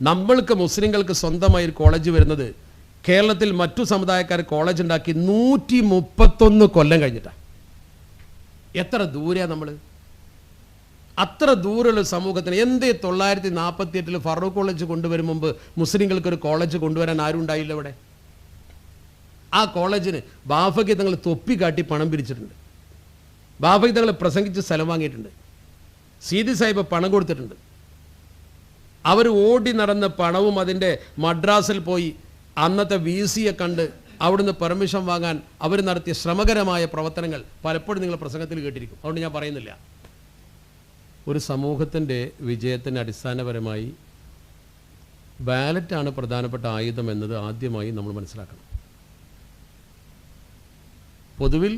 നമ്മൾക്ക് മുസ്ലിങ്ങൾക്ക് സ്വന്തമായി ഒരു കോളേജ് വരുന്നത് കേരളത്തിൽ മറ്റു സമുദായക്കാർ കോളേജ് ഉണ്ടാക്കി 131 കൊല്ലം കഴിഞ്ഞിട്ടാണ്. എത്ര ദൂരെയാണ് നമ്മൾ? അത്ര ദൂരമുള്ള സമൂഹത്തിന് എന്തേ 948 ഫറൂഖ് കോളേജ് കൊണ്ടുവരും മുമ്പ് മുസ്ലിങ്ങൾക്കൊരു കോളേജ് കൊണ്ടുവരാൻ ആരും ഉണ്ടായില്ല ഇവിടെ? ആ കോളേജിന് ബാഫയ്ക്ക് തങ്ങൾ തൊപ്പി കാട്ടി പണം പിരിച്ചിട്ടുണ്ട്. ബാഫയ്ക്ക് തങ്ങൾ പ്രസംഗിച്ച് സ്ഥലം വാങ്ങിയിട്ടുണ്ട്. സീതി സാഹിബ് പണം കൊടുത്തിട്ടുണ്ട്. അവർ ഓടി നടന്ന പണവും അതിൻ്റെ മദ്രാസിൽ പോയി അന്നത്തെ VC-യെ കണ്ട് അവിടുന്ന് പെർമിഷൻ വാങ്ങാൻ അവർ നടത്തിയ ശ്രമകരമായ പ്രവർത്തനങ്ങൾ പലപ്പോഴും നിങ്ങൾ പ്രസംഗത്തിൽ കേട്ടിരിക്കും. അതുകൊണ്ട് ഞാൻ പറയുന്നില്ല. ഒരു സമൂഹത്തിൻ്റെ വിജയത്തിന് അടിസ്ഥാനപരമായി ബാലറ്റാണ് പ്രധാനപ്പെട്ട ആയുധം എന്നത് ആദ്യമായി നമ്മൾ മനസ്സിലാക്കണം. പൊതുവിൽ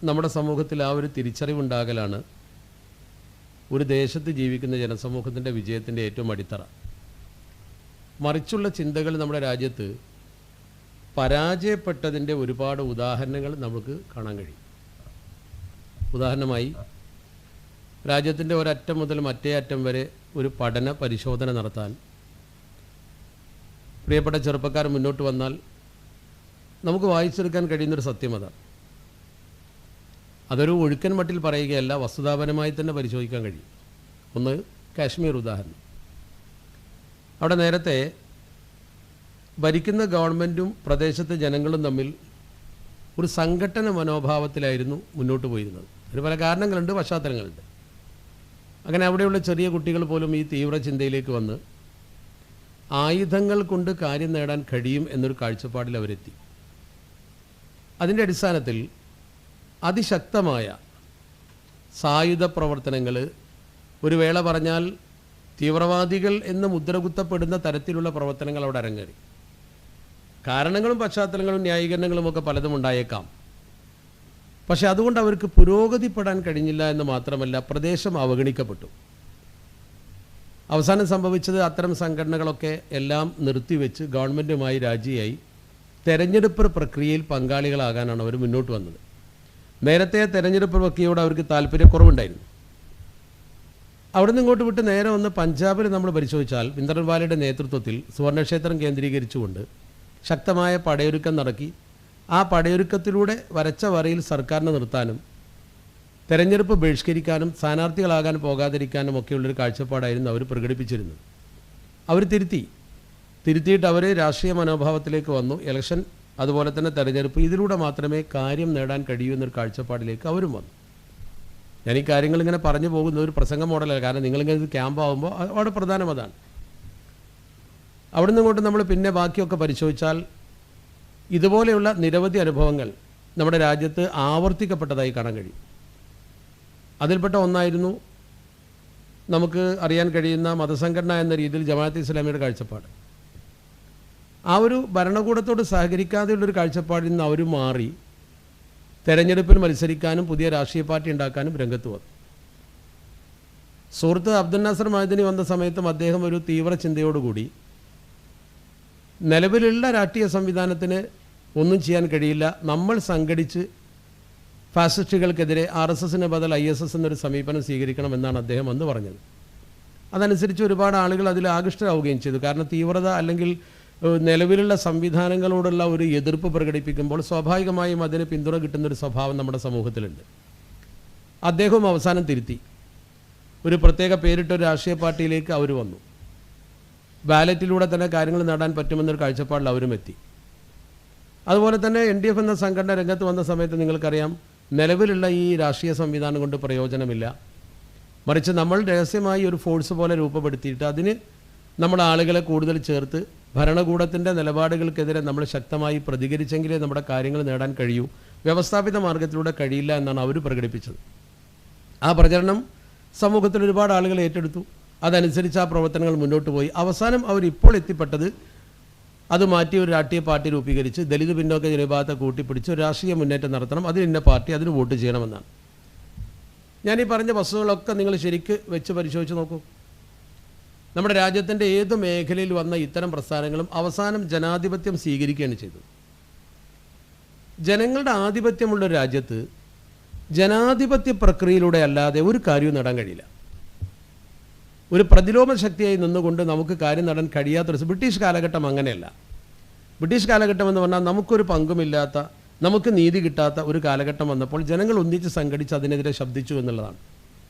നമ്മുടെ സമൂഹത്തിൽ ആ ഒരു തിരിച്ചറിവുണ്ടാകലാണ് ഒരു ദേശത്ത് ജീവിക്കുന്ന ജനസമൂഹത്തിൻ്റെ വിജയത്തിൻ്റെ ഏറ്റവും അടിത്തറ. മറിച്ചുള്ള ചിന്തകൾ നമ്മുടെ രാജ്യത്ത് പരാജയപ്പെട്ടതിൻ്റെ ഒരുപാട് ഉദാഹരണങ്ങൾ നമുക്ക് കാണാൻ കഴിയും. ഉദാഹരണമായി രാജ്യത്തിൻ്റെ ഒരറ്റം മുതൽ മറ്റേ അറ്റം വരെ ഒരു പഠന പരിശോധന നടത്താൻ പ്രിയപ്പെട്ട ചെറുപ്പക്കാർ മുന്നോട്ട് വന്നാൽ നമുക്ക് വായിച്ചെടുക്കാൻ കഴിയുന്നൊരു സത്യം അതാണ്. അതൊരു ഒഴുക്കൻ മട്ടിൽ പറയുകയല്ല, വസ്തുതാപരമായി തന്നെ പരിശോധിക്കാൻ കഴിയും. ഒന്ന് കാശ്മീർ ഉദാഹരണം. അവിടെ നേരത്തെ ഭരിക്കുന്ന ഗവൺമെൻറ്റും പ്രദേശത്തെ ജനങ്ങളും തമ്മിൽ ഒരു സംഘട്ടന മനോഭാവത്തിലായിരുന്നു മുന്നോട്ട് പോയിരുന്നത്. അതിന് പല കാരണങ്ങളുണ്ട്, പശ്ചാത്തലങ്ങളുണ്ട്. അങ്ങനെ അവിടെയുള്ള ചെറിയ കുട്ടികൾ പോലും ഈ തീവ്ര ചിന്തയിലേക്ക് വന്ന് ആയുധങ്ങൾ കൊണ്ട് കാര്യം നേടാൻ കഴിയും എന്നൊരു കാഴ്ചപ്പാടിൽ അവരെത്തി. അതിൻ്റെ അടിസ്ഥാനത്തിൽ അതിശക്തമായ സായുധ പ്രവർത്തനങ്ങൾ, ഒരു വേള പറഞ്ഞാൽ തീവ്രവാദികൾ എന്ന് മുദ്രകുത്തപ്പെടുന്ന തരത്തിലുള്ള പ്രവർത്തനങ്ങൾ അവിടെ അരങ്ങേറി. കാരണങ്ങളും പശ്ചാത്തലങ്ങളും ന്യായീകരണങ്ങളുമൊക്കെ പലതും ഉണ്ടായേക്കാം. പക്ഷെ അതുകൊണ്ട് അവർക്ക് പുരോഗതിപ്പെടാൻ കഴിഞ്ഞില്ല എന്ന് മാത്രമല്ല, പ്രദേശം അവഗണിക്കപ്പെട്ടു. അവസാനം സംഭവിച്ചത് അത്തരം സംഘടനകളൊക്കെ എല്ലാം നിർത്തിവെച്ച് ഗവൺമെൻറ്റുമായി രാജിയായി തെരഞ്ഞെടുപ്പ് പ്രക്രിയയിൽ പങ്കാളികളാകാനാണ് അവർ മുന്നോട്ട് വന്നത്. നേരത്തെ തെരഞ്ഞെടുപ്പ് പ്രക്രിയയോട് അവർക്ക് താല്പര്യക്കുറവുണ്ടായിരുന്നു. അവിടുന്ന് ഇങ്ങോട്ട് വിട്ട് നേരെ വന്ന് പഞ്ചാബിൽ നമ്മൾ പരിശോധിച്ചാൽ ഭിന്ദർവാലയുടെ നേതൃത്വത്തിൽ സുവർണക്ഷേത്രം കേന്ദ്രീകരിച്ചുകൊണ്ട് ശക്തമായ പടയൊരുക്കം നടക്കി. ആ പടയൊരുക്കത്തിലൂടെ വരച്ച വരയിൽ സർക്കാരിനെ നിർത്താനും തെരഞ്ഞെടുപ്പ് ബഹിഷ്കരിക്കാനും സ്ഥാനാർത്ഥികളാകാൻ പോകാതിരിക്കാനും ഒക്കെയുള്ളൊരു കാഴ്ചപ്പാടായിരുന്നു അവർ പ്രകടിപ്പിച്ചിരുന്നത്. അവർ തിരുത്തിയിട്ട് അവർ രാഷ്ട്രീയ മനോഭാവത്തിലേക്ക് വന്നു. ഇലക്ഷൻ അതുപോലെ തന്നെ തെരഞ്ഞെടുപ്പ്, ഇതിലൂടെ മാത്രമേ കാര്യം നേടാൻ കഴിയൂ എന്നൊരു കാഴ്ചപ്പാടിലേക്ക് അവരും വന്നു. ഞാൻ ഈ കാര്യങ്ങൾ ഇങ്ങനെ പറഞ്ഞു പോകുന്ന ഒരു പ്രസംഗ മോഡലല്ല, കാരണം നിങ്ങളിങ്ങനെ ഇത് ക്യാമ്പാകുമ്പോൾ അവിടെ പ്രധാനം അതാണ്. അവിടെ നിന്നിങ്ങോട്ട് നമ്മൾ പിന്നെ ബാക്കിയൊക്കെ പരിശോധിച്ചാൽ ഇതുപോലെയുള്ള നിരവധി അനുഭവങ്ങൾ നമ്മുടെ രാജ്യത്ത് ആവർത്തിക്കപ്പെട്ടതായി കാണാൻ കഴിയും. അതിൽപ്പെട്ട ഒന്നായിരുന്നു നമുക്ക് അറിയാൻ കഴിയുന്ന മതസംഘടന എന്ന രീതിയിൽ ജമാഅത്തെ ഇസ്ലാമിയുടെ കാഴ്ചപ്പാട്. ആ ഒരു ഭരണകൂടത്തോട് സഹകരിക്കാതെയുള്ളൊരു കാഴ്ചപ്പാടിൽ നിന്ന് അവർ മാറി തെരഞ്ഞെടുപ്പിൽ മത്സരിക്കാനും പുതിയ രാഷ്ട്രീയ പാർട്ടി ഉണ്ടാക്കാനും രംഗത്ത് വന്നു. സുഹൃത്ത് അബ്ദുൽ നാസർ മഅദനി വന്ന സമയത്തും അദ്ദേഹം ഒരു തീവ്ര ചിന്തയോടുകൂടി നിലവിലുള്ള രാഷ്ട്രീയ സംവിധാനത്തിന് ഒന്നും ചെയ്യാൻ കഴിയില്ല, നമ്മൾ സംഘടിച്ച് ഫാസിസ്റ്റുകൾക്കെതിരെ RSSന് ബദൽ ISS എന്നൊരു സമീപനം സ്വീകരിക്കണമെന്നാണ് അദ്ദേഹം അന്ന് പറഞ്ഞത്. അതനുസരിച്ച് ഒരുപാട് ആളുകൾ അതിൽ ആകൃഷ്ടരാവുകയും ചെയ്തു. കാരണം തീവ്രത അല്ലെങ്കിൽ നിലവിലുള്ള സംവിധാനങ്ങളോടുള്ള ഒരു എതിർപ്പ് പ്രകടിപ്പിക്കുമ്പോൾ സ്വാഭാവികമായും അതിന് പിന്തുണ കിട്ടുന്നൊരു സ്വഭാവം നമ്മുടെ സമൂഹത്തിലുണ്ട്. അദ്ദേഹം അവസാനം തിരുത്തി ഒരു പ്രത്യേക പേരിട്ടൊരു രാഷ്ട്രീയ പാർട്ടിയിലേക്ക് അവർ വന്നു. ബാലറ്റിലൂടെ തന്നെ കാര്യങ്ങൾ നേടാൻ പറ്റുമെന്നൊരു കാഴ്ചപ്പാടിൽ അവരും എത്തി. അതുപോലെ തന്നെ NDF എന്ന സംഘടന രംഗത്ത് വന്ന സമയത്ത് നിങ്ങൾക്കറിയാം, നിലവിലുള്ള ഈ രാഷ്ട്രീയ സംവിധാനം കൊണ്ട് പ്രയോജനമില്ല, മറിച്ച് നമ്മൾ രഹസ്യമായി ഒരു ഫോഴ്സ് പോലെ രൂപപ്പെടുത്തിയിട്ട് അതിന് നമ്മൾ ആളുകളെ കൂടുതൽ ചേർത്ത് ഭരണകൂടത്തിൻ്റെ നിലപാടുകൾക്കെതിരെ നമ്മൾ ശക്തമായി പ്രതികരിച്ചെങ്കിലേ നമ്മുടെ കാര്യങ്ങൾ നേടാൻ കഴിയൂ, വ്യവസ്ഥാപിത മാർഗത്തിലൂടെ കഴിയില്ല എന്നാണ് അവർ പ്രകടിപ്പിച്ചത്. ആ പ്രചരണം സമൂഹത്തിൽ ഒരുപാട് ആളുകൾ ഏറ്റെടുത്തു. അതനുസരിച്ച് ആ പ്രവർത്തനങ്ങൾ മുന്നോട്ട് പോയി. അവസാനം അവരിപ്പോൾ എത്തിപ്പെട്ടത് അത് മാറ്റി ഒരു രാഷ്ട്രീയ പാർട്ടി രൂപീകരിച്ച് ദലിത് പിന്നോക്ക ജനവിഭാഗത്തെ കൂട്ടിപ്പിടിച്ച് ഒരു രാഷ്ട്രീയ മുന്നേറ്റം നടത്തണം, അതിന് ഇന്ന പാർട്ടി, അതിന് വോട്ട് ചെയ്യണമെന്നാണ്. ഞാനീ പറഞ്ഞ വസ്തുതകളൊക്കെ നിങ്ങൾ ശരിക്ക് വെച്ച് പരിശോധിച്ച് നോക്കൂ. നമ്മുടെ രാജ്യത്തിൻ്റെ ഏത് മേഖലയിൽ വന്ന ഇത്തരം പ്രസ്ഥാനങ്ങളും അവസാനം ജനാധിപത്യം സ്വീകരിക്കുകയാണ് ചെയ്തത്. ജനങ്ങളുടെ ആധിപത്യമുള്ള രാജ്യത്ത് ജനാധിപത്യ പ്രക്രിയയിലൂടെ അല്ലാതെ ഒരു കാര്യവും നേടാൻ കഴിയില്ല. ഒരു പ്രതിലോമ ശക്തിയായി നിന്നുകൊണ്ട് നമുക്ക് കാര്യം നേടാൻ കഴിയാത്തൊരു ബ്രിട്ടീഷ് കാലഘട്ടം അങ്ങനെയല്ല. ബ്രിട്ടീഷ് കാലഘട്ടം എന്ന് പറഞ്ഞാൽ നമുക്കൊരു പങ്കുമില്ലാത്ത, നമുക്ക് നീതി കിട്ടാത്ത ഒരു കാലഘട്ടം വന്നപ്പോൾ ജനങ്ങൾ ഒന്നിച്ച് സംഘടിച്ച് അതിനെതിരെ ശബ്ദിച്ചു എന്നുള്ളതാണ്.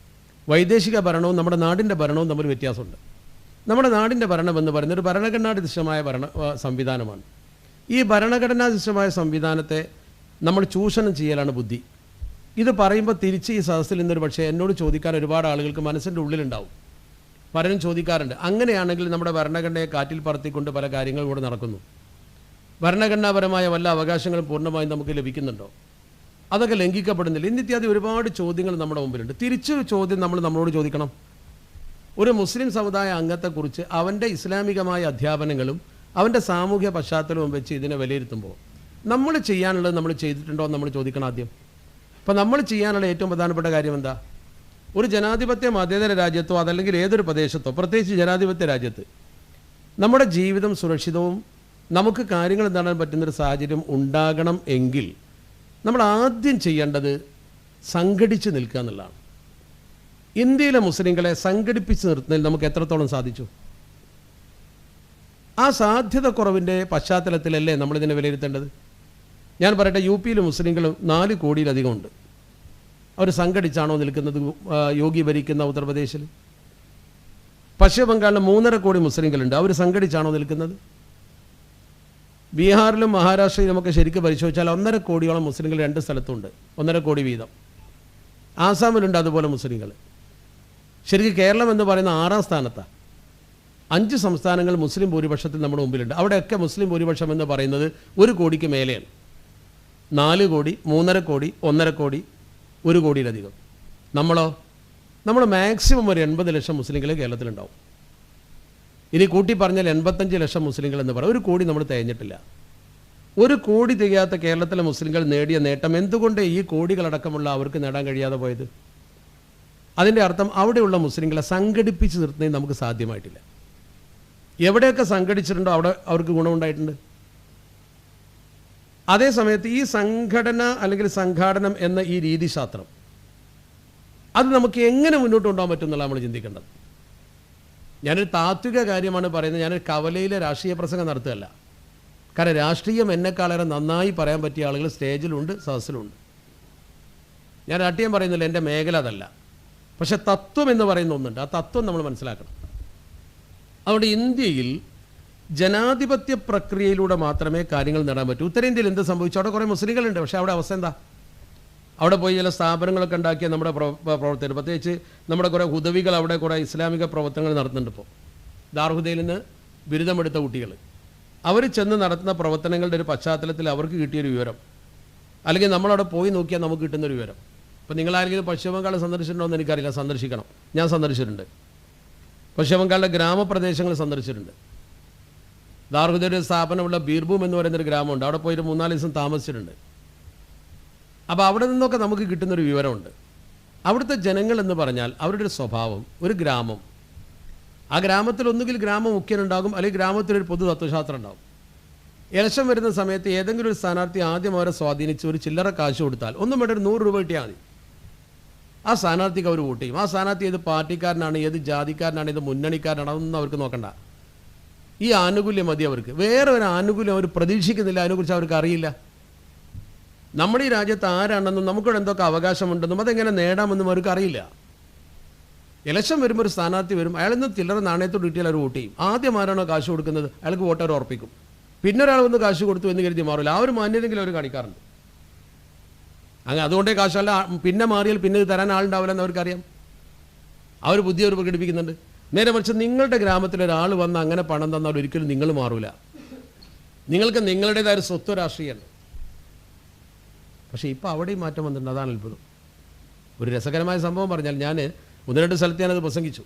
വൈദേശിക ഭരണവും നമ്മുടെ നാടിൻ്റെ ഭരണവും തമ്മിൽ വ്യത്യാസമുണ്ട്. നമ്മുടെ നാടിൻ്റെ ഭരണം എന്ന് പറയുന്നത് ഒരു ഭരണഘടനാധിഷ്ഠിതമായ സംവിധാനമാണ്. ഈ ഭരണഘടനാധിഷ്ഠിതമായ സംവിധാനത്തെ നമ്മൾ ചൂഷണം ചെയ്യലാണ് ബുദ്ധി. ഇത് പറയുമ്പോൾ തിരിച്ച് ഈ സദസ്സിൽ നിന്നൊരു പക്ഷേ എന്നോട് ചോദിക്കാൻ ഒരുപാട് ആളുകൾക്ക് മനസ്സിൻ്റെ ഉള്ളിലുണ്ടാവും. പലരും ചോദിക്കാറുണ്ട്, അങ്ങനെയാണെങ്കിൽ നമ്മുടെ ഭരണഘടനയെ കാറ്റിൽ പറത്തിക്കൊണ്ട് പല കാര്യങ്ങളും ഇവിടെ നടക്കുന്നു. ഭരണഘടനാപരമായ വല്ല അവകാശങ്ങളും പൂർണ്ണമായും നമുക്ക് ലഭിക്കുന്നുണ്ടോ? അതൊക്കെ ലംഘിക്കപ്പെടുന്നില്ല. ഇന്നിത്യാദി ഒരുപാട് ചോദ്യങ്ങൾ നമ്മുടെ മുമ്പിലുണ്ട്. തിരിച്ചു ചോദ്യം നമ്മളോട് ചോദിക്കണം. ഒരു മുസ്ലിം സമുദായ അംഗത്തെക്കുറിച്ച് അവൻ്റെ ഇസ്ലാമികമായ അധ്യാപനങ്ങളും അവൻ്റെ സാമൂഹ്യ പശ്ചാത്തലവും വെച്ച് ഇതിനെ വിലയിരുത്തുമ്പോൾ നമ്മൾ ചെയ്യാനുള്ളത് നമ്മൾ ചെയ്തിട്ടുണ്ടോ എന്ന് നമ്മൾ ചോദിക്കണം ആദ്യം. അപ്പോൾ നമ്മൾ ചെയ്യാനുള്ള ഏറ്റവും പ്രധാനപ്പെട്ട കാര്യം എന്താ? ഒരു ജനാധിപത്യ മതേതര രാജ്യത്തോ അതല്ലെങ്കിൽ ഏതൊരു പ്രദേശത്തോ, പ്രത്യേകിച്ച് ജനാധിപത്യ രാജ്യത്ത് നമ്മുടെ ജീവിതം സുരക്ഷിതവും നമുക്ക് കാര്യങ്ങൾ നേടാൻ പറ്റുന്നൊരു സാഹചര്യം ഉണ്ടാകണം എങ്കിൽ നമ്മൾ ആദ്യം ചെയ്യേണ്ടത് സംഘടിച്ച് നിൽക്കുക എന്നുള്ളതാണ്. ഇന്ത്യയിലെ മുസ്ലിങ്ങളെ സംഘടിപ്പിച്ച് നിർത്തുന്നതിൽ നമുക്ക് എത്രത്തോളം സാധിച്ചു? ആ സാധ്യത കുറവിൻ്റെ പശ്ചാത്തലത്തിലല്ലേ നമ്മളിതിനെ വിലയിരുത്തേണ്ടത്? ഞാൻ പറയട്ടെ, യു പിയിൽ മുസ്ലിങ്ങൾ 4 കോടിയിലധികം ഉണ്ട്. അവർ സംഘടിച്ചാണോ നിൽക്കുന്നത് യോഗി ഭരിക്കുന്ന ഉത്തർപ്രദേശിൽ? പശ്ചിമ ബംഗാളിൽ 3.5 കോടി മുസ്ലിങ്ങളുണ്ട്. അവർ സംഘടിച്ചാണോ നിൽക്കുന്നത്? ബീഹാറിലും മഹാരാഷ്ട്രയിലുമൊക്കെ ശരിക്കും പരിശോധിച്ചാൽ 1.5 കോടിയോളം മുസ്ലിങ്ങൾ 2 സ്ഥലത്തുണ്ട്, 1.5 കോടി വീതം. ആസാമിലുണ്ട് അതുപോലെ മുസ്ലിങ്ങൾ. ശരിക്കും കേരളം എന്ന് പറയുന്ന 6ാം സ്ഥാനത്താണ്. 5 സംസ്ഥാനങ്ങൾ മുസ്ലിം ഭൂരിപക്ഷത്തിൽ നമ്മുടെ മുമ്പിലുണ്ട്. അവിടെയൊക്കെ മുസ്ലിം ഭൂരിപക്ഷം എന്ന് പറയുന്നത് 1 കോടിക്ക് മേലെയാണ്. 4 കോടി, 3.5 കോടി, 1.5 കോടി, 1 കോടിയിലധികം. നമ്മൾ മാക്സിമം ഒരു 80 ലക്ഷം മുസ്ലിങ്ങൾ കേരളത്തിലുണ്ടാവും. ഇനി കൂട്ടി പറഞ്ഞാൽ 85 ലക്ഷം മുസ്ലിങ്ങൾ എന്ന് പറയും. 1 കോടി നമ്മൾ തികഞ്ഞിട്ടില്ല. 1 കോടി തികയാത്ത കേരളത്തിലെ മുസ്ലിങ്ങൾ നേടിയ നേട്ടം എന്തുകൊണ്ട് ഈ കോടികളടക്കമുള്ള അവർക്ക് നേടാൻ കഴിയാതെ പോയത്? അതിൻ്റെ അർത്ഥം അവിടെയുള്ള മുസ്ലിങ്ങളെ സംഘടിപ്പിച്ച് നിർത്തുന്നതിന് നമുക്ക് സാധ്യമായിട്ടില്ല. എവിടെയൊക്കെ സംഘടിച്ചിട്ടുണ്ടോ അവിടെ അവർക്ക് ഗുണമുണ്ടായിട്ടുണ്ട്. അതേസമയത്ത് ഈ സംഘടന അല്ലെങ്കിൽ സംഘാടനം എന്ന ഈ രീതിശാസ്ത്രം അത് നമുക്ക് എങ്ങനെ മുന്നോട്ട് കൊണ്ടുപോകാൻ പറ്റും എന്നുള്ള നമ്മൾ ചിന്തിക്കേണ്ടത്. ഞാനൊരു താത്വിക കാര്യമാണ് പറയുന്നത്. ഞാനൊരു കവലയിലെ രാഷ്ട്രീയ പ്രസംഗം നടത്തുകയല്ല. കാരണം രാഷ്ട്രീയം എന്നെക്കാളേറെ നന്നായി പറയാൻ പറ്റിയ ആളുകൾ സ്റ്റേജിലുണ്ട്, സദസ്സിലുണ്ട്. ഞാൻ രാഷ്ട്രീയം പറയുന്നില്ല, എൻ്റെ മേഖല അതല്ല. പക്ഷെ തത്വം എന്ന് പറയുന്ന ഒന്നുണ്ട്. ആ തത്വം നമ്മൾ മനസ്സിലാക്കണം. അതുകൊണ്ട് ഇന്ത്യയിൽ ജനാധിപത്യ പ്രക്രിയയിലൂടെ മാത്രമേ കാര്യങ്ങൾ നേടാൻ പറ്റൂ. ഉത്തരേന്ത്യയിൽ എന്ത് സംഭവിച്ചു? അവിടെ കുറേ മുസ്ലിങ്ങളുണ്ട്. പക്ഷേ അവിടെ അവസ്ഥ എന്താ? അവിടെ പോയി ചില സ്ഥാപനങ്ങളൊക്കെ ഉണ്ടാക്കിയ നമ്മുടെ പ്രവർത്തകർ, പ്രത്യേകിച്ച് നമ്മുടെ കുറേ ഹുദവികൾ അവിടെ കുറേ ഇസ്ലാമിക പ്രവർത്തനങ്ങൾ നടത്തുന്നുണ്ട്. ഇപ്പോൾ ദാർഹുദയിൽ നിന്ന് ബിരുദമെടുത്ത കുട്ടികൾ അവർ ചെന്ന് നടത്തുന്ന പ്രവർത്തനങ്ങളുടെ ഒരു പശ്ചാത്തലത്തിൽ അവർക്ക് കിട്ടിയൊരു വിവരം, അല്ലെങ്കിൽ നമ്മളവിടെ പോയി നോക്കിയാൽ നമുക്ക് കിട്ടുന്നൊരു വിവരം. ഇപ്പോൾ നിങ്ങളാരെങ്കിലും പശ്ചിമ ബംഗാൾ സന്ദർശിച്ചിട്ടുണ്ടോ എന്ന് എനിക്കറിയില്ല. സന്ദർശിക്കണം. ഞാൻ സന്ദർശിച്ചിട്ടുണ്ട്. പശ്ചിമ ബംഗാളിലെ ഗ്രാമപ്രദേശങ്ങൾ സന്ദർശിച്ചിട്ടുണ്ട്. ദാർഹുദയുടെ സ്ഥാപനമുള്ള ബീർഭൂം എന്ന് പറയുന്നൊരു ഗ്രാമമുണ്ട്. അവിടെ പോയിട്ട് 3-4 ദിവസം താമസിച്ചിട്ടുണ്ട്. അപ്പോൾ അവിടെ നിന്നൊക്കെ നമുക്ക് കിട്ടുന്നൊരു വിവരമുണ്ട്. അവിടുത്തെ ജനങ്ങൾ എന്ന് പറഞ്ഞാൽ അവരുടെ ഒരു സ്വഭാവം, ഒരു ഗ്രാമം, ആ ഗ്രാമത്തിൽ ഒന്നുകിൽ ഗ്രാമമുഖ്യനുണ്ടാകും, അല്ലെങ്കിൽ ഗ്രാമത്തിലൊരു പൊതു തത്വശാസ്ത്രം ഉണ്ടാകും. ഇലക്ഷൻ വരുന്ന സമയത്ത് ഏതെങ്കിലും ഒരു സ്ഥാനാർത്ഥി ആദ്യം അവരെ സ്വാധീനിച്ച് ഒരു ചില്ലറ കാശ് കൊടുത്താൽ ഒന്നും വേണ്ട, ഒരു 100 രൂപ കിട്ടിയാൽ മതി. ആ സ്ഥാനാർത്ഥിക്ക് അവർ വോട്ട് ചെയ്യും. ആ സ്ഥാനാർത്ഥി ഏത് പാർട്ടിക്കാരനാണ്, ഏത് ജാതിക്കാരനാണ്, ഏത് മുന്നണിക്കാരനാണ്, അതൊന്നും അവർക്ക് നോക്കണ്ട. ഈ ആനുകൂല്യം മതി അവർക്ക്. വേറെ ഒരു ആനുകൂല്യം അവർ പ്രതീക്ഷിക്കുന്നില്ല. അതിനെക്കുറിച്ച് അവർക്ക് അറിയില്ല. നമ്മുടെ ഈ രാജ്യത്ത് ആരാണെന്നും നമുക്കിവിടെ എന്തൊക്കെ അവകാശമുണ്ടെന്നും അതെങ്ങനെ നേടാമെന്നും അവർക്ക് അറിയില്ല. ഇലക്ഷൻ വരുമ്പോൾ ഒരു സ്ഥാനാർത്ഥി വരും, അയാളിൽ നിന്ന് ചില്ലറ നാണയത്തോട് കിട്ടിയാൽ അവർ വോട്ട് ചെയ്യും. ആദ്യം ആരാണോ കാശ് കൊടുക്കുന്നത് അയാൾക്ക് വോട്ട് അവർ ഉറപ്പിക്കും. പിന്നെ ഒരാൾ വന്ന് കാശ് കൊടുത്തു എന്ന് കരുതി മാറില്ല. ആ ഒരു മാന്യതെങ്കിലും അവർ കാണിക്കാറുണ്ട്. അങ്ങനെ അതുകൊണ്ടേ കാശല്ല, പിന്നെ മാറിയാൽ പിന്നെ ഇത് തരാൻ ആളുണ്ടാവില്ലെന്ന് അവർക്കറിയാം. ആ ഒരു ബുദ്ധി അവർ പ്രകടിപ്പിക്കുന്നുണ്ട്. നേരെ മറിച്ച് നിങ്ങളുടെ ഗ്രാമത്തിലൊരാൾ വന്ന് അങ്ങനെ പണം തന്നാൽ ഒരിക്കലും നിങ്ങൾ മാറൂല. നിങ്ങൾക്ക് നിങ്ങളുടേതായ ഒരു സ്വത്വ രാഷ്ട്രീയമാണ്. പക്ഷേ ഇപ്പോൾ അവിടെയും മാറ്റം വന്നിട്ടുണ്ട്. അതാണ് അത്ഭുതം. ഒരു രസകരമായ സംഭവം പറഞ്ഞാൽ, ഞാൻ 1-2 സ്ഥലത്ത് ഞാനത് പ്രസംഗിച്ചു.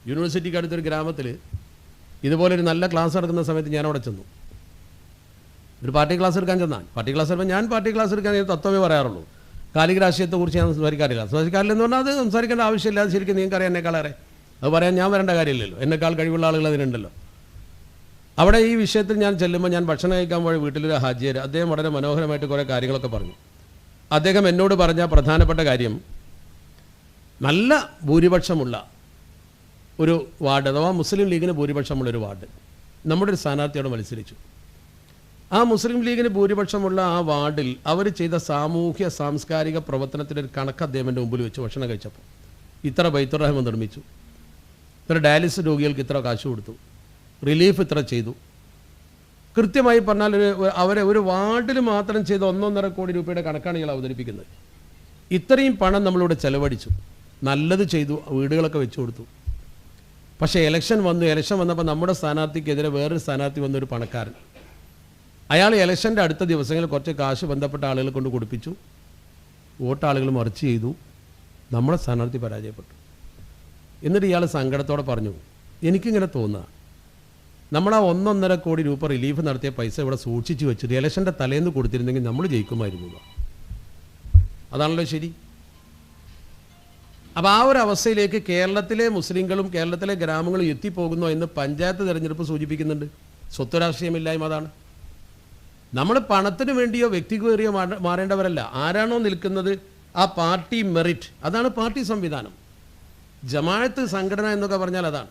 യൂണിവേഴ്സിറ്റിക്ക് അടുത്തൊരു ഗ്രാമത്തിൽ ഇതുപോലൊരു നല്ല ക്ലാസ് നടക്കുന്ന സമയത്ത് ഞാൻ അവിടെ ചെന്നു. ഒരു പാർട്ടി ക്ലാസ് എടുക്കാൻ ചെന്നാൽ, പാർട്ടി ക്ലാസ് എടുക്കാൻ ഞാൻ പാർട്ടി ക്ലാസ് എടുക്കാൻ തത്വമേ പറയാറുള്ളൂ. കാലിക രാഷ്ട്രീയത്തെക്കുറിച്ച് ഞാൻ സംസാരിക്കാറില്ല. സംസാരിക്കാറില്ലെന്ന് പറഞ്ഞാൽ അത് സംസാരിക്കേണ്ട ആവശ്യമില്ല. അത് ശരിക്കും നിങ്ങൾക്കറിയാം എന്നെക്കാളേറെ. അത് പറയാൻ ഞാൻ വരേണ്ട കാര്യമില്ലല്ലോ. എന്നെക്കാൾ കഴിവുള്ള ആളുകൾ അതിനുണ്ടല്ലോ. അവിടെ ഈ വിഷയത്തിൽ ഞാൻ ചെല്ലുമ്പോൾ, ഞാൻ ഭക്ഷണം കഴിക്കാൻ പോയ വീട്ടിലൊരു ഹാജിയർ, അദ്ദേഹം വളരെ മനോഹരമായിട്ട് കുറേ കാര്യങ്ങളൊക്കെ പറഞ്ഞു. അദ്ദേഹം എന്നോട് പറഞ്ഞ പ്രധാനപ്പെട്ട കാര്യം, നല്ല ഭൂരിപക്ഷമുള്ള ഒരു വാർഡ്, അഥവാ മുസ്ലിം ലീഗിന് ഭൂരിപക്ഷമുള്ളൊരു വാർഡ്, നമ്മുടെ ഒരു സ്ഥാനാർത്ഥിയോട് മത്സരിച്ചു. ആ മുസ്ലിം ലീഗിന് ഭൂരിപക്ഷമുള്ള ആ വാർഡിൽ അവർ ചെയ്ത സാമൂഹ്യ സാംസ്കാരിക പ്രവർത്തനത്തിൻ്റെ ഒരു കണക്ക് അദ്ദേഹത്തിൻ്റെ മുമ്പിൽ വെച്ച് ഭക്ഷണം കഴിച്ചപ്പോൾ ഇത്ര ബൈത്തുർ റഹ്മ നിർമ്മിച്ചു, ഇത്ര ഡയാലിസിസ് രോഗികൾക്ക് ഇത്ര കാശ് കൊടുത്തു, റിലീഫ് ഇത്ര ചെയ്തു. കൃത്യമായി പറഞ്ഞാൽ അവരെ ഒരു വാർഡിൽ മാത്രം ചെയ്ത 1.5 കോടി രൂപയുടെ കണക്കാണ് ഇയാൾ അവതരിപ്പിക്കുന്നത്. ഇത്രയും പണം നമ്മളിവിടെ ചെലവഴിച്ചു, നല്ലത് ചെയ്തു, വീടുകളൊക്കെ വെച്ചു കൊടുത്തു. പക്ഷേ ഇലക്ഷൻ വന്നപ്പോൾ നമ്മുടെ സ്ഥാനാർത്ഥിക്കെതിരെ വേറൊരു സ്ഥാനാർത്ഥി വന്നൊരു പണക്കാരൻ, അയാൾ ഇലക്ഷൻ്റെ അടുത്ത ദിവസങ്ങളിൽ കുറച്ച് കാശ് ബന്ധപ്പെട്ട ആളുകളെ കൊണ്ട് കൊടുപ്പിച്ചു, വോട്ടാളുകൾ മറിച്ച് ചെയ്തു, നമ്മുടെ സ്ഥാനാർത്ഥി പരാജയപ്പെട്ടു. എന്നിട്ട് ഇയാൾ സങ്കടത്തോടെ പറഞ്ഞു, എനിക്കിങ്ങനെ തോന്നുക, നമ്മൾ ആ 1.5 കോടി രൂപ റിലീഫ് നടത്തിയ പൈസ ഇവിടെ സൂക്ഷിച്ച് വെച്ചിട്ട് ഇലക്ഷൻ്റെ തലേന്ന് കൊടുത്തിരുന്നെങ്കിൽ നമ്മൾ ജയിക്കുമായിരുന്നു. അതാണല്ലോ ശരി. അപ്പോൾ ആ ഒരു അവസ്ഥയിലേക്ക് കേരളത്തിലെ മുസ്ലിങ്ങളും കേരളത്തിലെ ഗ്രാമങ്ങളും എത്തിപ്പോകുന്നു എന്ന് പഞ്ചായത്ത് തിരഞ്ഞെടുപ്പ് സൂചിപ്പിക്കുന്നുണ്ട്. സ്വത്ത് രാഷ്ട്രീയമില്ലായ്മ അതാണ്. നമ്മൾ പണത്തിന് വേണ്ടിയോ വ്യക്തിക്ക് വേണ്ടിയോ മാറേണ്ടവരല്ല. ആരാണോ നിൽക്കുന്നത് ആ പാർട്ടി മെറിറ്റ്, അതാണ് പാർട്ടി സംവിധാനം. ജമാഅത്ത് സംഘടന എന്നൊക്കെ പറഞ്ഞാൽ അതാണ്.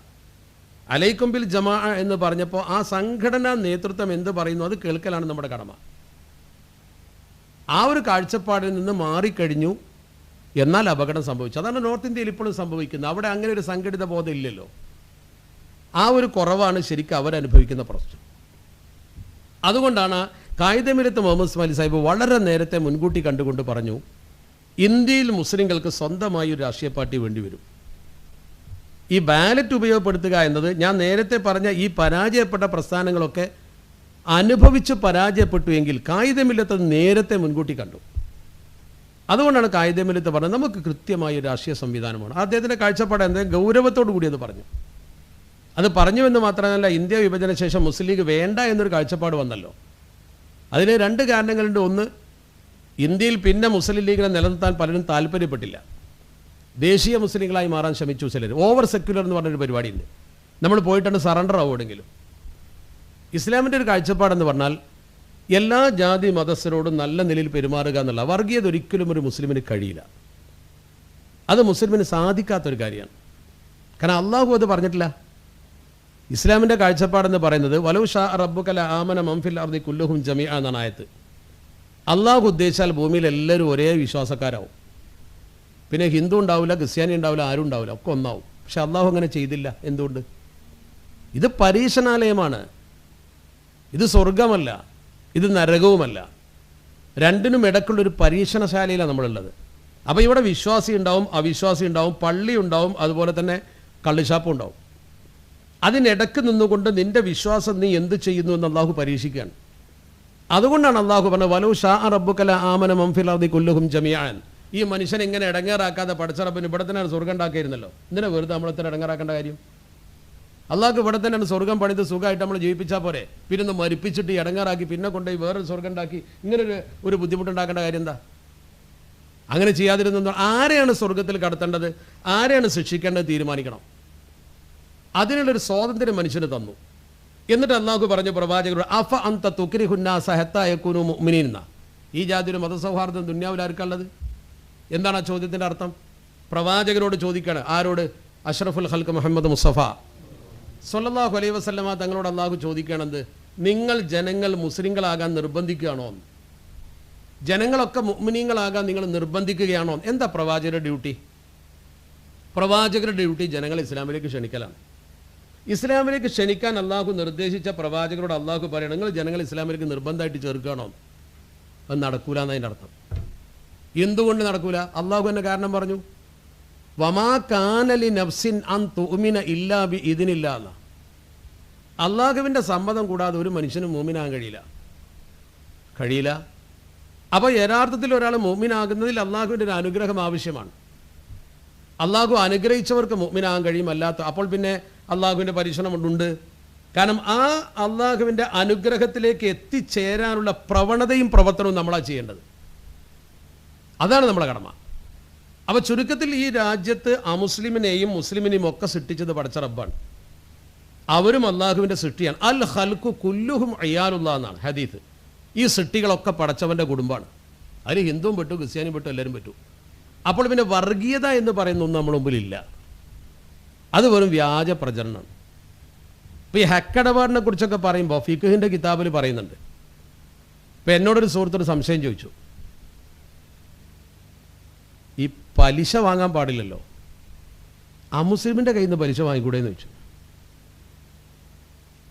അലൈക്കും ബിൽ ജമാ എന്ന് പറഞ്ഞപ്പോൾ ആ സംഘടനാ നേതൃത്വം എന്ത് പറയുന്നു അത് കേൾക്കലാണ് നമ്മുടെ കടമ. ആ ഒരു കാഴ്ചപ്പാടിൽ നിന്ന് മാറിക്കഴിഞ്ഞു എന്നാൽ അപകടം സംഭവിച്ചു. അതാണ് നോർത്ത് ഇന്ത്യയിൽ ഇപ്പോഴും സംഭവിക്കുന്നത്. അവിടെ അങ്ങനെ ഒരു സംഘടിത ബോധം ഇല്ലല്ലോ. ആ ഒരു കുറവാണ് ശരിക്കും അവരനുഭവിക്കുന്ന പ്രശ്നം. അതുകൊണ്ടാണ് കായിദമിലത്ത് മുഹമ്മദ് ഇസ്മായിൽ സാഹിബ് വളരെ നേരത്തെ മുൻകൂട്ടി കണ്ടുകൊണ്ട് പറഞ്ഞു, ഇന്ത്യയിൽ മുസ്ലിങ്ങൾക്ക് സ്വന്തമായി ഒരു രാഷ്ട്രീയ പാർട്ടി വേണ്ടി വരും. ഈ ബാലറ്റ് ഉപയോഗപ്പെടുത്തുക എന്നത് ഞാൻ നേരത്തെ പറഞ്ഞ ഈ പരാജയപ്പെട്ട പ്രസ്ഥാനങ്ങളൊക്കെ അനുഭവിച്ച് പരാജയപ്പെട്ടു എങ്കിൽ കായിദമില്ലത്ത് നേരത്തെ മുൻകൂട്ടി കണ്ടു. അതുകൊണ്ടാണ് കായിദമില്ലത്ത് പറഞ്ഞത് നമുക്ക് കൃത്യമായ ഒരു രാഷ്ട്രീയ സംവിധാനമാണ്. അദ്ദേഹത്തിൻ്റെ കാഴ്ചപ്പാട് എന്തെങ്കിലും ഗൗരവത്തോടു കൂടി അത് പറഞ്ഞു. അത് പറഞ്ഞുവെന്ന് മാത്രമല്ല, ഇന്ത്യ വിഭജന ശേഷം മുസ്ലിം ലീഗ് വേണ്ട എന്നൊരു കാഴ്ചപ്പാട് വന്നല്ലോ. അതിന് 2 കാരണങ്ങളുണ്ട്. ഒന്ന്, ഇന്ത്യയിൽ പിന്നെ മുസ്ലിം ലീഗിനെ നിലനിർത്താൻ പലരും താല്പര്യപ്പെട്ടില്ല. ദേശീയ മുസ്ലിങ്ങളായി മാറാൻ ശ്രമിച്ചു ചിലർ. ഓവർ സെക്യുലർ എന്ന് പറഞ്ഞൊരു പരിപാടിയുണ്ട്. നമ്മൾ പോയിട്ടാണ് സറണ്ടർ ആവുമെങ്കിലും. ഇസ്ലാമിൻ്റെ ഒരു കാഴ്ചപ്പാടെന്ന് പറഞ്ഞാൽ എല്ലാ ജാതി മതസ്ഥരോടും നല്ല നിലയിൽ പെരുമാറുക എന്നുള്ള വർഗീയത ഒരിക്കലും ഒരു മുസ്ലിമിന് കഴിയില്ല. അത് മുസ്ലിമിന് സാധിക്കാത്തൊരു കാര്യമാണ്. കാരണം അള്ളാഹു അത് പറഞ്ഞിട്ടില്ല. ഇസ്ലാമിൻ്റെ കാഴ്ചപ്പാടെന്ന് പറയുന്നത് വലൗ ഷാ റബ്ബുക ലആമന മൻ ഫിൽ അർദി കുല്ലുഹും ജമീഅ എന്നാണ് ആയത്ത്. അള്ളാഹു ഉദ്ദേശിച്ചാൽ ഭൂമിയിൽ എല്ലാവരും ഒരേ വിശ്വാസക്കാരാവും. പിന്നെ ഹിന്ദു ഉണ്ടാവില്ല, ക്രിസ്ത്യാനി ഉണ്ടാവില്ല, ആരും ഉണ്ടാവില്ല, ഒക്കെ ഒന്നാവും. പക്ഷെ അള്ളാഹു അങ്ങനെ ചെയ്തില്ല. എന്തുകൊണ്ട്? ഇത് പരീക്ഷണാലയമാണ്. ഇത് സ്വർഗമല്ല, ഇത് നരകവുമല്ല. രണ്ടിനും ഇടയ്ക്കുള്ളൊരു പരീക്ഷണശാലയിലാണ് നമ്മളുള്ളത്. അപ്പോൾ ഇവിടെ വിശ്വാസി ഉണ്ടാവും, അവിശ്വാസി ഉണ്ടാവും, പള്ളി ഉണ്ടാവും, അതുപോലെ തന്നെ കള്ളുഷാപ്പും ഉണ്ടാവും. അതിനിടക്ക് നിന്നുകൊണ്ട് നിൻ്റെ വിശ്വാസം നീ എന്ത് ചെയ്യുന്നു എന്ന് അള്ളാഹു പരീക്ഷിക്കുകയാണ്. അതുകൊണ്ടാണ് അള്ളാഹു പറഞ്ഞത് വലൗ ഷാ റബ്ബുക ലആമന മൻ ഫിൽ അർദി കുല്ലുഹും ജമീഅൻ. ഈ മനുഷ്യനെ ഇങ്ങനെ ഇടങ്ങേറാക്കാതെ പഠിച്ച റബ്ബിന് ഇവിടെ തന്നെയാണ് സ്വർഗം ഉണ്ടാക്കിയിരുന്നല്ലോ. എന്തിനാ വെറുതെ നമ്മളെത്ര ഇടങ്ങേറാക്കേണ്ട കാര്യം? അള്ളാഹ്ക്ക് ഇവിടെ തന്നെയാണ് സ്വർഗം പണിത് സുഖമായിട്ട് നമ്മൾ ജീവിപ്പിച്ചാൽ പോരെ. പിന്നെ ഒന്ന് മരിപ്പിച്ചിട്ട് ഇടങ്ങേറാക്കി പിന്നെ കൊണ്ടുപോയി വേറൊരു സ്വർഗം ഉണ്ടാക്കി ഇങ്ങനെ ഒരു ബുദ്ധിമുട്ടുണ്ടാക്കേണ്ട കാര്യം എന്താ? അങ്ങനെ ചെയ്യാതിരുന്ന ആരെയാണ് സ്വർഗത്തിൽ കടത്തേണ്ടത്, ആരെയാണ് ശിക്ഷിക്കേണ്ടത് തീരുമാനിക്കണം. അതിനുള്ളൊരു സ്വാതന്ത്ര്യം മനുഷ്യന് തന്നു. എന്നിട്ട് അള്ളാഹു പറഞ്ഞു പ്രവാചകരോട് അഫ അന്ത തുക്രിഹുന്നാസ ഹത്താ യകൂനു മുഅ്മിനീൻ. ഈ ജാതിയുടെ മതസൗഹാർദ്ദം ദുന്യാവിൽ ആർക്കുള്ളത്? എന്താണ് ആ ചോദ്യത്തിൻ്റെ അർത്ഥം? പ്രവാചകരോട് ചോദിക്കുകയാണ്. ആരോട്? അഷ്റഫുൽ ഖൽഖ് മുഹമ്മദ് മുസ്തഫ സ്വല്ലല്ലാഹു അലൈഹി വസല്ലമ തങ്ങളോട് അള്ളാഹു ചോദിക്കുകയാണെന്ത്? നിങ്ങൾ ജനങ്ങൾ മുസ്ലിങ്ങളാകാൻ നിർബന്ധിക്കുകയാണോ? ജനങ്ങളൊക്കെ മുഅ്മിനീങ്ങളാകാൻ നിങ്ങൾ നിർബന്ധിക്കുകയാണോ? എന്താ പ്രവാചകരുടെ ഡ്യൂട്ടി? പ്രവാചകരുടെ ഡ്യൂട്ടി ജനങ്ങളെ ഇസ്ലാമിലേക്ക് ക്ഷണിക്കലാണ്. ഇസ്ലാമിലേക്ക് ക്ഷണിക്കാൻ അള്ളാഹു നിർദ്ദേശിച്ച പ്രവാചകരോട് അള്ളാഹു പറയണം നിങ്ങൾ ജനങ്ങൾ ഇസ്ലാമിലേക്ക് നിർബന്ധമായിട്ട് ചേർക്കുകയാണോ? അത് നടക്കൂല എന്നതിൻ്റെ അർത്ഥം. എന്തുകൊണ്ട് നടക്കൂല? അള്ളാഹു എന്നെ കാരണം പറഞ്ഞു. വമാ കാനലി നഫ്സിൻ അൻ തുഅ്മിന ഇല്ലാ ബി ഇദ്നില്ലാ. അള്ളാഹുവിൻ്റെ സമ്മതം കൂടാതെ ഒരു മനുഷ്യനും മുഅ്മിനാകാൻ കഴിയില്ല. അപ്പോൾ യഥാർത്ഥത്തിൽ ഒരാൾ മുഅ്മിനാകുന്നതിൽ അള്ളാഹുവിൻ്റെ ഒരു അനുഗ്രഹം ആവശ്യമാണ്. അള്ളാഹു അനുഗ്രഹിച്ചവർക്ക് മുഅ്മിനാകാൻ കഴിയും, അല്ലാത്ത അപ്പോൾ പിന്നെ അള്ളാഹുവിൻ്റെ പരീക്ഷണമുണ്ട്. കാരണം ആ അള്ളാഹുവിൻ്റെ അനുഗ്രഹത്തിലേക്ക് എത്തിച്ചേരാനുള്ള പ്രവണതയും പ്രവർത്തനവും നമ്മളാണ് ചെയ്യേണ്ടത്. അതാണ് നമ്മുടെ കടമ. അപ്പോൾ ചുരുക്കത്തിൽ ഈ രാജ്യത്ത് അമുസ്ലിമിനെയും മുസ്ലിമിനെയും ഒക്കെ സൃഷ്ടിച്ചത് പടച്ച റബ്ബാണ്. അവരും അള്ളാഹുവിൻ്റെ സൃഷ്ടിയാണ്. അൽ ഖൽഖു കുല്ലുഹും അയ്യാലുല്ലാ എന്നാണ് ഹദീത്ത്. ഈ സൃഷ്ടികളൊക്കെ പടച്ചവൻ്റെ കുടുംബമാണ്. അതിൽ ഹിന്ദുവും പെട്ടു, ക്രിസ്ത്യാനിയും പെട്ടു, എല്ലാവരും പറ്റൂ. അപ്പോൾ പിന്നെ വർഗീയത എന്ന് പറയുന്ന ഒന്നും നമ്മുടെ മുമ്പിലില്ല. അത് വെറും വ്യാജ പ്രചരണമാണ്. ഇപ്പോൾ ഈ ഹക്കിടപാടിനെ കുറിച്ചൊക്കെ പറയുമ്പോൾ ഫിഖ്ഹിൻ്റെ കിതാബിൽ പറയുന്നുണ്ട്. ഇപ്പോൾ എന്നോടൊരു സുഹൃത്തൊരു സംശയം ചോദിച്ചു, ഈ പലിശ വാങ്ങാൻ പാടില്ലല്ലോ, അമുസ്ലിമിൻ്റെ കയ്യിൽ നിന്ന് പലിശ വാങ്ങിക്കൂടെയെന്ന് ചോദിച്ചു.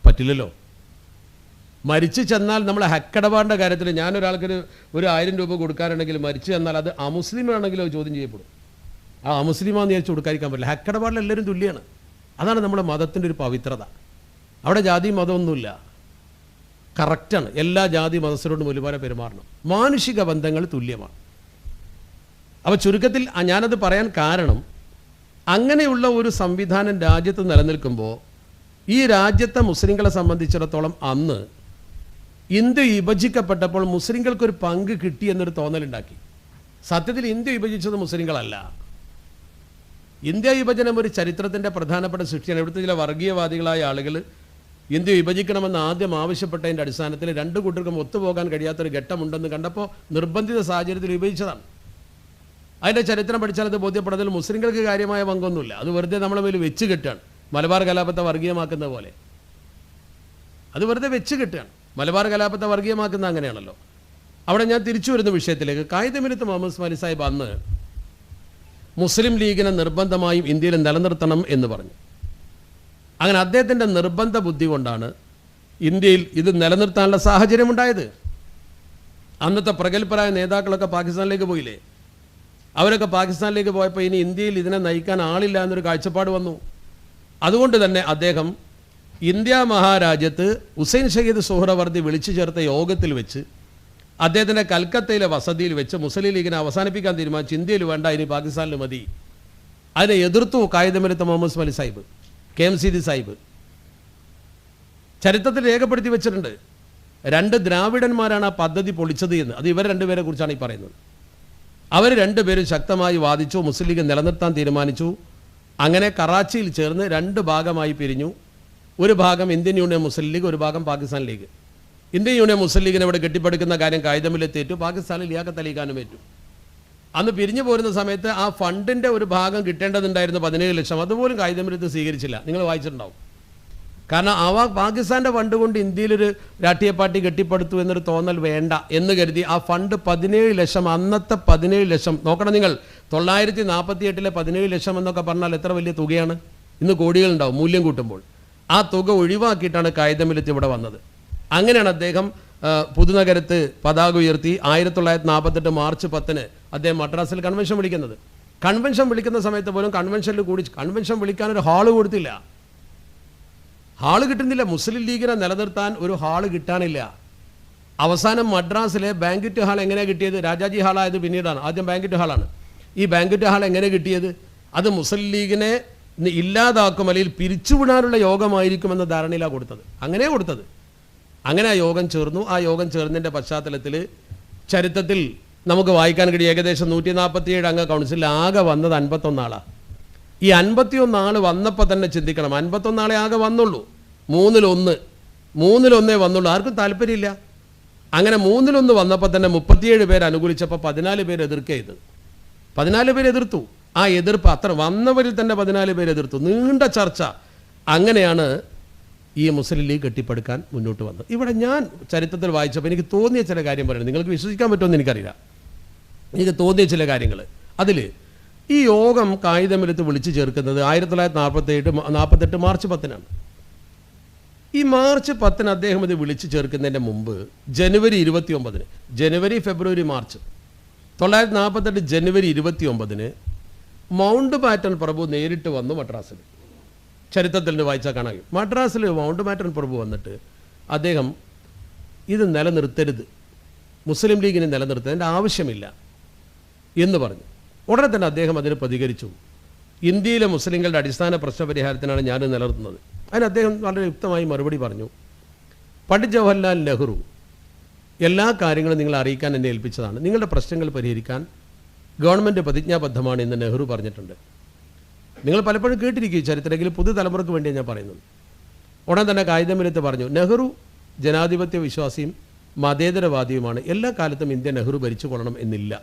പറ്റില്ലല്ലോ. മരിച്ചു ചെന്നാൽ നമ്മൾ ഹക്കിടപാടിൻ്റെ കാര്യത്തിൽ ഞാനൊരാൾക്കൊരു 1000 രൂപ കൊടുക്കാറുണ്ടെങ്കിൽ മരിച്ചു ചെന്നാൽ അത് അമുസ്ലിമാണെങ്കിലും ചോദ്യം ചെയ്യപ്പെടും. ആ അമുസ്ലിമാന്ന് വിചാരിച്ച് കൊടുക്കാതിരിക്കാൻ പറ്റില്ല. ഹക്കിടപാടിൽ എല്ലാവരും തുല്യമാണ്. അതാണ് നമ്മുടെ മതത്തിൻ്റെ ഒരു പവിത്രത. അവിടെ ജാതി മതമൊന്നുമില്ല, കറക്റ്റാണ്. എല്ലാ ജാതി മതസ്ഥരോടും ഒരുപോലെ പെരുമാറണം. മാനുഷിക ബന്ധങ്ങൾ തുല്യമാണ്. അപ്പോൾ ചുരുക്കത്തിൽ ഞാനത് പറയാൻ കാരണം, അങ്ങനെയുള്ള ഒരു സംവിധാനം രാജ്യത്ത് നിലനിൽക്കുമ്പോൾ ഈ രാജ്യത്തെ മുസ്ലിങ്ങളെ സംബന്ധിച്ചിടത്തോളം അന്ന് ഇന്ത്യ വിഭജിക്കപ്പെട്ടപ്പോൾ മുസ്ലിങ്ങൾക്കൊരു പങ്ക് കിട്ടി എന്നൊരു തോന്നലുണ്ടാക്കി. സത്യത്തിൽ ഇന്ത്യ വിഭജിച്ചത് മുസ്ലിങ്ങളല്ല. ഇന്ത്യ വിഭജനം ഒരു ചരിത്രത്തിൻ്റെ പ്രധാനപ്പെട്ട സൃഷ്ടിയാണ്. ഇവിടുത്തെ ചില വർഗീയവാദികളായ ആളുകൾ ഇന്ത്യ വിഭജിക്കണമെന്ന് ആദ്യം ആവശ്യപ്പെട്ടതിൻ്റെ അടിസ്ഥാനത്തിൽ രണ്ട് കൂട്ടർക്കും ഒത്തുപോകാൻ കഴിയാത്തൊരു ഘട്ടമുണ്ടെന്ന് കണ്ടപ്പോൾ നിർബന്ധിത സാഹചര്യത്തിൽ വിഭജിച്ചതാണ്. അതിൻ്റെ ചരിത്രം പഠിച്ചാൽ അത് ബോധ്യപ്പെടുന്നതിൽ മുസ്ലിങ്ങൾക്ക് കാര്യമായ പങ്കൊന്നുമില്ല. അത് വെറുതെ നമ്മളെ മേൽ വെച്ച് കെട്ടുകയാണ്. മലബാർ കലാപത്തെ വർഗീയമാക്കുന്ന പോലെ അത് വെറുതെ വെച്ച് കെട്ടുകയാണ്. മലബാർ കലാപത്തെ വർഗീയമാക്കുന്ന അങ്ങനെയാണല്ലോ. അവിടെ ഞാൻ തിരിച്ചു വരുന്ന വിഷയത്തിലേക്ക്, കായിദമിനത്ത് മുഹമ്മദ് ഉസ്മാനി സാഹിബ് അന്ന് മുസ്ലിം ലീഗിനെ നിർബന്ധമായും ഇന്ത്യയിൽ നിലനിർത്തണം എന്ന് പറഞ്ഞു. അങ്ങനെ അദ്ദേഹത്തിൻ്റെ നിർബന്ധ ബുദ്ധി കൊണ്ടാണ് ഇന്ത്യയിൽ ഇത് നിലനിർത്താനുള്ള സാഹചര്യമുണ്ടായത്. അന്നത്തെ പ്രഗത്ഭരായ നേതാക്കളൊക്കെ പാകിസ്ഥാനിലേക്ക് പോയില്ലേ? അവരൊക്കെ പാകിസ്ഥാനിലേക്ക് പോയപ്പോൾ ഇനി ഇന്ത്യയിൽ ഇതിനെ നയിക്കാൻ ആളില്ല എന്നൊരു കാഴ്ചപ്പാട് വന്നു. അതുകൊണ്ട് തന്നെ അദ്ദേഹം ഇന്ത്യ മഹാരാജ്യത്ത് ഹുസൈൻ ഷഹീദ് സുഹ്റവർദി വിളിച്ചു ചേർത്ത യോഗത്തിൽ വെച്ച് അദ്ദേഹത്തിൻ്റെ കൽക്കത്തയിലെ വസതിയിൽ വെച്ച് മുസ്ലിം ലീഗിനെ അവസാനിപ്പിക്കാൻ തീരുമാനിച്ചു. ഇന്ത്യയിൽ വേണ്ട, ഇനി പാകിസ്ഥാനിൽ മതി. അതിനെ എതിർത്തു കായിദമിനത്ത് മുഹമ്മദ് ഉസ്മാനി സാഹിബ്, KMCD സാഹിബ്. ചരിത്രത്തിൽ രേഖപ്പെടുത്തി വെച്ചിട്ടുണ്ട്. 2 ദ്രാവിഡന്മാരാണ് ആ പദ്ധതി പൊളിച്ചത് എന്ന്. അത് ഇവർ രണ്ടുപേരെ കുറിച്ചാണ് ഈ പറയുന്നത്. അവർ രണ്ടുപേരും ശക്തമായി വാദിച്ചു, മുസ്ലിം ലീഗ് നിലനിർത്താൻ തീരുമാനിച്ചു. അങ്ങനെ കറാച്ചിയിൽ ചേർന്ന് 2 ഭാഗമായി പിരിഞ്ഞു. ഒരു ഭാഗം ഇന്ത്യൻ യൂണിയൻ മുസ്ലിം ലീഗ്, ഒരു ഭാഗം പാകിസ്ഥാൻ ലീഗ്. ഇന്ത്യൻ യൂണിയൻ മുസ്ലിം ലീഗിനെ ഇവിടെ കെട്ടിപ്പടുക്കുന്ന കാര്യം കായിദമിലെത്തേറ്റു, പാകിസ്ഥാനിൽ ലിയാഖത്ത് അലി ഖാനും ഏറ്റു. അന്ന് പിരിഞ്ഞു പോരുന്ന സമയത്ത് ആ ഫണ്ടിൻ്റെ ഒരു ഭാഗം കിട്ടേണ്ടതുണ്ടായിരുന്നു 17 ലക്ഷം. അതുപോലും കായിദമിലത്ത് സ്വീകരിച്ചില്ല. നിങ്ങൾ വായിച്ചിട്ടുണ്ടാവും. കാരണം പാകിസ്ഥാൻ്റെ ഫണ്ട് കൊണ്ട് ഇന്ത്യയിലൊരു രാഷ്ട്രീയ പാർട്ടി കെട്ടിപ്പടുത്തു എന്നൊരു തോന്നൽ വേണ്ട എന്ന് കരുതി ആ ഫണ്ട് 17 ലക്ഷം, അന്നത്തെ 17 ലക്ഷം നോക്കണം നിങ്ങൾ. 948-ലെ 17 ലക്ഷം എന്നൊക്കെ പറഞ്ഞാൽ എത്ര വലിയ തുകയാണ്. ഇന്ന് കോടികളുണ്ടാവും മൂല്യം കൂട്ടുമ്പോൾ. ആ തുക ഒഴിവാക്കിയിട്ടാണ് കായിദമിലത്ത് ഇവിടെ വന്നത്. അങ്ങനെയാണ് അദ്ദേഹം പുതുനഗരത്ത് പതാക ഉയർത്തി 1948 മാർച്ച് 10 അദ്ദേഹം മദ്രാസിൽ കൺവെൻഷൻ വിളിക്കുന്നത്. കൺവെൻഷൻ വിളിക്കുന്ന സമയത്ത് പോലും കൺവെൻഷൻ വിളിക്കാനൊരു ഹാള് കൊടുത്തില്ല. ഹാള് കിട്ടുന്നില്ല. മുസ്ലിം ലീഗിനെ നിലനിർത്താൻ ഒരു ഹാള് കിട്ടാനില്ല. അവസാനം മദ്രാസിലെ ബാങ്ക്വറ്റ് ഹാൾ എങ്ങനെയാണ് കിട്ടിയത്? രാജാജി ഹാളായത് പിന്നീടാണ്. ആദ്യം ബാങ്ക്വറ്റ് ഹാളാണ്. ഈ ബാങ്ക്വറ്റ് ഹാൾ എങ്ങനെ കിട്ടിയത്? അത് മുസ്ലിം ലീഗിനെ ഇല്ലാതാക്കും അല്ലെങ്കിൽ പിരിച്ചുവിടാനുള്ള യോഗമായിരിക്കുമെന്ന ധാരണയിലാണ് കൊടുത്തത്. അങ്ങനെ കൊടുത്തത്. അങ്ങനെ ആ യോഗം ചേർന്നു. ആ യോഗം ചേർന്നതിൻ്റെ പശ്ചാത്തലത്തിൽ ചരിത്രത്തിൽ നമുക്ക് വായിക്കാൻ കഴിയും, ഏകദേശം 147 അംഗ കൗൺസിലിൽ ആകെ വന്നത് 51 ആളാണ്. ഈ 51 ആൾ വന്നപ്പോൾ തന്നെ ചിന്തിക്കണം, 51 ആളെ ആകെ വന്നുള്ളൂ. 3-1 വന്നുള്ളൂ. ആർക്കും താല്പര്യമില്ല. അങ്ങനെ 3-1 വന്നപ്പോൾ തന്നെ 37 പേര് അനുകൂലിച്ചപ്പോൾ 14 പേര് എതിർക്കരുത്. 14 പേര് എതിർത്തു. ആ എതിർപ്പ് അത്ര വന്നവരിൽ തന്നെ 14 പേര് എതിർത്തു. നീണ്ട ചർച്ച. അങ്ങനെയാണ് ഈ മുസ്ലിം ലീഗ് കെട്ടിപ്പടുക്കാൻ മുന്നോട്ട് വന്നത്. ഇവിടെ ഞാൻ ചരിത്രത്തിൽ വായിച്ചപ്പോൾ എനിക്ക് തോന്നിയ ചില കാര്യം പറയുന്നത്, നിങ്ങൾക്ക് വിശ്വസിക്കാൻ പറ്റുമെന്ന് എനിക്കറിയില്ല. എനിക്ക് തോന്നിയ ചില കാര്യങ്ങൾ, അതിൽ ഈ യോഗം കായിദമിലത്ത് വിളിച്ചു ചേർക്കുന്നത് 1948 മാർച്ച് 10-നാണ്. ഈ മാർച്ച് 10 അദ്ദേഹം ഇത് വിളിച്ചു ചേർക്കുന്നതിൻ്റെ മുമ്പ് ജനുവരി 29, ജനുവരി, ഫെബ്രുവരി, മാർച്ച് 1948 ജനുവരി 29 മൗണ്ട് ബാറ്റൻ പ്രഭു നേരിട്ട് വന്നു മദ്രാസിൽ. ചരിത്രത്തിൽ നിന്ന് വായിച്ചാൽ കാണാം. മദ്രാസിൽ മൗണ്ട് ബാറ്റൻ പ്രഭു വന്നിട്ട് അദ്ദേഹം ഇത് നിലനിർത്തരുത്, മുസ്ലിം ലീഗിനെ നിലനിർത്തേണ്ട ആവശ്യമില്ല എന്ന് പറഞ്ഞു. ഉടനെ തന്നെ അദ്ദേഹം അതിന് പ്രതികരിച്ചു. ഇന്ത്യയിലെ മുസ്ലിങ്ങളുടെ അടിസ്ഥാന പ്രശ്നപരിഹാരത്തിനാണ് ഞാൻ നിലനിർത്തുന്നത്. അതിന് അദ്ദേഹം വളരെ യുക്തമായി മറുപടി പറഞ്ഞു. പണ്ഡിറ്റ് ജവഹർലാൽ നെഹ്റു എല്ലാ കാര്യങ്ങളും നിങ്ങളെ അറിയിക്കാൻ എന്നെ ഏൽപ്പിച്ചതാണ്. നിങ്ങളുടെ പ്രശ്നങ്ങൾ പരിഹരിക്കാൻ ഗവൺമെൻറ് പ്രതിജ്ഞാബദ്ധമാണ് എന്ന് നെഹ്റു പറഞ്ഞിട്ടുണ്ട്. നിങ്ങൾ പലപ്പോഴും കേട്ടിരിക്കും ചരിത്രമെങ്കിൽ പുതുതലമുറയ്ക്ക് വേണ്ടിയാണ് ഞാൻ പറയുന്നത്. ഉടൻ തന്നെ കായിദമിലത്ത് പറഞ്ഞു, നെഹ്റു ജനാധിപത്യ വിശ്വാസിയും മതേതരവാദിയുമാണ്. എല്ലാ കാലത്തും ഇന്ത്യ നെഹ്റു ഭരിച്ചു കൊള്ളണം എന്നില്ല.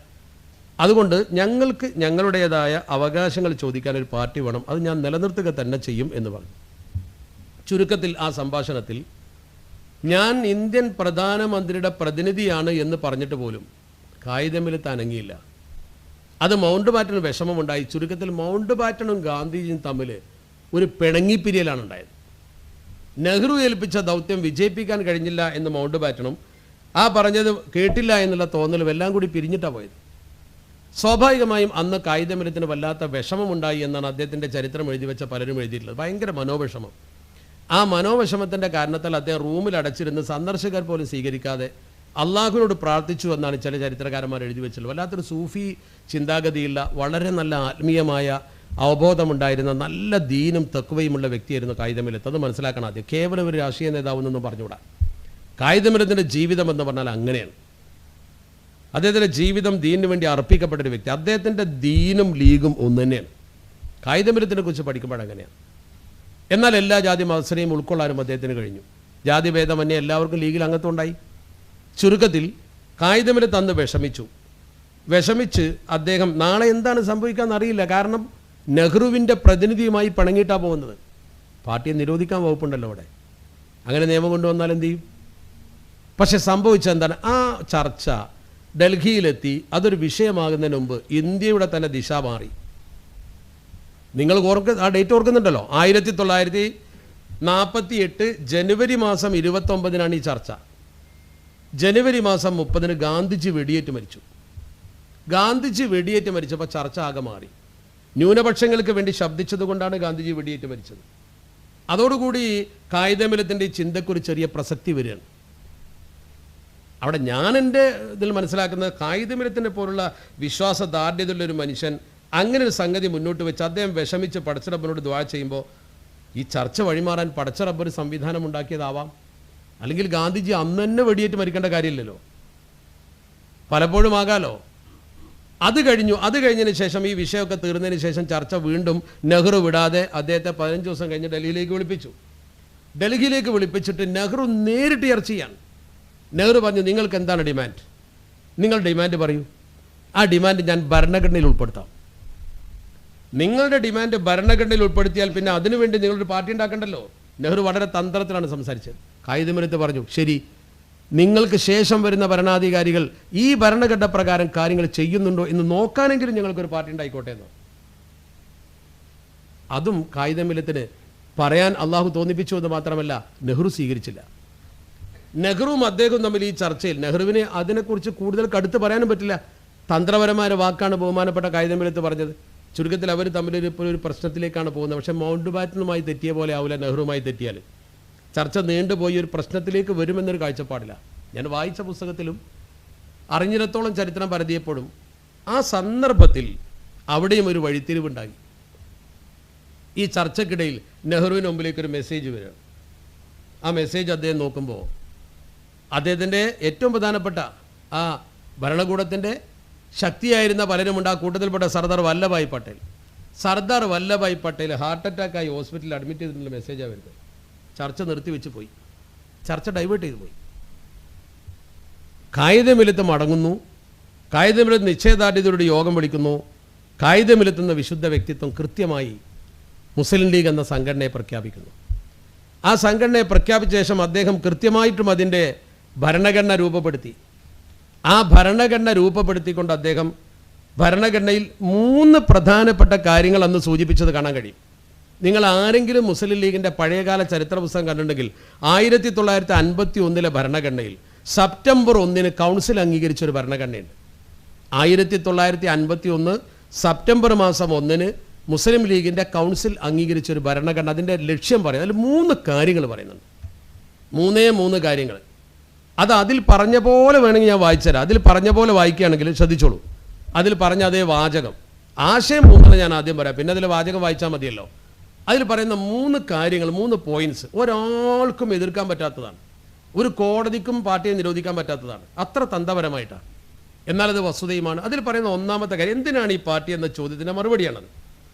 അതുകൊണ്ട് ഞങ്ങൾക്ക് ഞങ്ങളുടേതായ അവകാശങ്ങൾ ചോദിക്കാൻ ഒരു പാർട്ടി വേണം, അത് ഞാൻ നിലനിർത്തുക തന്നെ ചെയ്യും എന്ന് പറഞ്ഞു. ചുരുക്കത്തിൽ ആ സംഭാഷണത്തിൽ ഞാൻ ഇന്ത്യൻ പ്രധാനമന്ത്രിയുടെ പ്രതിനിധിയാണ് എന്ന് പറഞ്ഞിട്ട് പോലും കായികമിലത്ത് അനങ്ങിയില്ല. അത് മൗണ്ട് ബാറ്റന് വിഷമമുണ്ടായി. ചുരുക്കത്തിൽ മൗണ്ട് ബാറ്റനും ഗാന്ധിജിയും തമ്മിൽ ഒരു പിണങ്ങിപ്പിരിയലാണ് ഉണ്ടായത്. നെഹ്റു ഏൽപ്പിച്ച ദൗത്യം വിജയിപ്പിക്കാൻ കഴിഞ്ഞില്ല എന്ന് മൗണ്ട് ബാറ്റനും ആ പറഞ്ഞത് കേട്ടില്ല എന്നുള്ള തോന്നലും എല്ലാം കൂടി പിരിഞ്ഞിട്ടാണ് പോയത്. സ്വാഭാവികമായും അന്ന് കായികമിലത്തിന് വല്ലാത്ത വിഷമമുണ്ടായി എന്നാണ് അദ്ദേഹത്തിൻ്റെ ചരിത്രം എഴുതി വെച്ച പലരും എഴുതിയിട്ടുള്ളത്. ഭയങ്കര മനോവിഷമം. ആ മനോവിഷമത്തിൻ്റെ കാരണത്താൽ അദ്ദേഹം റൂമിൽ അടച്ചിരുന്ന് സന്ദർശകർ പോലും സ്വീകരിക്കാതെ അള്ളാഹുവിനോട് പ്രാർത്ഥിച്ചു എന്നാണ് ചില ചരിത്രകാരന്മാർ എഴുതി വെച്ചിട്ടുള്ളത്. വല്ലാത്തൊരു സൂഫി ചിന്താഗതിയുള്ള വളരെ നല്ല ആത്മീയമായ അവബോധമുണ്ടായിരുന്ന നല്ല ദീനും തക്വയുമുള്ള വ്യക്തിയായിരുന്നു കായികമിലത്ത്. അത് മനസ്സിലാക്കണം ആദ്യം. കേവലം ഒരു രാഷ്ട്രീയ നേതാവെന്നൊന്നും പറഞ്ഞുകൂടാ. കായികമിലത്തിൻ്റെ ജീവിതം എന്ന് പറഞ്ഞാൽ അങ്ങനെയാണ്. അദ്ദേഹത്തിൻ്റെ ജീവിതം ദീനിന് വേണ്ടി അർപ്പിക്കപ്പെട്ടൊരു വ്യക്തി. അദ്ദേഹത്തിൻ്റെ ദീനും ലീഗും ഒന്ന് തന്നെയാണ്. കായികമിലത്തിനെ കുറിച്ച് പഠിക്കുമ്പോൾ അങ്ങനെയാണ്. എന്നാൽ എല്ലാ ജാതി മതസ്ഥരെയും ഉൾക്കൊള്ളാനും അദ്ദേഹത്തിന് കഴിഞ്ഞു. ജാതിഭേദമന്യേ എല്ലാവർക്കും ലീഗിൽ അംഗത്വം ഉണ്ടായി. ചുരുക്കത്തിൽ കായികമിലത്ത് അന്ന് വിഷമിച്ച് അദ്ദേഹം നാളെ എന്താണ് സംഭവിക്കാമെന്ന് അറിയില്ല. കാരണം നെഹ്റുവിൻ്റെ പ്രതിനിധിയുമായി പിണങ്ങിയിട്ടാണ് പോകുന്നത്. പാർട്ടിയെ നിരോധിക്കാൻ വകുപ്പുണ്ടല്ലോ അവിടെ. അങ്ങനെ നിയമം കൊണ്ടുവന്നാൽ എന്ത് ചെയ്യും? പക്ഷെ സംഭവിച്ചത് എന്താണ്? ആ ചർച്ച ഡൽഹിയിലെത്തി. അതൊരു വിഷയമാകുന്നതിന് മുമ്പ് ഇന്ത്യയുടെ തന്നെ ദിശ മാറി. നിങ്ങൾ ആ ഡേറ്റ് ഓർക്കുന്നുണ്ടല്ലോ. 1948 ജനുവരി മാസം 29 ഈ ചർച്ച. ജനുവരി മാസം 30 ഗാന്ധിജി വെടിയേറ്റ് മരിച്ചു. ഗാന്ധിജി വെടിയേറ്റ് മരിച്ചപ്പോൾ ചർച്ച ആകെ മാറി. ന്യൂനപക്ഷങ്ങൾക്ക് വേണ്ടി ശബ്ദിച്ചതുകൊണ്ടാണ് ഗാന്ധിജി വെടിയേറ്റ് മരിച്ചത്. അതോടുകൂടി കായികമിലത്തിൻ്റെ ചിന്തക്കൊരു ചെറിയ പ്രസക്തി വരികയാണ്. അവിടെ ഞാൻ എൻ്റെ ഇതിൽ മനസ്സിലാക്കുന്നത് കായികമിലത്തിനെ പോലുള്ള വിശ്വാസദാർഢ്യതയുള്ളൊരു മനുഷ്യൻ അങ്ങനെ ഒരു സംഗതി മുന്നോട്ട് വെച്ച് അദ്ദേഹം വിഷമിച്ച് പടച്ചറബ്ബിനോട് ദുആ ചെയ്യുമ്പോൾ ഈ ചർച്ച വഴിമാറാൻ പടച്ചറബ്ബ് ഒരു സംവിധാനം ഉണ്ടാക്കിയതാവാം. അല്ലെങ്കിൽ ഗാന്ധിജി അന്ന് തന്നെ വെടിയേറ്റ് മരിക്കേണ്ട കാര്യമില്ലല്ലോ, പലപ്പോഴും ആകാലോ. അത് കഴിഞ്ഞതിന് ശേഷം ഈ വിഷയമൊക്കെ തീർന്നതിന് ശേഷം ചർച്ച വീണ്ടും നെഹ്റു വിടാതെ അദ്ദേഹത്തെ 15 ദിവസം കഴിഞ്ഞ് ഡൽഹിയിലേക്ക് വിളിപ്പിച്ചു. ഡൽഹിയിലേക്ക് വിളിപ്പിച്ചിട്ട് നെഹ്റു നേരിട്ട് ചർച്ച ചെയ്യാൻ. നെഹ്റു പറഞ്ഞു, നിങ്ങൾക്ക് എന്താണ് ഡിമാൻഡ്? നിങ്ങൾ ഡിമാൻഡ് പറയൂ. ആ ഡിമാൻഡ് ഞാൻ ഭരണഘടനയിൽ ഉൾപ്പെടുത്താം. നിങ്ങളുടെ ഡിമാൻഡ് ഭരണഘടനയിൽ ഉൾപ്പെടുത്തിയാൽ പിന്നെ അതിനുവേണ്ടി നിങ്ങളൊരു പാർട്ടി ഉണ്ടാക്കണ്ടല്ലോ. നെഹ്റു വളരെ തന്ത്രത്തിലാണ് സംസാരിച്ചത്. കായികമിലത്ത് പറഞ്ഞു, ശരി, നിങ്ങൾക്ക് ശേഷം വരുന്ന ഭരണാധികാരികൾ ഈ ഭരണഘടന പ്രകാരം കാര്യങ്ങൾ ചെയ്യുന്നുണ്ടോ എന്ന് നോക്കാനെങ്കിലും ഞങ്ങൾക്കൊരു പാർട്ടി ഉണ്ടായിക്കോട്ടെ എന്ന്. അതും കായികമിലത്തിന് പറയാൻ അള്ളാഹു തോന്നിപ്പിച്ചു എന്ന് മാത്രമല്ല, നെഹ്റു സ്വീകരിച്ചില്ല. നെഹ്റുവും അദ്ദേഹവും തമ്മിൽ ഈ ചർച്ചയിൽ നെഹ്റുവിനെ അതിനെക്കുറിച്ച് കൂടുതൽ കടുത്ത് പറയാനും പറ്റില്ല. തന്ത്രപരമായ വാക്കാണ് ബഹുമാനപ്പെട്ട കായികമിലത്ത് പറഞ്ഞത്. ചുരുക്കത്തിൽ അവർ തമ്മിൽ ഇപ്പോൾ ഒരു പ്രശ്നത്തിലേക്കാണ് പോകുന്നത്. പക്ഷേ മൗണ്ട് ബാറ്റനുമായി തെറ്റിയ പോലെ ആവില്ല നെഹ്റുവുമായി തെറ്റിയാൽ. ചർച്ച നീണ്ടുപോയി ഒരു പ്രശ്നത്തിലേക്ക് വരുമെന്നൊരു കാഴ്ചപ്പാടില്ല. ഞാൻ വായിച്ച പുസ്തകത്തിലും അറിഞ്ഞിടത്തോളം ചരിത്രം പരതിയപ്പോഴും ആ സന്ദർഭത്തിൽ അവിടെയും ഒരു വഴിത്തിരിവുണ്ടായി. ഈ ചർച്ചയ്ക്കിടയിൽ നെഹ്റുവിന് മുമ്പിലേക്കൊരു മെസ്സേജ് വരിക. ആ മെസ്സേജ് അദ്ദേഹം നോക്കുമ്പോൾ അദ്ദേഹത്തിൻ്റെ ഏറ്റവും പ്രധാനപ്പെട്ട ആ ഭരണകൂടത്തിൻ്റെ ശക്തിയായിരുന്ന പലരുമുണ്ട്. ആ കൂട്ടത്തിൽപ്പെട്ട സർദാർ വല്ലഭായ് പട്ടേൽ ഹാർട്ട് അറ്റാക്കായി ഹോസ്പിറ്റലിൽ അഡ്മിറ്റ് ചെയ്തിട്ടുള്ള മെസ്സേജാണ് വരുന്നത്. ചർച്ച നിർത്തിവെച്ച് പോയി. ചർച്ച ഡൈവേർട്ട് ചെയ്തു പോയി. കായികമിലത്ത് മടങ്ങുന്നു. കായികമിലത്ത് നിശ്ചയദാർഢ്യതയോടെ യോഗം വിളിക്കുന്നു. കായികമിലത്തുന്ന വിശുദ്ധ വ്യക്തിത്വം കൃത്യമായി മുസ്ലിം ലീഗ് എന്ന സംഘടനയെ പ്രഖ്യാപിക്കുന്നു. ആ സംഘടനയെ പ്രഖ്യാപിച്ച ശേഷം അദ്ദേഹം കൃത്യമായിട്ടും അതിൻ്റെ ഭരണഘടന രൂപപ്പെടുത്തി. ആ ഭരണഘടന രൂപപ്പെടുത്തിക്കൊണ്ട് അദ്ദേഹം ഭരണഘടനയിൽ 3 പ്രധാനപ്പെട്ട കാര്യങ്ങൾ അന്ന് സൂചിപ്പിച്ചത് കാണാൻ കഴിയും. നിങ്ങൾ ആരെങ്കിലും മുസ്ലിം ലീഗിൻ്റെ പഴയകാല ചരിത്ര പുസ്തകം കണ്ടിട്ടുണ്ടെങ്കിൽ 1951 ഭരണഘടനയിൽ സെപ്റ്റംബർ 1 കൗൺസിൽ അംഗീകരിച്ചൊരു ഭരണഘടനയുണ്ട്. 1951 സെപ്റ്റംബർ മാസം 1 മുസ്ലിം ലീഗിൻ്റെ കൗൺസിൽ അംഗീകരിച്ചൊരു ഭരണഘടന. അതിൻ്റെ ലക്ഷ്യം പറയും. അതിൽ 3 കാര്യങ്ങൾ പറയുന്നുണ്ട്. 3 കാര്യങ്ങൾ. അത് അതിൽ പറഞ്ഞ പോലെ വേണമെങ്കിൽ ഞാൻ വായിച്ചുതരാം. അതിൽ പറഞ്ഞ പോലെ വായിക്കുകയാണെങ്കിൽ ശ്രദ്ധിച്ചോളൂ. അതിൽ പറഞ്ഞ അതേ വാചകം, ആശയം 3 ഞാൻ ആദ്യം പറയാം, പിന്നെ അതിൽ വാചകം വായിച്ചാൽ മതിയല്ലോ. അതിൽ പറയുന്ന 3 കാര്യങ്ങൾ, 3 പോയിന്റ്സ് ഒരാൾക്കും എതിർക്കാൻ പറ്റാത്തതാണ്. ഒരു കോടതിക്കും പാർട്ടിയെ നിരോധിക്കാൻ പറ്റാത്തതാണ്. അത്ര തന്ത്രപരമായിട്ടാണ്. എന്നാലത് വസ്തുതയുമാണ്. അതിൽ പറയുന്ന 1ാമത്തെ കാര്യം, എന്തിനാണ് ഈ പാർട്ടി എന്ന ചോദ്യത്തിൻ്റെ മറുപടിയാണത്.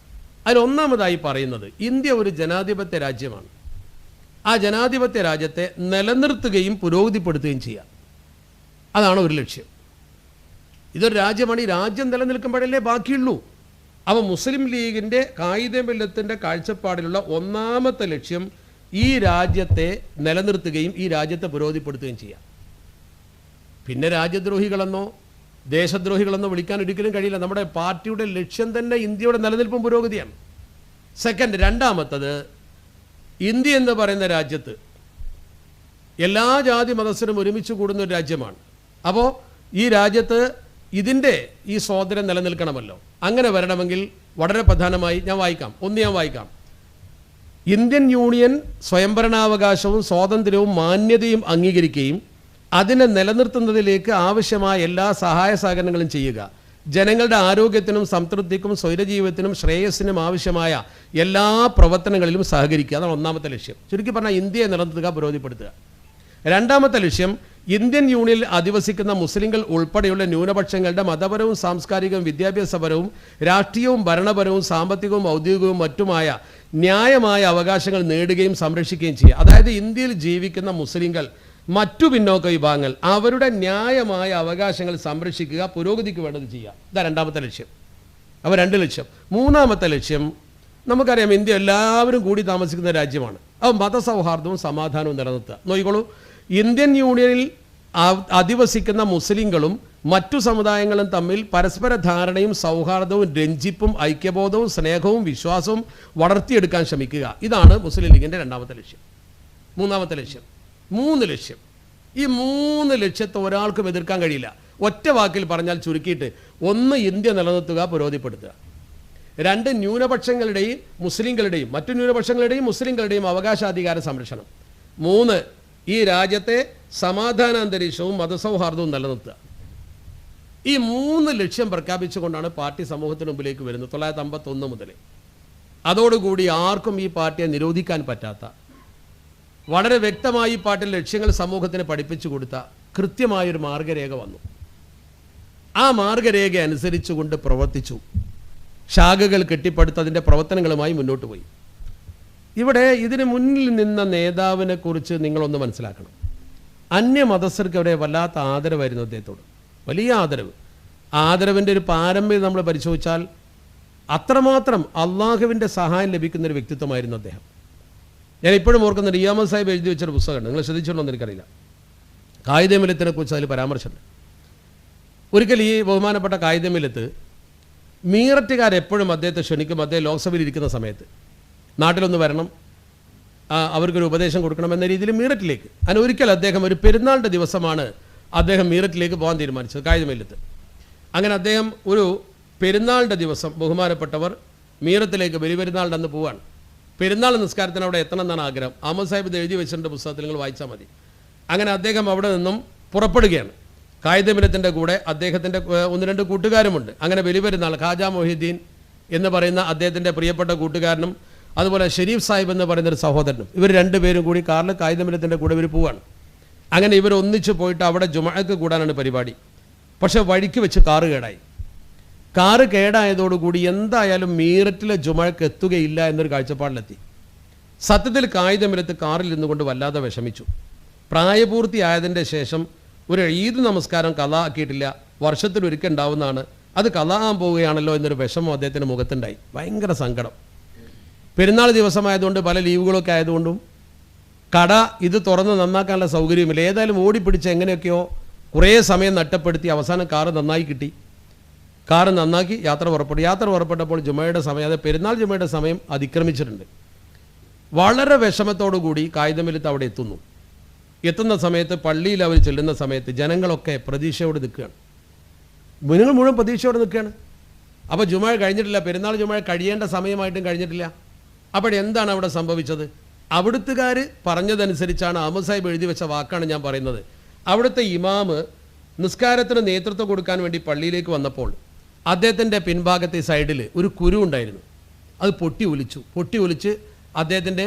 അതിൽ 1ാമതായി പറയുന്നത്, ഇന്ത്യ ഒരു ജനാധിപത്യ രാജ്യമാണ്. ആ ജനാധിപത്യ രാജ്യത്തെ നിലനിർത്തുകയും പുരോഗതിപ്പെടുത്തുകയും ചെയ്യുക, അതാണ് ഒരു ലക്ഷ്യം. ഇതൊരു രാജ്യമാണ്. ഈ രാജ്യം നിലനിൽക്കുമ്പോഴല്ലേ ബാക്കിയുള്ളൂ. അപ്പോൾ മുസ്ലിം ലീഗിൻ്റെ കായികബലത്തിൻ്റെ കാഴ്ചപ്പാടിലുള്ള ഒന്നാമത്തെ ലക്ഷ്യം ഈ രാജ്യത്തെ നിലനിർത്തുകയും ഈ രാജ്യത്തെ പുരോഗതിപ്പെടുത്തുകയും ചെയ്യാം. പിന്നെ രാജ്യദ്രോഹികളെന്നോ ദേശദ്രോഹികളെന്നോ വിളിക്കാൻ ഒരിക്കലും കഴിയില്ല. നമ്മുടെ പാർട്ടിയുടെ ലക്ഷ്യം തന്നെ ഇന്ത്യയുടെ നിലനിൽപ്പും പുരോഗതിയാണ്. സെക്കൻഡ്, രണ്ടാമത്തത്, ഇന്ത്യ എന്ന് പറയുന്ന രാജ്യത്ത് എല്ലാ ജാതി മതസ്ഥരും ഒരുമിച്ച് കൂടുന്ന ഒരു രാജ്യമാണ്. അപ്പോൾ ഈ രാജ്യത്ത് ഇതിൻ്റെ ഈ സ്വാതന്ത്ര്യം നിലനിൽക്കണമല്ലോ. അങ്ങനെ വരണമെങ്കിൽ വളരെ പ്രധാനമായി ഞാൻ വായിക്കാം. ഇന്ത്യൻ യൂണിയൻ സ്വയംഭരണാവകാശവും സ്വാതന്ത്ര്യവും മാന്യതയും അംഗീകരിക്കുകയും അതിനെ നിലനിർത്തുന്നതിലേക്ക് ആവശ്യമായ എല്ലാ സഹായ സഹകരണങ്ങളും ചെയ്യുക. ജനങ്ങളുടെ ആരോഗ്യത്തിനും സംതൃപ്തിക്കും സ്വൈരജീവിതത്തിനും ശ്രേയസ്സിനും ആവശ്യമായ എല്ലാ പ്രവർത്തനങ്ങളിലും സഹകരിക്കുക. അതാണ് ഒന്നാമത്തെ ലക്ഷ്യം. ചുരുക്കി പറഞ്ഞാൽ ഇന്ത്യയെ നിലനിർത്തുക, പുരോഗതിപ്പെടുത്തുക. രണ്ടാമത്തെ ലക്ഷ്യം ഇന്ത്യൻ യൂണിയനിൽ അധിവസിക്കുന്ന മുസ്ലിങ്ങൾ ഉൾപ്പെടെയുള്ള ന്യൂനപക്ഷങ്ങളുടെ മതപരവും സാംസ്കാരികവും വിദ്യാഭ്യാസപരവും രാഷ്ട്രീയവും ഭരണപരവും സാമ്പത്തികവും ഔദ്യോഗികവും മറ്റുമായ ന്യായമായ അവകാശങ്ങൾ നേടുകയും സംരക്ഷിക്കുകയും ചെയ്യുക. അതായത് ഇന്ത്യയിൽ ജീവിക്കുന്ന മുസ്ലിങ്ങൾ, മറ്റു പിന്നോക്ക വിഭാഗങ്ങൾ അവരുടെ ന്യായമായ അവകാശങ്ങൾ സംരക്ഷിക്കുക, പുരോഗതിക്ക് വേണ്ടത് ചെയ്യുക. ഇതാ രണ്ടാമത്തെ ലക്ഷ്യം. അപ്പോൾ 2 ലക്ഷ്യം. മൂന്നാമത്തെ ലക്ഷ്യം, നമുക്കറിയാം ഇന്ത്യ എല്ലാവരും കൂടി താമസിക്കുന്ന രാജ്യമാണ്. അപ്പോൾ മതസൗഹാർദ്ദവും സമാധാനവും നിലനിർത്തുക. നോക്കിക്കോളൂ, ഇന്ത്യൻ യൂണിയനിൽ അധിവസിക്കുന്ന മുസ്ലിങ്ങളും മറ്റു സമുദായങ്ങളും തമ്മിൽ പരസ്പര ധാരണയും സൗഹാർദ്ദവും രഞ്ജിപ്പും ഐക്യബോധവും സ്നേഹവും വിശ്വാസവും വളർത്തിയെടുക്കാൻ ശ്രമിക്കുക. ഇതാണ് മുസ്ലിം ലീഗിൻ്റെ രണ്ടാമത്തെ ലക്ഷ്യം. മൂന്നാമത്തെ ലക്ഷ്യം, 3 ലക്ഷ്യം. ഈ 3 ലക്ഷ്യത്തെ ഒരാൾക്കും എതിർക്കാൻ കഴിയില്ല. ഒറ്റ വാക്കിൽ പറഞ്ഞാൽ ചുരുക്കിയിട്ട്, 1 ഇന്ത്യ നിലനിർത്തുക, പുരോഗതിപ്പെടുത്തുക. 2 ന്യൂനപക്ഷങ്ങളുടെയും മുസ്ലിങ്ങളുടെയും മറ്റു ന്യൂനപക്ഷങ്ങളുടെയും മുസ്ലിങ്ങളുടെയും അവകാശാധികാര സംരക്ഷണം. 3 ഈ രാജ്യത്തെ സമാധാനാന്തരീക്ഷവും മതസൗഹാർദ്ദവും നിലനിർത്തുക. ഈ 3 ലക്ഷ്യം പ്രഖ്യാപിച്ചുകൊണ്ടാണ് പാർട്ടി സമൂഹത്തിന് മുമ്പിലേക്ക് വരുന്നത് 1951 മുതൽ. അതോടുകൂടി ആർക്കും ഈ പാർട്ടിയെ നിരോധിക്കാൻ പറ്റാത്ത, വളരെ വ്യക്തമായി ഈ പാർട്ടിയുടെ ലക്ഷ്യങ്ങൾ സമൂഹത്തിന് പഠിപ്പിച്ചു കൊടുത്ത കൃത്യമായൊരു മാർഗരേഖ വന്നു. ആ മാർഗരേഖ അനുസരിച്ചുകൊണ്ട് പ്രവർത്തിച്ചു. ശാഖകൾ കെട്ടിപ്പടുത്ത് അതിൻ്റെ പ്രവർത്തനങ്ങളുമായി മുന്നോട്ട് പോയി. ഇവിടെ ഇതിന് മുന്നിൽ നിന്ന നേതാവിനെ കുറിച്ച് നിങ്ങളൊന്ന് മനസ്സിലാക്കണം. അന്യമതസ്ഥർക്ക് അവിടെ വല്ലാത്ത ആദരവായിരുന്നു അദ്ദേഹത്തോട്, വലിയ ആദരവ്. ആദരവിൻ്റെ ഒരു പാരമ്പര്യം നമ്മൾ പരിശോധിച്ചാൽ അത്രമാത്രം അള്ളാഹുവിൻ്റെ സഹായം ലഭിക്കുന്നൊരു വ്യക്തിത്വമായിരുന്നു അദ്ദേഹം. ഞാൻ ഇപ്പോഴും ഓർക്കുന്ന റിയാമത് സാഹിബ് എഴുതി വെച്ചൊരു പുസ്തകമുണ്ട്, നിങ്ങൾ ശ്രദ്ധിച്ചിട്ടുണ്ടോ എന്ന് എനിക്കറിയില്ല. കായികമില്ലത്തിനെ കുറിച്ച് അതിൽ പരാമർശമുണ്ട്. ഒരിക്കൽ ഈ ബഹുമാനപ്പെട്ട കായികമില്ലത്ത് മീററ്റുകാരെപ്പോഴും അദ്ദേഹത്തെ ക്ഷണിക്കും. അദ്ദേഹം ലോക്സഭയിൽ ഇരിക്കുന്ന സമയത്ത് നാട്ടിലൊന്ന് വരണം, അവർക്കൊരു ഉപദേശം കൊടുക്കണം എന്ന രീതിയിൽ മീററ്റിലേക്ക്. അതിന് ഒരിക്കൽ അദ്ദേഹം ഒരു പെരുന്നാളിൻ്റെ ദിവസമാണ് അദ്ദേഹം മീററ്റിലേക്ക് പോകാൻ തീരുമാനിച്ചത്, കായികമില്ലത്ത്. അങ്ങനെ അദ്ദേഹം ഒരു പെരുന്നാളിൻ്റെ ദിവസം ബഹുമാനപ്പെട്ടവർ മീറത്തിലേക്ക് ബലിപെരുന്നാളിൻ്റെ അന്ന് പോവാണ്. പെരുന്നാൾ നിസ്കാരത്തിന് അവിടെ എത്തണം എന്നാണ് ആഗ്രഹം. അഹമ്മദ് സാഹിബ് ഇത് എഴുതി വെച്ചിട്ടുണ്ട്, പുസ്തകത്തിൽ നിങ്ങൾ വായിച്ചാൽ മതി. അങ്ങനെ അദ്ദേഹം അവിടെ നിന്നും പുറപ്പെടുകയാണ്. കായികമില്ലത്തിൻ്റെ കൂടെ അദ്ദേഹത്തിൻ്റെ 1-2 കൂട്ടുകാരുമുണ്ട്. അങ്ങനെ ബലിപെരുന്നാൾ ഖാജ മൊഹീദ്ദീൻ എന്ന് പറയുന്ന അദ്ദേഹത്തിൻ്റെ പ്രിയപ്പെട്ട കൂട്ടുകാരനും അതുപോലെ ഷെരീഫ് സാഹിബ് എന്ന് പറയുന്നൊരു സഹോദരനും, ഇവർ 2 പേരും കൂടി കാറിൽ കായികമില്ലത്തിൻ്റെ കൂടെ ഇവർ പോവാണ്. അങ്ങനെ ഇവർ ഒന്നിച്ച് പോയിട്ട് അവിടെ ജുമഅക്ക് കൂടാനാണ് പരിപാടി. പക്ഷേ വഴിക്ക് വെച്ച് കാറ് കേടായി. കാറ് കേടായതോടുകൂടി എന്തായാലും മീററ്റിലെ ജുമഅക്ക് എത്തുകയില്ല എന്നൊരു കാഴ്ചപ്പാടിലെത്തി. സത്യത്തിൽ കായികമില്ലത്ത് കാറിൽ നിന്നുകൊണ്ട് വല്ലാതെ വിഷമിച്ചു. പ്രായപൂർത്തിയായതിൻ്റെ ശേഷം ഒരു ഈദ് നമസ്കാരം ഖളാ ആക്കിയിട്ടില്ല, വർഷത്തിലൊരിക്കൽ ഉണ്ടാവുന്നതാണ്, അത് ഖളാ ആകാൻ പോവുകയാണല്ലോ എന്നൊരു വിഷമം അദ്ദേഹത്തിൻ്റെ മുഖത്തുണ്ടായി. ഭയങ്കര സങ്കടം. പെരുന്നാൾ ദിവസമായതുകൊണ്ട് പല ലീവുകളൊക്കെ ആയതുകൊണ്ടും കട ഇത് തുറന്ന് നന്നാക്കാനുള്ള സൗകര്യമില്ല. ഏതായാലും ഓടിപ്പിടിച്ച് എങ്ങനെയൊക്കെയോ കുറേ സമയം നഷ്ടപ്പെടുത്തി അവസാനം കാറ് നന്നായി കിട്ടി. കാറ് നന്നാക്കി യാത്ര പുറപ്പെട്ടപ്പോൾ ജുമയുടെ സമയം, അതായത് പെരുന്നാൾ ജുമയുടെ സമയം അതിക്രമിച്ചിട്ടുണ്ട്. വളരെ വിഷമത്തോടു കൂടി കായികമില്ലത്ത് അവിടെ എത്തുന്ന സമയത്ത് പള്ളിയിൽ അവർ ചെല്ലുന്ന സമയത്ത് ജനങ്ങളൊക്കെ പ്രതീക്ഷയോട് നിൽക്കുകയാണ്. ജനങ്ങൾ മുഴുവൻ പ്രതീക്ഷയോട് നിൽക്കുകയാണ്. അപ്പോൾ ജുമ കഴിഞ്ഞിട്ടില്ല, പെരുന്നാൾ ജുമ കഴിയേണ്ട സമയമായിട്ടും കഴിഞ്ഞിട്ടില്ല. അപ്പോൾ എന്താണ് അവിടെ സംഭവിച്ചത്? അവിടുത്തുകാർ പറഞ്ഞതനുസരിച്ചാണ്, അഹമ്മദ് സാഹിബ് എഴുതി വെച്ച വാക്കാണ് ഞാൻ പറയുന്നത്. അവിടുത്തെ ഇമാമ് നിസ്കാരത്തിന് നേതൃത്വം കൊടുക്കാൻ വേണ്ടി പള്ളിയിലേക്ക് വന്നപ്പോൾ അദ്ദേഹത്തിൻ്റെ പിൻഭാഗത്തെ സൈഡിൽ ഒരു കുരു ഉണ്ടായിരുന്നു. അത് പൊട്ടി ഒലിച്ച് അദ്ദേഹത്തിൻ്റെ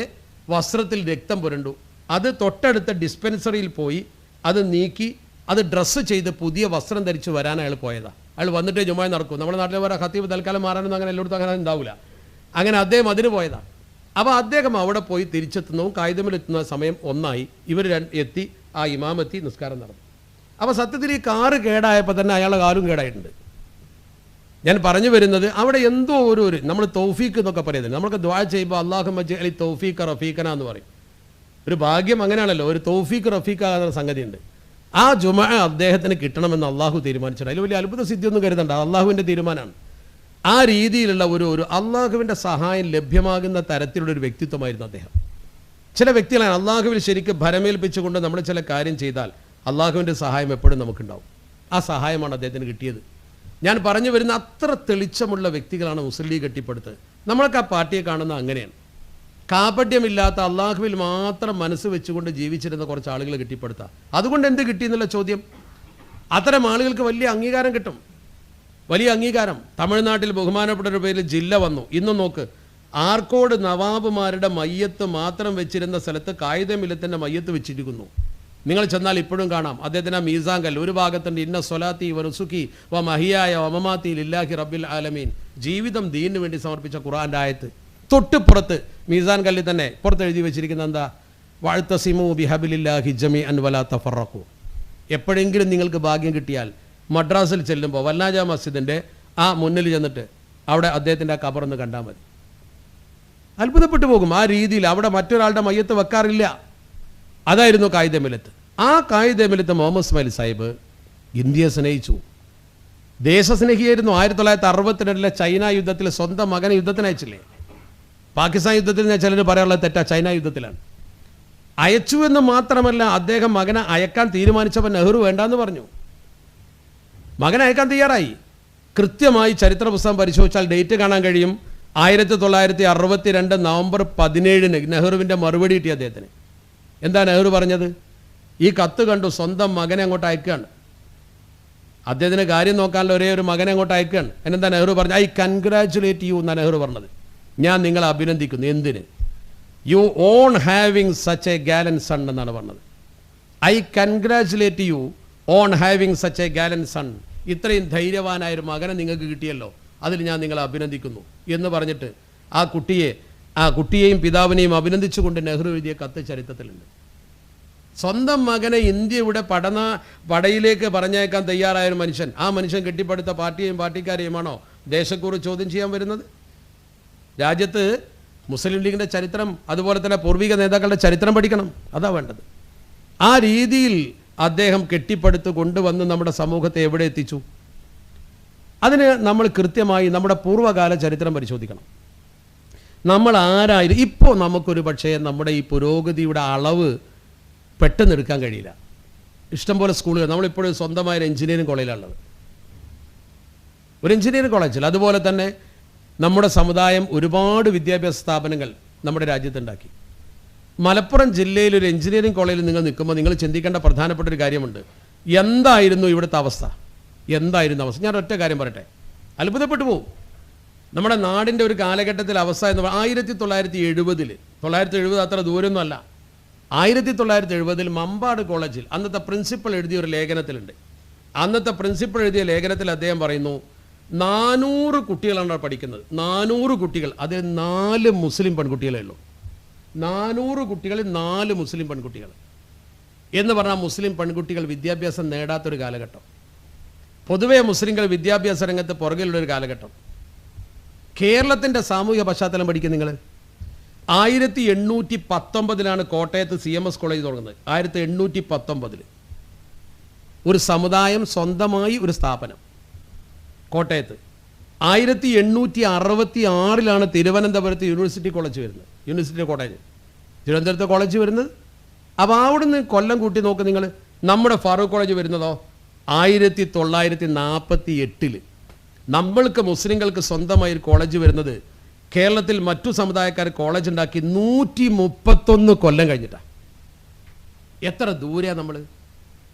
വസ്ത്രത്തിൽ രക്തം പുരണ്ടു. അത് തൊട്ടടുത്ത ഡിസ്പെൻസറിയിൽ പോയി അത് നീക്കി അത് ഡ്രസ്സ് ചെയ്ത് പുതിയ വസ്ത്രം ധരിച്ച് വരാൻ അയാൾ പോയതാണ്. അയാൾ വന്നിട്ടേ ജുമ നടക്കും. നമ്മുടെ നാട്ടിലെ വേറെ ഖത്തീബ് തൽക്കാലം മാറാനൊന്നും അങ്ങനെ എല്ലായിടത്തും അങ്ങനെ ഉണ്ടാവില്ല. അങ്ങനെ അദ്ദേഹം അതിന് പോയതാണ്. അപ്പോൾ അദ്ദേഹം അവിടെ പോയി തിരിച്ചെത്തുന്നതും കായികമിലെത്തുന്ന സമയം ഒന്നായി. ഇവർ എത്തി, ആ ഇമാമെത്തി, നിസ്കാരം നടന്നു. അപ്പോൾ സത്യത്തിൽ ഈ കാറ് കേടായപ്പോൾ തന്നെ അയാളുടെ കാലും കേടായിട്ടുണ്ട്. ഞാൻ പറഞ്ഞു വരുന്നത് അവിടെ എന്തോ ഒരു നമ്മൾ തൗഫീഖ് എന്നൊക്കെ പറയുന്നത്, നമ്മൾക്ക് ദുആ ചെയ്യുമ്പോൾ അല്ലാഹുമ്മ ജഅലി തൗഫീഖ റഫീഖന എന്ന് പറയും. ഒരു ഭാഗ്യം അങ്ങനെയാണല്ലോ, ഒരു തൗഫീഖ് റഫീഖാകുന്ന സംഗതിയുണ്ട്. ആ ജുമഅ അദ്ദേഹത്തിന് കിട്ടണമെന്ന് അള്ളാഹു തീരുമാനിച്ചിട്ടുണ്ട്. അതിൽ വലിയ അത്ഭുത സിദ്ധിയൊന്നും കരുതണ്ട, അള്ളാഹുവിൻ്റെ തീരുമാനമാണ്. ആ രീതിയിലുള്ള ഒരു അള്ളാഹുവിൻ്റെ സഹായം ലഭ്യമാകുന്ന തരത്തിലുള്ള ഒരു വ്യക്തിത്വമായിരുന്നു അദ്ദേഹം. ചില വ്യക്തികളാണ് അള്ളാഹുവിൽ ശരിക്കും ഭരമേൽപ്പിച്ചുകൊണ്ട് നമ്മൾ ചില കാര്യം ചെയ്താൽ അള്ളാഹുവിൻ്റെ സഹായം എപ്പോഴും നമുക്കുണ്ടാവും. ആ സഹായമാണ് അദ്ദേഹത്തിന് കിട്ടിയത്. ഞാൻ പറഞ്ഞു വരുന്ന അത്ര തെളിച്ചമുള്ള വ്യക്തികളാണ് മുസ്ലിം ലീഗ് കെട്ടിപ്പടുത്തത്. നമ്മളൊക്കെ ആ പാർട്ടിയെ കാണുന്നത് അങ്ങനെയാണ്. കാപട്യമില്ലാത്ത അള്ളാഹുവിൽ മാത്രം മനസ്സ് വെച്ചുകൊണ്ട് ജീവിച്ചിരുന്ന കുറച്ച് ആളുകൾ കെട്ടിപ്പടുത്തുക. അതുകൊണ്ട് എന്ത് കിട്ടി എന്നുള്ള ചോദ്യം, അത്തരം ആളുകൾക്ക് വലിയ അംഗീകാരം കിട്ടും, വലിയ അംഗീകാരം. തമിഴ്നാട്ടിൽ ബഹുമാനപ്പെട്ട ഒരു പേരിൽ ജില്ല വന്നു. ഇന്നും നോക്ക്, ആർക്കോട് നവാബുമാരുടെ മയ്യത്ത് മാത്രം വെച്ചിരുന്ന സ്ഥലത്ത് കായിദമില്ലത്തിൻ്റെ മയ്യത്ത് വെച്ചിരിക്കുന്നു. നിങ്ങൾ ചെന്നാൽ ഇപ്പോഴും കാണാം അദ്ദേഹത്തിന് ആ മീസാങ്കൽ ഒരു ഭാഗത്തുണ്ട്, ഇന്ന സ്വലാത്തി വറുസുഖി വ മഹിയായ വമമാത്തി ലില്ലാഹി റബ്ബിൽ ആലമീൻ, ജീവിതം ദീനിന് വേണ്ടി സമർപ്പിച്ച ഖുർആൻ്റെ ആയത്ത്. തൊട്ടുപുറത്ത് മീസാൻ കല്ലിൽ തന്നെ പുറത്ത് എഴുതി വെച്ചിരിക്കുന്ന എന്താ, വഅ്തസിമു ബിഹബിലില്ലാഹി ജമീഅൻ വലാ തഫറഖു. എപ്പോഴെങ്കിലും നിങ്ങൾക്ക് ഭാഗ്യം കിട്ടിയാൽ മദ്രാസിൽ ചെല്ലുമ്പോൾ വല്ലാജ മസ്ജിദിൻ്റെ ആ മുന്നിൽ ചെന്നിട്ട് അവിടെ അദ്ദേഹത്തിൻ്റെ ആ ഖബറൊന്ന് കണ്ടാൽ മതി, അത്ഭുതപ്പെട്ടു പോകും. ആ രീതിയിൽ അവിടെ മറ്റൊരാളുടെ മയ്യത്ത് വെക്കാറില്ല. അതായിരുന്നു കായിദമില്ലത്ത്. ആ കായിദമില്ലത്ത് മുഹമ്മദ് ഇസ്മായിൽ സാഹിബ് ഇന്ത്യയെ സ്നേഹിച്ചു, ദേശസ്നേഹിയായിരുന്നു. 1962 ചൈന യുദ്ധത്തിൽ സ്വന്തം മകനെ യുദ്ധത്തിന് അയച്ചില്ലേ? പാകിസ്ഥാൻ യുദ്ധത്തിൽ ഞാൻ ചിലർ പറയാനുള്ളത് തെറ്റാ, ചൈന യുദ്ധത്തിലാണ് അയച്ചു എന്ന് മാത്രമല്ല, അദ്ദേഹം മകനെ അയക്കാൻ തീരുമാനിച്ചപ്പോൾ നെഹ്റു വേണ്ടാന്ന് പറഞ്ഞു. മകനെ അയക്കാൻ തയ്യാറായി. കൃത്യമായി ചരിത്ര പുസ്തകം പരിശോധിച്ചാൽ ഡേറ്റ് കാണാൻ കഴിയും. 1962 നവംബർ 17 നെഹ്റുവിൻ്റെ മറുപടി കിട്ടി അദ്ദേഹത്തിന്. എന്താ നെഹ്റു പറഞ്ഞത്? ഈ കത്ത് കണ്ടു, സ്വന്തം മകനെ അങ്ങോട്ട് അയക്കുകയാണ്. അദ്ദേഹത്തിന് കാര്യം നോക്കാനുള്ള ഒരേ ഒരു മകനെ അങ്ങോട്ട് അയക്കുകയാണ്. എന്നെന്താ നെഹ്റു പറഞ്ഞു? ഐ കൺഗ്രാറ്റുലേറ്റ് യു എന്നാണ് നെഹ്റു പറഞ്ഞത്. ഞാൻ നിങ്ങളെ അഭിനന്ദിക്കുന്നു. എന്തിന്? You on having such a gallant son എന്നാണ് പറഞ്ഞത്. I congratulate you on having such a gallant son. ഇത്രയും ധൈര്യവാനായൊരു മകനെ നിങ്ങൾക്ക് കിട്ടിയല്ലോ, അതിൽ ഞാൻ നിങ്ങളെ അഭിനന്ദിക്കുന്നു എന്ന് പറഞ്ഞിട്ട് ആ കുട്ടിയെയും പിതാവിനെയും അഭിനന്ദിച്ചുകൊണ്ട് നെഹ്റു എഴുതിയ കത്ത് ചരിത്രത്തിലുണ്ട്. സ്വന്തം മകനെ ഇന്ത്യയുടെ പടയിലേക്ക് പറഞ്ഞയക്കാൻ തയ്യാറായൊരു മനുഷ്യൻ, ആ മനുഷ്യൻ കെട്ടിപ്പടുത്ത പാർട്ടിയെയും പാർട്ടിക്കാരെയുമാണോ ദേശക്കുറിച്ച് ചോദ്യം ചെയ്യാൻ വരുന്നത്? രാജ്യത്ത് മുസ്ലിം ലീഗിൻ്റെ ചരിത്രം, അതുപോലെ തന്നെ പൂർവിക നേതാക്കളുടെ ചരിത്രം പഠിക്കണം. അതാ വേണ്ടത്. ആ രീതിയിൽ അദ്ദേഹം കെട്ടിപ്പടുത്ത് കൊണ്ടുവന്ന് നമ്മുടെ സമൂഹത്തെ എവിടെ എത്തിച്ചു? അതിന് നമ്മൾ കൃത്യമായി നമ്മുടെ പൂർവ്വകാല ചരിത്രം പരിശോധിക്കണം. നമ്മൾ ആരായിരുന്നു? ഇപ്പോൾ നമുക്കൊരു പക്ഷേ നമ്മുടെ ഈ പുരോഗതിയുടെ അളവ് പെട്ടെന്ന് എടുക്കാൻ കഴിയില്ല. ഇഷ്ടംപോലെ സ്കൂളുകൾ, നമ്മളിപ്പോഴും സ്വന്തമായൊരു എഞ്ചിനീയറിംഗ് കോളേജിലുള്ളത്, ഒരു എഞ്ചിനീയറിംഗ് കോളേജിൽ. അതുപോലെ തന്നെ നമ്മുടെ സമുദായം ഒരുപാട് വിദ്യാഭ്യാസ സ്ഥാപനങ്ങൾ നമ്മുടെ രാജ്യത്തുണ്ടാക്കി. മലപ്പുറം ജില്ലയിൽ ഒരു എഞ്ചിനീയറിംഗ് കോളേജിൽ നിങ്ങൾ നിൽക്കുമ്പോൾ നിങ്ങൾ ചിന്തിക്കേണ്ട പ്രധാനപ്പെട്ട ഒരു കാര്യമുണ്ട്. എന്തായിരുന്നു ഇവിടുത്തെ അവസ്ഥ? എന്തായിരുന്നു അവസ്ഥ? ഞാൻ ഒറ്റ കാര്യം പറയട്ടെ, അത്ഭുതപ്പെട്ടു പോകും. നമ്മുടെ നാടിൻ്റെ ഒരു കാലഘട്ടത്തിൽ അവസ്ഥ എന്ന് പറഞ്ഞാൽ 1970 അത്ര ദൂരമൊന്നുമല്ല. 1970 മമ്പാട് കോളേജിൽ അന്നത്തെ പ്രിൻസിപ്പൽ എഴുതിയ ഒരു ലേഖനത്തിലുണ്ട്. അന്നത്തെ പ്രിൻസിപ്പൽ എഴുതിയ ലേഖനത്തിൽ അദ്ദേഹം പറയുന്നു, 400 കുട്ടികളാണ് പഠിക്കുന്നത്. 400 കുട്ടികൾ, അതിൽ 4 മുസ്ലിം പെൺകുട്ടികളേ ഉള്ളൂ. 400 കുട്ടികളിൽ 4 മുസ്ലിം പെൺകുട്ടികൾ എന്ന് പറഞ്ഞാൽ മുസ്ലിം പെൺകുട്ടികൾ വിദ്യാഭ്യാസം നേടാത്തൊരു കാലഘട്ടം. പൊതുവേ മുസ്ലിങ്ങൾ വിദ്യാഭ്യാസ രംഗത്ത് പുറകിലുള്ളൊരു കാലഘട്ടം. കേരളത്തിൻ്റെ സാമൂഹിക പശ്ചാത്തലം പഠിക്കും നിങ്ങൾ. 1819 കോട്ടയത്ത് CMS കോളേജ് തുടങ്ങുന്നത്. 1819 ഒരു സമുദായം സ്വന്തമായി ഒരു സ്ഥാപനം കോട്ടയത്ത്. 1866 തിരുവനന്തപുരത്ത് യൂണിവേഴ്സിറ്റി കോളേജ് വരുന്നത്, യൂണിവേഴ്സിറ്റി കോളേജ് തിരുവനന്തപുരത്ത് കോളേജ് വരുന്നത്. അപ്പോൾ അവിടുന്ന് കൊല്ലം കൂട്ടി നോക്ക് നിങ്ങൾ. നമ്മുടെ ഫാറൂഖ് കോളേജ് വരുന്നതോ 1948. നമ്മൾക്ക് മുസ്ലിങ്ങൾക്ക് സ്വന്തമായി ഒരു കോളേജ് വരുന്നത് കേരളത്തിൽ മറ്റു സമുദായക്കാർ കോളേജ് ഉണ്ടാക്കി 131 കൊല്ലം കഴിഞ്ഞിട്ടാണ്. എത്ര ദൂരെയാണ് നമ്മൾ?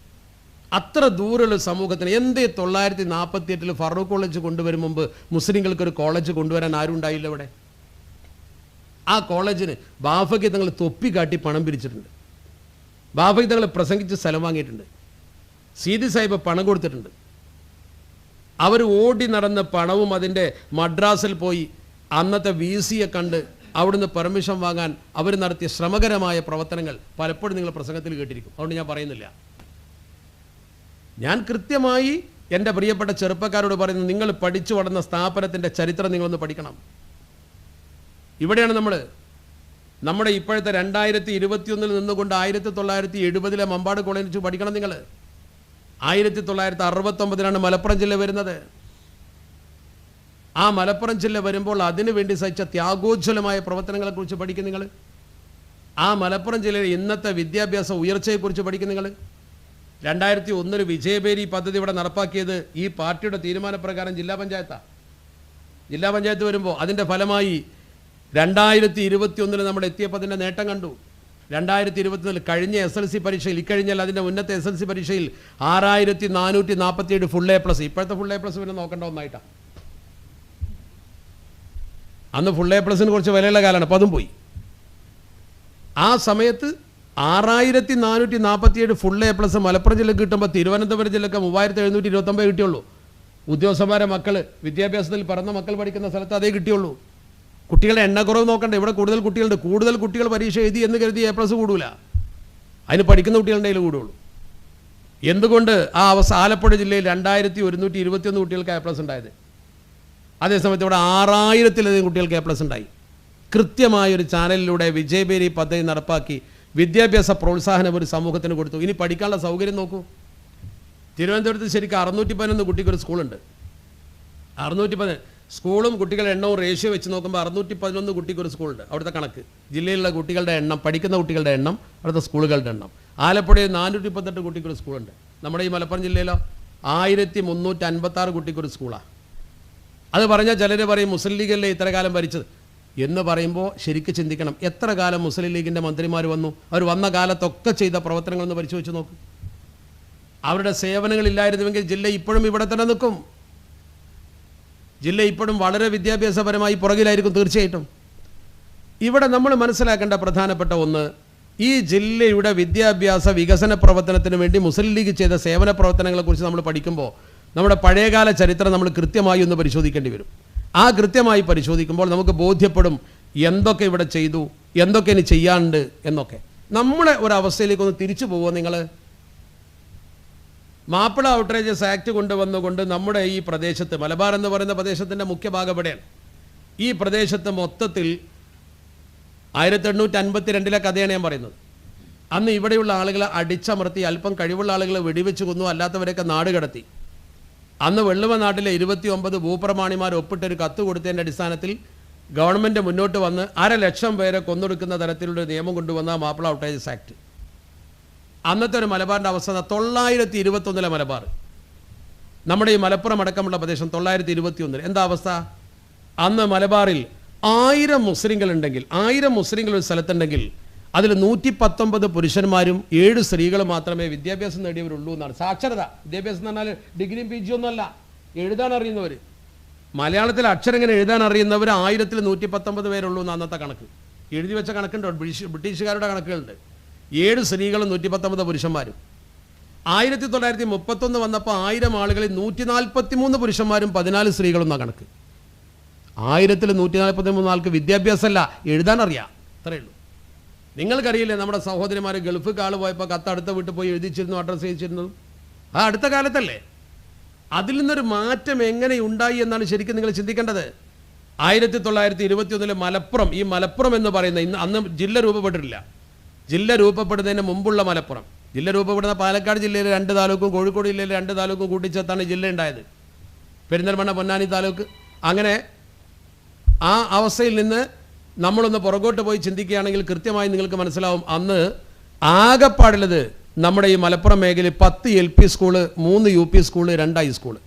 അത്ര ദൂരമുള്ള സമൂഹത്തിന് എന്തേ 1948 ഫറൂഖ് കോളേജ് കൊണ്ടുവരും മുമ്പ് മുസ്ലിങ്ങൾക്കൊരു കോളേജ് കൊണ്ടുവരാൻ ആരും ഉണ്ടായില്ല ഇവിടെ? ആ കോളേജിന് ബാഫയ്ക്ക് തങ്ങൾ തൊപ്പി കാട്ടി പണം പിരിച്ചിട്ടുണ്ട്. ബാഫയ്ക്ക് തങ്ങൾ പ്രസംഗിച്ച് സ്ഥലം വാങ്ങിയിട്ടുണ്ട്. സീതി സാഹിബ് പണം കൊടുത്തിട്ടുണ്ട്. അവർ ഓടി നടന്ന പണവും അതിൻ്റെ മദ്രാസിൽ പോയി അന്നത്തെ VC-യെ കണ്ട് അവിടുന്ന് പെർമിഷൻ വാങ്ങാൻ അവർ നടത്തിയ ശ്രമകരമായ പ്രവർത്തനങ്ങൾ പലപ്പോഴും നിങ്ങൾ പ്രസംഗത്തിൽ കേട്ടിരിക്കും. അതുകൊണ്ട് ഞാൻ പറയുന്നില്ല. ഞാൻ കൃത്യമായി എൻ്റെ പ്രിയപ്പെട്ട ചെറുപ്പക്കാരോട് പറയുന്നു, നിങ്ങൾ പഠിച്ചു വളർന്ന സ്ഥാപനത്തിൻ്റെ ചരിത്രം നിങ്ങളൊന്ന് പഠിക്കണം. ഇവിടെയാണ് നമ്മുടെ ഇപ്പോഴത്തെ 2021 നിന്നുകൊണ്ട് 1970 മമ്പാട് കോളേജ് പഠിക്കണം. നിങ്ങൾ 1969 മലപ്പുറം ജില്ല വരുന്നത്. ആ മലപ്പുറം ജില്ല വരുമ്പോൾ അതിനുവേണ്ടി സഹിച്ച ത്യാഗോജ്വലമായ പ്രവർത്തനങ്ങളെക്കുറിച്ച് പഠിക്കും നിങ്ങൾ. ആ മലപ്പുറം ജില്ലയിലെ ഇന്നത്തെ വിദ്യാഭ്യാസ ഉയർച്ചയെക്കുറിച്ച് പഠിക്കും നിങ്ങൾ. 2001 വിജയബേരി പദ്ധതി ഇവിടെ നടപ്പാക്കിയത് ഈ പാർട്ടിയുടെ തീരുമാനപ്രകാരം ജില്ലാ പഞ്ചായത്താണ്. ജില്ലാ പഞ്ചായത്ത് വരുമ്പോൾ അതിൻ്റെ ഫലമായി 2021 നമ്മൾ എത്തിയപ്പോൾ അതിൻ്റെ നേട്ടം കണ്ടു. 2021 കഴിഞ്ഞ SLC പരീക്ഷയിൽ, ഇക്കഴിഞ്ഞാൽ അതിൻ്റെ ഉന്നത SLC പരീക്ഷയിൽ 6447 ഫുൾ A+. ഇപ്പോഴത്തെ ഫുൾ A+ പിന്നെ നോക്കേണ്ട ഒന്നായിട്ടാണ്. അന്ന് ഫുൾ A+ന് കുറച്ച് വിലയുള്ള കാലമാണ്, അപ്പോൾ അതും പോയി. ആ സമയത്ത് 6447 ഫുൾ A+ മലപ്പുറം ജില്ലക്ക് കിട്ടുമ്പോൾ തിരുവനന്തപുരം ജില്ലക്ക് 3729 കിട്ടിയുള്ളൂ. ഉദ്യോഗസ്ഥന്മാരെ മക്കൾ, വിദ്യാഭ്യാസത്തിൽ പറഞ്ഞ മക്കൾ പഠിക്കുന്ന സ്ഥലത്ത് അതേ കിട്ടിയുള്ളൂ. കുട്ടികളുടെ എണ്ണക്കുറവ് നോക്കണ്ട, ഇവിടെ കൂടുതൽ കുട്ടികളുണ്ട്. കൂടുതൽ കുട്ടികൾ പരീക്ഷ എഴുതി എന്ന് കരുതി A+ കൂടൂല, അതിന് പഠിക്കുന്ന കുട്ടികളുടെ കയ്യിൽ കൂടുള്ളൂ. എന്തുകൊണ്ട് ആ ആലപ്പുഴ ജില്ലയിൽ 2121 കുട്ടികൾക്ക് A+ ഉണ്ടായത്? അതേസമയത്ത് ഇവിടെ 6000-ലധികം കുട്ടികൾക്ക് A+ ഉണ്ടായി. കൃത്യമായൊരു ചാനലിലൂടെ വിജയബേരി പദ്ധതി നടപ്പാക്കി വിദ്യാഭ്യാസ പ്രോത്സാഹനം ഒരു സമൂഹത്തിന് കൊടുത്തു. ഇനി പഠിക്കാനുള്ള സൗകര്യം നോക്കൂ. തിരുവനന്തപുരത്ത് ശരിക്കും 611 കുട്ടിക്കൊരു സ്കൂളുണ്ട്. 611 സ്കൂളും കുട്ടികളുടെ എണ്ണവും റേഷ്യോ വെച്ച് നോക്കുമ്പോൾ 611 കുട്ടിക്കൊരു സ്കൂളുണ്ട്. അവിടുത്തെ കണക്ക്, ജില്ലയിലുള്ള കുട്ടികളുടെ എണ്ണം, പഠിക്കുന്ന കുട്ടികളുടെ എണ്ണം, അവിടുത്തെ സ്കൂളുകളുടെ എണ്ണം. ആലപ്പുഴയിൽ 438 കുട്ടിക്കൊരു സ്കൂളുണ്ട്. നമ്മുടെ ഈ മലപ്പുറം ജില്ലയിലോ 1356 കുട്ടിക്കൊരു സ്കൂളാണ്. അത് പറഞ്ഞാൽ ചിലർ പറയും മുസ്ലിം ലീഗല്ലേ ഇത്ര കാലം ഭരിച്ചത് എന്ന് പറയുമ്പോൾ ശരിക്കും ചിന്തിക്കണം. എത്ര കാലം മുസ്ലിം ലീഗിൻ്റെ മന്ത്രിമാർ വന്നു? അവർ വന്ന കാലത്തൊക്കെ ചെയ്ത പ്രവർത്തനങ്ങളൊന്ന് പരിശോധിച്ച് നോക്കും. അവരുടെ സേവനങ്ങളില്ലായിരുന്നുവെങ്കിൽ ജില്ല ഇപ്പോഴും ഇവിടെ തന്നെ നിൽക്കും. ജില്ല ഇപ്പോഴും വളരെ വിദ്യാഭ്യാസപരമായി പുറകിലായിരിക്കും തീർച്ചയായിട്ടും. ഇവിടെ നമ്മൾ മനസ്സിലാക്കേണ്ട പ്രധാനപ്പെട്ട ഒന്ന്, ഈ ജില്ലയുടെ വിദ്യാഭ്യാസ വികസന പ്രവർത്തനത്തിന് വേണ്ടി മുസ്ലിം ലീഗ് ചെയ്ത സേവന പ്രവർത്തനങ്ങളെക്കുറിച്ച് നമ്മൾ പഠിക്കുമ്പോൾ നമ്മുടെ പഴയകാല ചരിത്രം നമ്മൾ കൃത്യമായി ഒന്ന് പരിശോധിക്കേണ്ടി വരും. ആ കൃത്യമായി പരിശോധിക്കുമ്പോൾ നമുക്ക് ബോധ്യപ്പെടും എന്തൊക്കെ ഇവിടെ ചെയ്തു, എന്തൊക്കെ ഇനി ചെയ്യാനുണ്ട് എന്നൊക്കെ. നമ്മളെ ഒരവസ്ഥയിലേക്കൊന്ന് തിരിച്ചു പോകുമോ നിങ്ങൾ? മാപ്പിള ഔട്ട്റേജസ് ആക്ട് കൊണ്ടുവന്നുകൊണ്ട് നമ്മുടെ ഈ പ്രദേശത്ത്, മലബാർ എന്ന് പറയുന്ന പ്രദേശത്തിൻ്റെ മുഖ്യ ഭാഗം എവിടെയാണ്? ഈ പ്രദേശത്ത് മൊത്തത്തിൽ 1852 കഥയാണ് ഞാൻ പറയുന്നത്. അന്ന് ഇവിടെയുള്ള ആളുകളെ അടിച്ചമർത്തി, അല്പം കഴിവുള്ള ആളുകളെ വെടിവെച്ച് കൊന്നു, അല്ലാത്തവരെയൊക്കെ നാട് കടത്തി. അന്ന് വെള്ളുവ നാട്ടിലെ 29 ഭൂപ്രമാണിമാർ ഒപ്പിട്ടൊരു കത്ത് കൊടുത്തതിൻ്റെ അടിസ്ഥാനത്തിൽ ഗവൺമെൻറ് മുന്നോട്ട് വന്ന് 500,000 പേരെ കൊന്നൊടുക്കുന്ന തരത്തിലുള്ള നിയമം കൊണ്ടുവന്ന മാപ്പിള ഔട്ട്റേജസ് ആക്ട്. അന്നത്തെ ഒരു മലബാറിൻ്റെ അവസ്ഥ 921 മലബാർ, നമ്മുടെ ഈ മലപ്പുറം അടക്കമുള്ള പ്രദേശം 921 എന്താ അവസ്ഥ? അന്ന് മലബാറിൽ 1000 മുസ്ലിങ്ങളുണ്ടെങ്കിൽ, 1000 മുസ്ലിങ്ങൾ ഒരു സ്ഥലത്തുണ്ടെങ്കിൽ അതിൽ 119 പുരുഷന്മാരും 7 സ്ത്രീകളും മാത്രമേ വിദ്യാഭ്യാസം നേടിയവരുള്ളൂ എന്നാണ്. സാക്ഷരത, വിദ്യാഭ്യാസം എന്ന് പറഞ്ഞാൽ ഡിഗ്രിയും PG ഒന്നുമല്ല, എഴുതാൻ അറിയുന്നവർ. മലയാളത്തിൽ അക്ഷരം ഇങ്ങനെ എഴുതാൻ അറിയുന്നവർ 1000-ൽ 119 പേരുള്ളൂ എന്ന് അന്നത്തെ കണക്ക്. എഴുതി വെച്ച കണക്കുണ്ട്, ബ്രിട്ടീഷുകാരുടെ കണക്കുകളുണ്ട്. 7 സ്ത്രീകളും 119 പുരുഷന്മാരും. 1931 വന്നപ്പോൾ 1000 ആളുകളിൽ 143 പുരുഷന്മാരും 14 സ്ത്രീകളും എന്നാണ് കണക്ക്. 1000-ൽ 143 ആൾക്ക് വിദ്യാഭ്യാസമല്ല, എഴുതാൻ അറിയാം, അത്രയേ ഉള്ളൂ. നിങ്ങൾക്കറിയില്ലേ നമ്മുടെ സഹോദരിമാർ ഗൾഫ് കാള് പോയപ്പോൾ കത്ത് അടുത്ത വീട്ടിൽ പോയി എഴുതിച്ചിരുന്നു, അഡ്രസ്സ് ചെയ്തിരുന്നതും ആ അടുത്ത കാലത്തല്ലേ? അതിൽ നിന്നൊരു മാറ്റം എങ്ങനെ ഉണ്ടായി എന്നാണ് ശരിക്കും നിങ്ങൾ ചിന്തിക്കേണ്ടത്. 1921 മലപ്പുറം, ഈ മലപ്പുറം എന്ന് പറയുന്ന അന്ന് ജില്ല രൂപപ്പെട്ടിട്ടില്ല. ജില്ല രൂപപ്പെടുന്നതിന് മുമ്പുള്ള മലപ്പുറം, ജില്ല രൂപപ്പെടുന്ന പാലക്കാട് ജില്ലയിൽ 2 താലൂക്കും കോഴിക്കോട് ജില്ലയിൽ 2 താലൂക്കും കൂട്ടിച്ചേർത്താണ് ജില്ല ഉണ്ടായത്. പെരിന്തൽമണ്ണ, പൊന്നാനി താലൂക്ക്. അങ്ങനെ ആ അവസ്ഥയിൽ നിന്ന് നമ്മളൊന്ന് പുറകോട്ട് പോയി ചിന്തിക്കുകയാണെങ്കിൽ കൃത്യമായി നിങ്ങൾക്ക് മനസ്സിലാവും അന്ന് ആകെപ്പാടുള്ളത് നമ്മുടെ ഈ മലപ്പുറം മേഖലയിൽ 10 LP school, 3 UP school, 2 high school.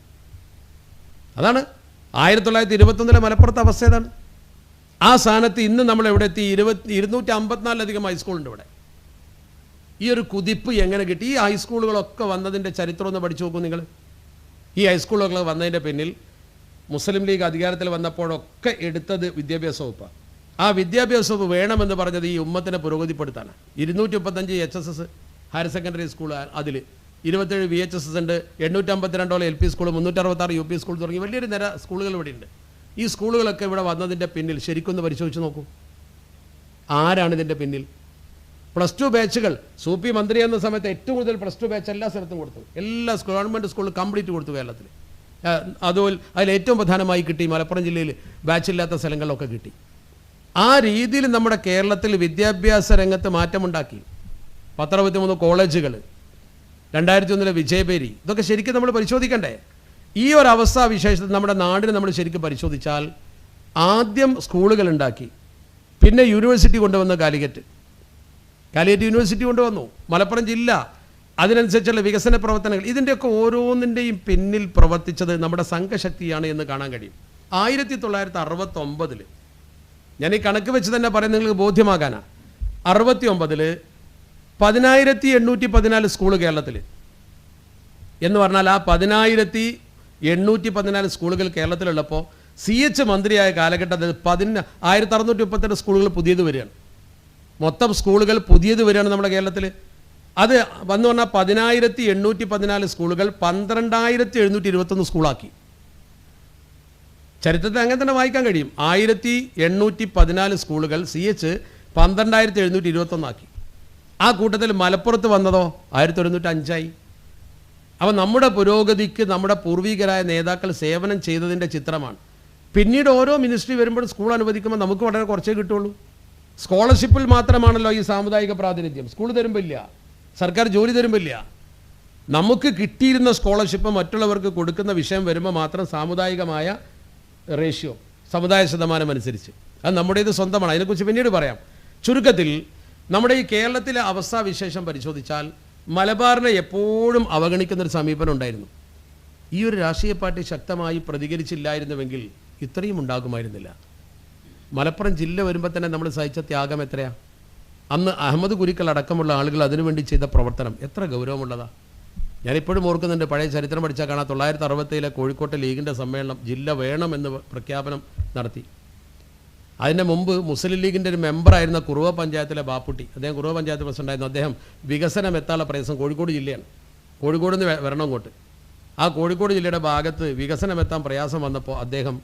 അതാണ് 1921 മലപ്പുറത്തെ അവസ്ഥ. ഏതാണ് ആ സ്ഥാനത്ത് ഇന്ന് നമ്മൾ എവിടെ എത്തി? 254-ലധികം ഹൈസ്കൂളുണ്ട് ഇവിടെ. ഈ ഒരു കുതിപ്പ് എങ്ങനെ കിട്ടി? ഈ ഹൈസ്കൂളുകളൊക്കെ വന്നതിൻ്റെ ചരിത്രം ഒന്ന് പഠിച്ചു നോക്കൂ നിങ്ങൾ. ഈ ഹൈസ്കൂളുകൾ വന്നതിൻ്റെ പിന്നിൽ മുസ്ലിം ലീഗ് അധികാരത്തിൽ വന്നപ്പോഴൊക്കെ എടുത്തത് വിദ്യാഭ്യാസ വകുപ്പാണ്. ആ വിദ്യാഭ്യാസ വകുപ്പ് വേണമെന്ന് പറഞ്ഞത് ഈ ഉമ്മത്തിനെ പുരോഗതിപ്പെടുത്താനാണ്. 235 HSS ഹയർ സെക്കൻഡറി സ്കൂൾ, അതിൽ 27 VHSS ഉണ്ട്, 852 LP സ്കൂൾ, 366 UP സ്കൂൾ തുടങ്ങി വലിയൊരു നിര സ്കൂളുകൾ ഇവിടെ ഉണ്ട്. ഈ സ്കൂളുകളൊക്കെ ഇവിടെ വന്നതിൻ്റെ പിന്നിൽ ശരിക്കൊന്ന് പരിശോധിച്ച് നോക്കൂ. ആരാണ് ഇതിൻ്റെ പിന്നിൽ? +2 ബാച്ചുകൾ സൂപ്പി മന്ത്രി എന്ന സമയത്ത് ഏറ്റവും കൂടുതൽ +2 ബാച്ച് എല്ലാ സ്ഥലത്തും കൊടുത്തു. എല്ലാ ഗവൺമെൻറ് സ്കൂളിൽ കംപ്ലീറ്റ് കൊടുത്തു കേരളത്തിൽ. അതുപോലെ അതിലേറ്റവും പ്രധാനമായി കിട്ടി മലപ്പുറം ജില്ലയിൽ ബാച്ചില്ലാത്ത സ്ഥലങ്ങളിലൊക്കെ കിട്ടി. ആ രീതിയിൽ നമ്മുടെ കേരളത്തിൽ വിദ്യാഭ്യാസ രംഗത്ത് മാറ്റമുണ്ടാക്കി. 63 കോളേജുകൾ, 2001 വിജയപേരി, ഇതൊക്കെ ശരിക്കും നമ്മൾ പരിശോധിക്കണ്ടേ? ഈ ഒരു അവസ്ഥാവിശേഷത്തിൽ നമ്മുടെ നാടിനെ നമ്മൾ ശരിക്കും പരിശോധിച്ചാൽ ആദ്യം സ്കൂളുകൾ ഉണ്ടാക്കി, പിന്നെ യൂണിവേഴ്സിറ്റി കൊണ്ടുവന്ന കാലിക്കറ്റ് യൂണിവേഴ്സിറ്റി കൊണ്ടുവന്നു, മലപ്പുറം ജില്ല അതിനനുസരിച്ചുള്ള വികസന പ്രവർത്തനങ്ങൾ. ഇതിൻ്റെയൊക്കെ ഓരോന്നിൻ്റെയും പിന്നിൽ പ്രവർത്തിച്ചത് നമ്മുടെ സംഘശക്തിയാണ് എന്ന് കാണാൻ കഴിയും. 1969 ഞാൻ ഈ കണക്ക് വെച്ച് തന്നെ പറയുന്നത് നിങ്ങൾക്ക് ബോധ്യമാകാനാണ്. 69 10,814 സ്കൂൾ കേരളത്തിൽ എന്ന് പറഞ്ഞാൽ ആ 10,814 സ്കൂളുകൾ കേരളത്തിലുള്ളപ്പോൾ CH മന്ത്രിയായ കാലഘട്ടത്തിൽ 1638 സ്കൂളുകൾ പുതിയത് വരികയാണ്. മൊത്തം സ്കൂളുകൾ പുതിയത് വരികയാണ് നമ്മുടെ കേരളത്തിൽ. അത് വന്നു പറഞ്ഞാൽ 10,814 സ്കൂളുകൾ 12,721 സ്കൂളാക്കി. ചരിത്രത്തിൽ അങ്ങനെ തന്നെ വായിക്കാൻ കഴിയും. 1814 സ്കൂളുകൾ CH 12,721 ആക്കി. ആ കൂട്ടത്തിൽ മലപ്പുറത്ത് വന്നതോ 1905. അപ്പോൾ നമ്മുടെ പുരോഗതിക്ക് നമ്മുടെ പൂർവികരായ നേതാക്കൾ സേവനം ചെയ്തതിൻ്റെ ചിത്രമാണ്. പിന്നീട് ഓരോ മിനിസ്ട്രി വരുമ്പോൾ സ്കൂൾ അനുവദിക്കുമ്പോൾ നമുക്ക് വളരെ കുറച്ചേ കിട്ടുള്ളൂ. സ്കോളർഷിപ്പിൽ മാത്രമാണല്ലോ ഈ സാമുദായിക പ്രാതിനിധ്യം. സ്കൂൾ തരുമ്പോൾ ഇല്ല, സർക്കാർ ജോലി തരുമ്പോൾ ഇല്ല. നമുക്ക് കിട്ടിയിരുന്ന സ്കോളർഷിപ്പ് മറ്റുള്ളവർക്ക് കൊടുക്കുന്ന വിഷയം വരുമ്പോൾ മാത്രം സാമുദായികമായ റേഷ്യോ, സമുദായ ശതമാനം അനുസരിച്ച് അത് നമ്മുടേത് സ്വന്തമാണ്. അതിനെക്കുറിച്ച് പിന്നീട് പറയാം. ചുരുക്കത്തിൽ നമ്മുടെ ഈ കേരളത്തിലെ അവസ്ഥാവിശേഷം പരിശോധിച്ചാൽ മലബാറിനെ എപ്പോഴും അവഗണിക്കുന്നൊരു സമീപനം ഉണ്ടായിരുന്നു. ഈ ഒരു രാഷ്ട്രീയ പാർട്ടി ശക്തമായി പ്രതികരിച്ചില്ലായിരുന്നുവെങ്കിൽ ഇത്രയും ഉണ്ടാകുമായിരുന്നില്ല. മലപ്പുറം ജില്ല വരുമ്പോൾ തന്നെ നമ്മൾ സഹിച്ച ത്യാഗം എത്രയാണ്. അന്ന് അഹമ്മദ് കുരിക്കൽ അടക്കമുള്ള ആളുകൾ അതിനുവേണ്ടി ചെയ്ത പ്രവർത്തനം എത്ര ഗൗരവമുള്ളതാണ്. ഞാനിപ്പോഴും ഓർക്കുന്നുണ്ട്, പഴയ ചരിത്രം പഠിച്ചാൽ കാണാം. 1967 കോഴിക്കോട്ടെ ലീഗിൻ്റെ സമ്മേളനം ജില്ല വേണമെന്ന് പ്രഖ്യാപനം നടത്തി. അതിന് മുമ്പ് മുസ്ലിം ലീഗിൻ്റെ ഒരു മെമ്പറായിരുന്ന കുറുവ പഞ്ചായത്തിലെ ബാപ്പുട്ടി, അദ്ദേഹം കുറുവ പഞ്ചായത്ത് പ്രസിഡൻ്റായിരുന്നു. അദ്ദേഹം വികസനം എത്താനുള്ള പ്രദേശം കോഴിക്കോട് ജില്ലയാണ്. കോഴിക്കോട് നിന്ന് വരണം അങ്ങോട്ട്. ആ കോഴിക്കോട് ജില്ലയുടെ ഭാഗത്ത് വികസനം എത്താൻ പ്രയാസം വന്നപ്പോൾ അദ്ദേഹം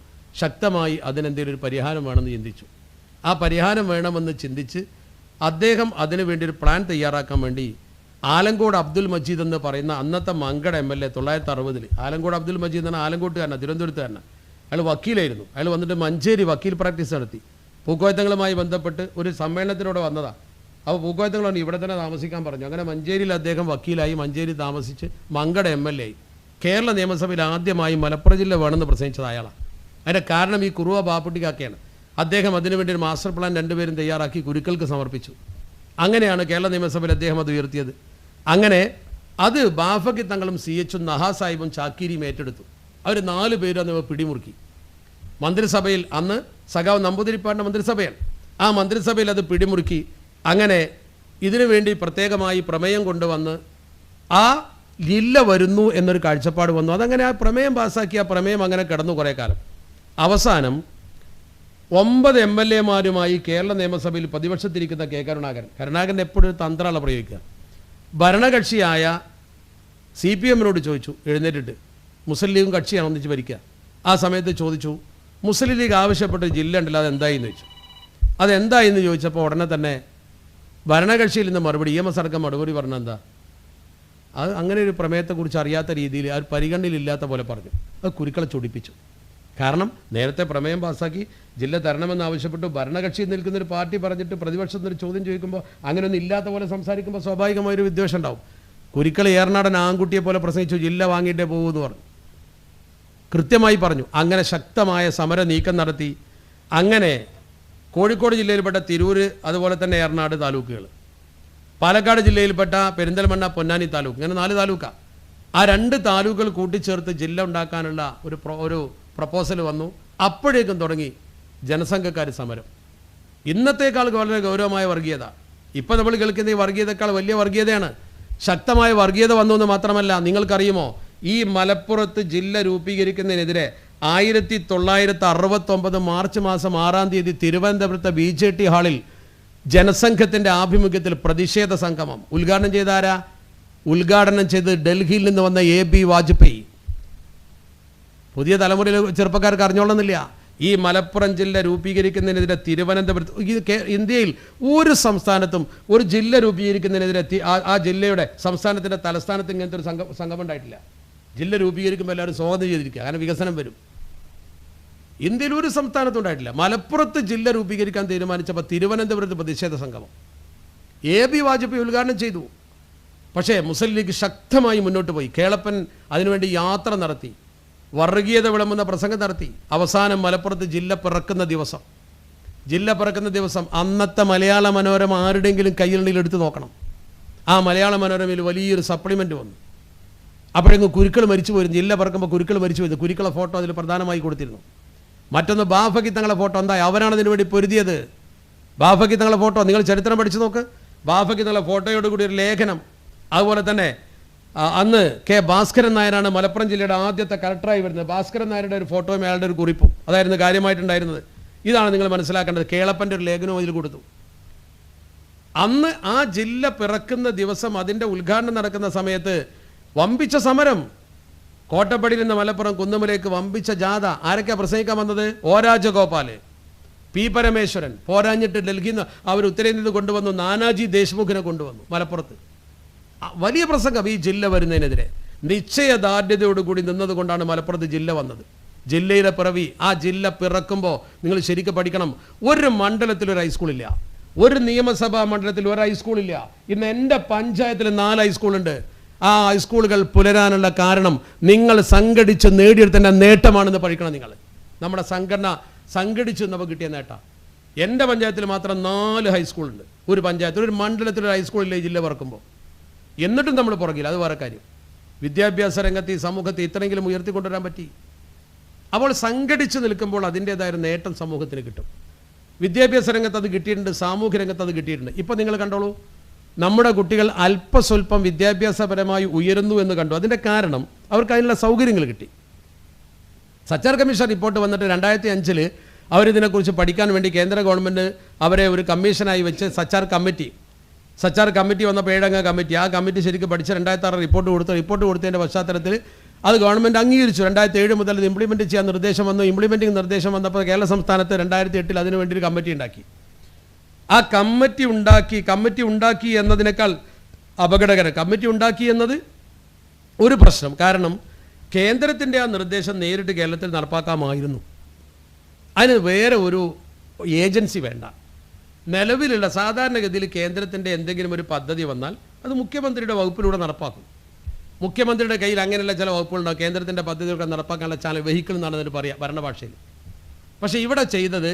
ശക്തമായി അതിനെന്തെങ്കിലും ഒരു പരിഹാരം വേണമെന്ന് ചിന്തിച്ചു. ആ പരിഹാരം വേണമെന്ന് ചിന്തിച്ച് അദ്ദേഹം അതിനു വേണ്ടി ഒരു പ്ലാൻ തയ്യാറാക്കാൻ വേണ്ടി ആലങ്കോട് അബ്ദുൽ മജീദ് എന്ന് പറയുന്ന അന്നത്തെ മങ്കട MLA 1960 ആലങ്കോട് അബ്ദുൽ മജീദ് എന്ന് പറഞ്ഞാൽ ആലങ്കോട്ടുകാരനാണ്, തിരുവനന്തപുരത്തുകാരനാണ്. അയാൾ വക്കീലായിരുന്നു. അയാൾ വന്നിട്ട് മഞ്ചേരി വക്കീൽ പ്രാക്ടീസ് നടത്തി. പൂക്കോയത്തങ്ങളുമായി ബന്ധപ്പെട്ട് ഒരു സമ്മേളനത്തിലൂടെ വന്നതാണ്. അപ്പോൾ പൂക്കോയത്തങ്ങളാണ് ഇവിടെ തന്നെ താമസിക്കാൻ പറഞ്ഞു. അങ്ങനെ മഞ്ചേരിയിൽ അദ്ദേഹം വക്കീലായി, മഞ്ചേരി താമസിച്ച് മങ്കട MLA ആയി. കേരള നിയമസഭയിൽ ആദ്യമായി മലപ്പുറം ജില്ല വേണമെന്ന് പ്രസംഗിച്ചത് അയാളാണ്. അതിൻ്റെ കാരണം ഈ കുറുവ ബാപ്പുട്ടിക്കാക്കെയാണ്. അദ്ദേഹം അതിനുവേണ്ടി ഒരു മാസ്റ്റർ പ്ലാൻ രണ്ടുപേരും തയ്യാറാക്കി കുരുക്കൾക്ക് സമർപ്പിച്ചു. അങ്ങനെയാണ് കേരള നിയമസഭയിൽ അദ്ദേഹം അത് ഉയർത്തിയത്. അങ്ങനെ അത് ബാഫക്കി തങ്ങളും CH നഹാ സാഹിബും ചാക്കീരിയും ഏറ്റെടുത്തു. അവർ 4 പേരും അന്ന് പിടിമുറുക്കി. മന്ത്രിസഭയിൽ അന്ന് സഖാവ് നമ്പൂതിരിപ്പാടിൻ്റെ മന്ത്രിസഭയാണ്. ആ മന്ത്രിസഭയിൽ അത് പിടിമുറുക്കി. അങ്ങനെ ഇതിനു വേണ്ടി പ്രത്യേകമായി പ്രമേയം കൊണ്ടുവന്ന് ആ ജില്ല വരുന്നു എന്നൊരു കാഴ്ചപ്പാട് വന്നു. അതങ്ങനെ ആ പ്രമേയം പാസ്സാക്കി. ആ പ്രമേയം അങ്ങനെ കിടന്നു കുറേ കാലം. അവസാനം 9 MLA മാരുമായി കേരള നിയമസഭയിൽ പ്രതിപക്ഷത്തിരിക്കുന്ന കരുണാകരൻ എപ്പോഴും തന്ത്രമാണ് പ്രയോഗിക്കുക. ഭരണകക്ഷിയായ CPM-നോട് ചോദിച്ചു, എഴുന്നേറ്റിട്ട്, മുസ്ലിം ലീഗും കക്ഷിയാണ് ഒന്നിച്ച് ഭരിക്കുക. ആ സമയത്ത് ചോദിച്ചു, മുസ്ലിം ലീഗ് ആവശ്യപ്പെട്ട ജില്ല ഉണ്ടല്ലോ, അതെന്തായിന്ന് ചോദിച്ചു. അതെന്തായിന്ന് ചോദിച്ചപ്പോൾ ഉടനെ തന്നെ ഭരണകക്ഷിയിൽ നിന്ന് മറുപടി, EMS അടക്കം മറുപടി പറഞ്ഞാൽ എന്താ, അത് അങ്ങനെ ഒരു പ്രമേയത്തെക്കുറിച്ച് അറിയാത്ത രീതിയിൽ ആ പരിഗണനയിലില്ലാത്ത പോലെ പറഞ്ഞു. അത് കുരുക്കളെ ചൊടിപ്പിച്ചു. കാരണം നേരത്തെ പ്രമേയം പാസ്സാക്കി ജില്ല തരണമെന്ന് ആവശ്യപ്പെട്ടു. ഭരണകക്ഷിയിൽ നിൽക്കുന്നൊരു പാർട്ടി പറഞ്ഞിട്ട് പ്രതിപക്ഷത്തിനൊരു ചോദ്യം ചോദിക്കുമ്പോൾ അങ്ങനെയൊന്നും ഇല്ലാത്ത പോലെ സംസാരിക്കുമ്പോൾ സ്വാഭാവികമായൊരു വിദ്വേഷം ഉണ്ടാവും. കുരുക്കൾ ഏറനാടൻ ആൺകുട്ടിയെ പോലെ പ്രസംഗിച്ചു, ജില്ല വാങ്ങിയിട്ടേ പോകുമെന്ന് പറഞ്ഞു, കൃത്യമായി പറഞ്ഞു. അങ്ങനെ ശക്തമായ സമര നീക്കം നടത്തി. അങ്ങനെ കോഴിക്കോട് ജില്ലയിൽപ്പെട്ട തിരൂർ, അതുപോലെ തന്നെ ഏറനാട് താലൂക്കുകൾ, പാലക്കാട് ജില്ലയിൽപ്പെട്ട പെരിന്തൽമണ്ണ, പൊന്നാനി താലൂക്ക്, ഇങ്ങനെ 4 താലൂക്കാണ്. ആ 2 താലൂക്കുകൾ കൂട്ടിച്ചേർത്ത് ജില്ല ഉണ്ടാക്കാനുള്ള ഒരു പ്രപ്പോസൽ വന്നു. അപ്പോഴേക്കും തുടങ്ങി ജനസംഘക്കാർ സമരം. ഇന്നത്തേക്കാൾ വളരെ ഗൗരവമായ വർഗീയത. ഇപ്പം നമ്മൾ കേൾക്കുന്ന ഈ വർഗീയതയേക്കാൾ വലിയ വർഗീയതയാണ്. ശക്തമായ വർഗീയത വന്നു എന്ന് മാത്രമല്ല, നിങ്ങൾക്കറിയുമോ, ഈ മലപ്പുറത്ത് ജില്ല രൂപീകരിക്കുന്നതിനെതിരെ 1969 മാർച്ച് മാസം 6-ാം തീയതി തിരുവനന്തപുരത്തെ BJT ഹാളിൽ ജനസംഘത്തിൻ്റെ ആഭിമുഖ്യത്തിൽ പ്രതിഷേധ സംഗമം ഉദ്ഘാടനം ചെയ്താരാ? ഉദ്ഘാടനം ചെയ്ത് ഡൽഹിയിൽ നിന്ന് വന്ന AB വാജ്പേയി. പുതിയ തലമുറയിലെ ചെറുപ്പക്കാർക്ക് അറിഞ്ഞോളണമെന്നില്ല. ഈ മലപ്പുറം ജില്ല രൂപീകരിക്കുന്നതിനെതിരെ തിരുവനന്തപുരത്ത് ഇന്ത്യയിൽ ഒരു സംസ്ഥാനത്തും ഒരു ജില്ല രൂപീകരിക്കുന്നതിനെതിരെ ആ ജില്ലയുടെ സംസ്ഥാനത്തിൻ്റെ തലസ്ഥാനത്ത് ഇങ്ങനത്തെ ഒരു സംഗമം ഉണ്ടായിട്ടില്ല. ജില്ല രൂപീകരിക്കുമ്പോൾ എല്ലാവരും സ്വാഗതം ചെയ്തിരിക്കുക, അങ്ങനെ വികസനം വരും. ഇന്ത്യയിൽ ഒരു സംസ്ഥാനത്തും ഉണ്ടായിട്ടില്ല. മലപ്പുറത്ത് ജില്ല രൂപീകരിക്കാൻ തീരുമാനിച്ചപ്പോൾ തിരുവനന്തപുരത്ത് പ്രതിഷേധ സംഗമം AB വാജ്പേയി ഉദ്ഘാടനം ചെയ്തു. പക്ഷേ മുസ്ലിം ലീഗ് ശക്തമായി മുന്നോട്ട് പോയി. കേളപ്പൻ അതിനുവേണ്ടി യാത്ര നടത്തി, വർഗീയത വിളമ്പുന്ന പ്രസംഗം നടത്തി. അവസാനം മലപ്പുറത്ത് ജില്ല പിറക്കുന്ന ദിവസം അന്നത്തെ മലയാള മനോരമ ആരുടെയെങ്കിലും കയ്യിലുണ്ടെങ്കിൽ എടുത്ത് നോക്കണം. ആ മലയാള മനോരമയിൽ വലിയൊരു സപ്ലിമെൻ്റ് വന്നു. അപ്പോഴെങ്കിലും കുരുക്കൾ മരിച്ചു പോയിരുന്നു. ജില്ല പിറക്കുമ്പോൾ കുരുക്കൾ മരിച്ചു പോയിരുന്നു. കുരുക്കളെ ഫോട്ടോ അതിൽ പ്രധാനമായി കൊടുത്തിരുന്നു. മറ്റൊന്ന് ബാഫക്കി തങ്ങളെ ഫോട്ടോ. എന്താ, അവരാണ് അതിനു വേണ്ടി പൊരുതിയത്. ബാഫക്കി തങ്ങളെ ഫോട്ടോ നിങ്ങൾ ചരിത്രം പഠിച്ചു നോക്ക്. ബാഫക്കി തങ്ങളെ ഫോട്ടോയോട് കൂടി ഒരു ലേഖനം. അതുപോലെ തന്നെ അന്ന് K. ഭാസ്കരൻ നായരാണ് മലപ്പുറം ജില്ലയുടെ ആദ്യത്തെ കലക്ടറായി വരുന്നത്. ഭാസ്കരൻ നായരുടെ ഒരു ഫോട്ടോയും അയാളുടെ ഒരു കുറിപ്പും അതായിരുന്നു കാര്യമായിട്ടുണ്ടായിരുന്നത്. ഇതാണ് നിങ്ങൾ മനസ്സിലാക്കേണ്ടത്. കേളപ്പൻ്റെ ഒരു ലേഖനവും ഇതിൽ കൊടുത്തു. അന്ന് ആ ജില്ല പിറക്കുന്ന ദിവസം അതിൻ്റെ ഉദ്ഘാടനം നടക്കുന്ന സമയത്ത് വമ്പിച്ച സമരം. കോട്ടപ്പടിയിൽ നിന്ന് മലപ്പുറം കുന്നമലേക്ക് വമ്പിച്ച ജാഥ. ആരൊക്കെയാണ് പ്രസംഗിക്കാൻ വന്നത്? O. രാജഗോപാൽ, P. പരമേശ്വരൻ. പോരാഞ്ഞിട്ട് ഡൽഹിയിൽ നിന്ന് അവർ ഉത്തരേന്ത്യയിൽ നിന്ന് കൊണ്ടുവന്നു നാനാജി ദേശ്മുഖിനെ കൊണ്ടുവന്നു മലപ്പുറത്ത്. വലിയ പ്രസംഗം ഈ ജില്ല വരുന്നതിനെതിരെ. നിശ്ചയദാർഢ്യതയോടുകൂടി നിന്നതുകൊണ്ടാണ് മലപ്പുറത്ത് ജില്ല വന്നത്. ജില്ലയുടെ പിറവി. ആ ജില്ല പിറക്കുമ്പോൾ നിങ്ങൾ ശരിക്കും പഠിക്കണം. ഒരു മണ്ഡലത്തിൽ ഒരു ഹൈസ്കൂളില്ല, ഒരു നിയമസഭാ മണ്ഡലത്തിൽ ഒരു ഹൈസ്കൂളില്ല. ഇന്ന് എൻ്റെ പഞ്ചായത്തിൽ 4 ഹൈസ്കൂളുണ്ട്. ആ ഹൈസ്കൂളുകൾ പുലരാനുള്ള കാരണം നിങ്ങൾ സംഘടിച്ച് നേടിയെടുത്തതിൻ്റെ നേട്ടമാണെന്ന് പഠിക്കണം. നിങ്ങൾ നമ്മുടെ സംഘടന സംഘടിച്ച് നമുക്ക് കിട്ടിയ നേട്ടം. എൻ്റെ പഞ്ചായത്തിൽ മാത്രം 4 ഹൈസ്കൂളുണ്ട്. ഒരു പഞ്ചായത്തിൽ ഒരു മണ്ഡലത്തിൽ ഒരു ഹൈസ്കൂളിലെ ജില്ല പിറക്കുമ്പോൾ. എന്നിട്ടും നമ്മൾ പുറകില്ല, അത് വേറെ കാര്യം. വിദ്യാഭ്യാസ രംഗത്ത് ഈ സമൂഹത്തെ ഇത്രയെങ്കിലും ഉയർത്തിക്കൊണ്ടുവരാൻ പറ്റി. അപ്പോൾ സംഘടിച്ച് നിൽക്കുമ്പോൾ അതിൻ്റേതായ നേട്ടം സമൂഹത്തിന് കിട്ടും. വിദ്യാഭ്യാസ രംഗത്ത് അത് കിട്ടിയിട്ടുണ്ട്, സാമൂഹ്യ രംഗത്ത് അത് കിട്ടിയിട്ടുണ്ട്. ഇപ്പം നിങ്ങൾ കണ്ടോളൂ, നമ്മുടെ കുട്ടികൾ അല്പസ്വല്പം വിദ്യാഭ്യാസപരമായി ഉയരുന്നു എന്ന് കണ്ടു. അതിൻ്റെ കാരണം അവർക്ക് അതിനുള്ള സൗകര്യങ്ങൾ കിട്ടി. സച്ചാർ കമ്മീഷൻ റിപ്പോർട്ട് വന്നിട്ട് 2005 അവരിതിനെക്കുറിച്ച് പഠിക്കാൻ വേണ്ടി കേന്ദ്ര ഗവൺമെൻറ് അവരെ ഒരു കമ്മീഷനായി വെച്ച് സച്ചാർ കമ്മിറ്റി വന്നപ്പോൾ 7 അംഗ കമ്മിറ്റി. ആ കമ്മിറ്റി ശരിക്കും പഠിച്ച് 2006 റിപ്പോർട്ട് കൊടുത്തതിൻ്റെ പശ്ചാത്തലത്തിൽ അത് ഗവൺമെൻറ് അംഗീകരിച്ചു. 2007 മുതൽ ഇത് ഇംപ്ലിമെൻറ്റ് ചെയ്യാൻ നിർദ്ദേശം വന്നു. ഇംപ്ലിമെൻറ്റിംഗ് നിർദ്ദേശം വന്നപ്പോൾ കേരള സംസ്ഥാനത്ത് 2008 അതിനു വേണ്ടി ഒരു കമ്മിറ്റി ഉണ്ടാക്കി. ആ കമ്മിറ്റി ഉണ്ടാക്കി എന്നതിനേക്കാൾ അപകടകരം, കമ്മിറ്റി ഉണ്ടാക്കി എന്നത് ഒരു പ്രശ്നം. കാരണം കേന്ദ്രത്തിൻ്റെ ആ നിർദ്ദേശം നേരിട്ട് കേരളത്തിൽ നടപ്പാക്കാമായിരുന്നു. അതിന് വേറെ ഒരു ഏജൻസി വേണ്ട. നിലവിലുള്ള സാധാരണഗതിയിൽ കേന്ദ്രത്തിൻ്റെ എന്തെങ്കിലും ഒരു പദ്ധതി വന്നാൽ അത് മുഖ്യമന്ത്രിയുടെ വകുപ്പിലൂടെ നടപ്പാക്കും. മുഖ്യമന്ത്രിയുടെ കയ്യിൽ അങ്ങനെയുള്ള ചില വകുപ്പുകളുണ്ടാവും. കേന്ദ്രത്തിൻ്റെ പദ്ധതികളൊക്കെ നടപ്പാക്കാനുള്ള ചില വെഹിക്കിൾ എന്നാണ് അതിന് പറയുക ഭരണഭാഷയിൽ. പക്ഷേ ഇവിടെ ചെയ്തത്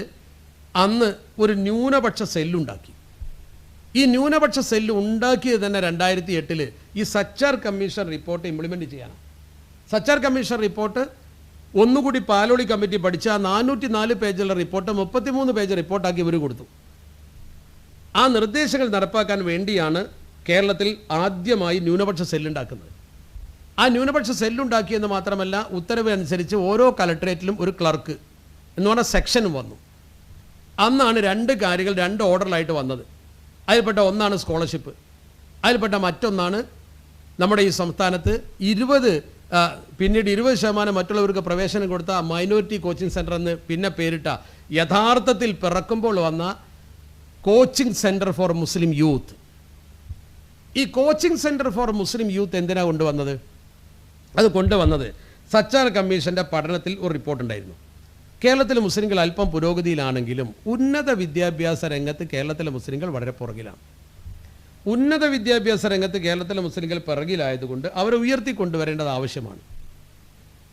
അന്ന് ഒരു ന്യൂനപക്ഷ സെല്ലുണ്ടാക്കി. ഈ ന്യൂനപക്ഷ സെല്ല് ഉണ്ടാക്കിയത് തന്നെ 2008 ഈ സച്ചാർ കമ്മീഷൻ റിപ്പോർട്ട് ഇംപ്ലിമെൻറ്റ് ചെയ്യണം. സച്ചാർ കമ്മീഷൻ റിപ്പോർട്ട് ഒന്നുകൂടി പാലോളി കമ്മിറ്റി പഠിച്ച ആ 404 പേജുള്ള റിപ്പോർട്ട് 33 പേജ് റിപ്പോർട്ടാക്കി ഇവർ കൊടുത്തു. ആ നിർദ്ദേശങ്ങൾ നടപ്പാക്കാൻ വേണ്ടിയാണ് കേരളത്തിൽ ആദ്യമായി ന്യൂനപക്ഷ സെല്ലുണ്ടാക്കുന്നത്. ആ ന്യൂനപക്ഷ സെല്ലുണ്ടാക്കിയെന്ന് മാത്രമല്ല, ഉത്തരവ് അനുസരിച്ച് ഓരോ കളക്ടറേറ്റിലും ഒരു ക്ലർക്ക് എന്ന് പറഞ്ഞ സെക്ഷനും വന്നു. അന്നാണ് 2 കാര്യങ്ങൾ 2 ഓർഡറിലായിട്ട് വന്നത്. അതിൽപ്പെട്ട ഒന്നാണ് സ്കോളർഷിപ്പ്, അതിൽപ്പെട്ട മറ്റൊന്നാണ് നമ്മുടെ ഈ സംസ്ഥാനത്ത് 20% മറ്റുള്ളവർക്ക് പ്രവേശനം കൊടുത്ത മൈനോറിറ്റി കോച്ചിങ് സെൻറ്റർ എന്ന് പിന്നെ പേരിട്ട യഥാർത്ഥത്തിൽ പിറക്കുമ്പോൾ വന്ന coaching centre for Muslim youth. ഈ coaching centre for Muslim youth എന്തിനാണ് കൊണ്ടുവന്നത്? അത് കൊണ്ടുവന്നത് സച്ചാർ കമ്മീഷൻ്റെ പഠനത്തിൽ ഒരു റിപ്പോർട്ടുണ്ടായിരുന്നു. കേരളത്തിലെ മുസ്ലിങ്ങൾ അല്പം പുരോഗതിയിലാണെങ്കിലും ഉന്നത വിദ്യാഭ്യാസ രംഗത്ത് കേരളത്തിലെ മുസ്ലിങ്ങൾ വളരെ പുറകിലാണ്. ഉന്നത വിദ്യാഭ്യാസ രംഗത്ത് കേരളത്തിലെ മുസ്ലിങ്ങൾ പിറകിലായതുകൊണ്ട് അവരെ ഉയർത്തിക്കൊണ്ടുവരേണ്ടത് ആവശ്യമാണ്.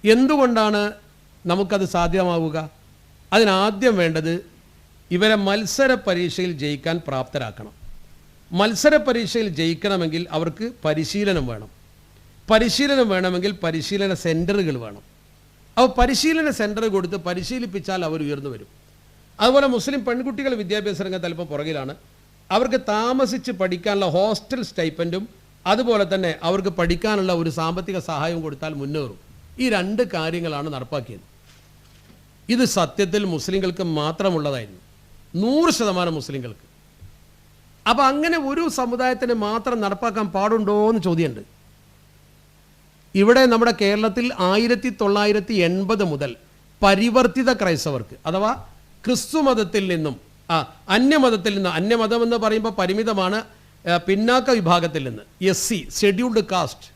എന്തുകൊണ്ടാണ് നമുക്കത് സാധ്യമാവുക? അതിനാദ്യം വേണ്ടത് ഇവരെ മത്സര പരീക്ഷയിൽ ജയിക്കാൻ പ്രാപ്തരാക്കണം. മത്സര പരീക്ഷയിൽ ജയിക്കണമെങ്കിൽ അവർക്ക് പരിശീലനം വേണം. പരിശീലനം വേണമെങ്കിൽ പരിശീലന സെൻറ്ററുകൾ വേണം. അപ്പോൾ പരിശീലന സെൻറ്റർ കൊടുത്ത് പരിശീലിപ്പിച്ചാൽ അവർ ഉയർന്നു വരും. അതുപോലെ മുസ്ലിം പെൺകുട്ടികൾ വിദ്യാഭ്യാസ രംഗത്ത് അല്പം പുറകിലാണ്. അവർക്ക് താമസിച്ച് പഠിക്കാനുള്ള ഹോസ്റ്റൽ സ്റ്റൈപ്പൻറ്റും അതുപോലെ തന്നെ അവർക്ക് പഠിക്കാനുള്ള ഒരു സാമ്പത്തിക സഹായവും കൊടുത്താൽ മുന്നേറും. ഈ 2 കാര്യങ്ങളാണ് നടപ്പാക്കിയത്. ഇത് സത്യത്തിൽ മുസ്ലിങ്ങൾക്ക് മാത്രമുള്ളതായിരുന്നു, 100% മുസ്ലിങ്ങൾക്ക്. അപ്പോൾ അങ്ങനെ ഒരു സമുദായത്തിന് മാത്രം നടപ്പാക്കാൻ പാടുണ്ടോ എന്ന് ചോദ്യമുണ്ട്. ഇവിടെ നമ്മുടെ കേരളത്തിൽ 1980 മുതൽ പരിവർത്തിത ക്രൈസ്തവർക്ക്, അഥവാ ക്രിസ്തു മതത്തിൽ നിന്നും അന്യമതത്തിൽ നിന്ന്, അന്യമതം എന്ന് പറയുമ്പോൾ പരിമിതമാണ്, പിന്നാക്ക വിഭാഗത്തിൽ നിന്ന്, SC ഷെഡ്യൂൾഡ് കാസ്റ്റ്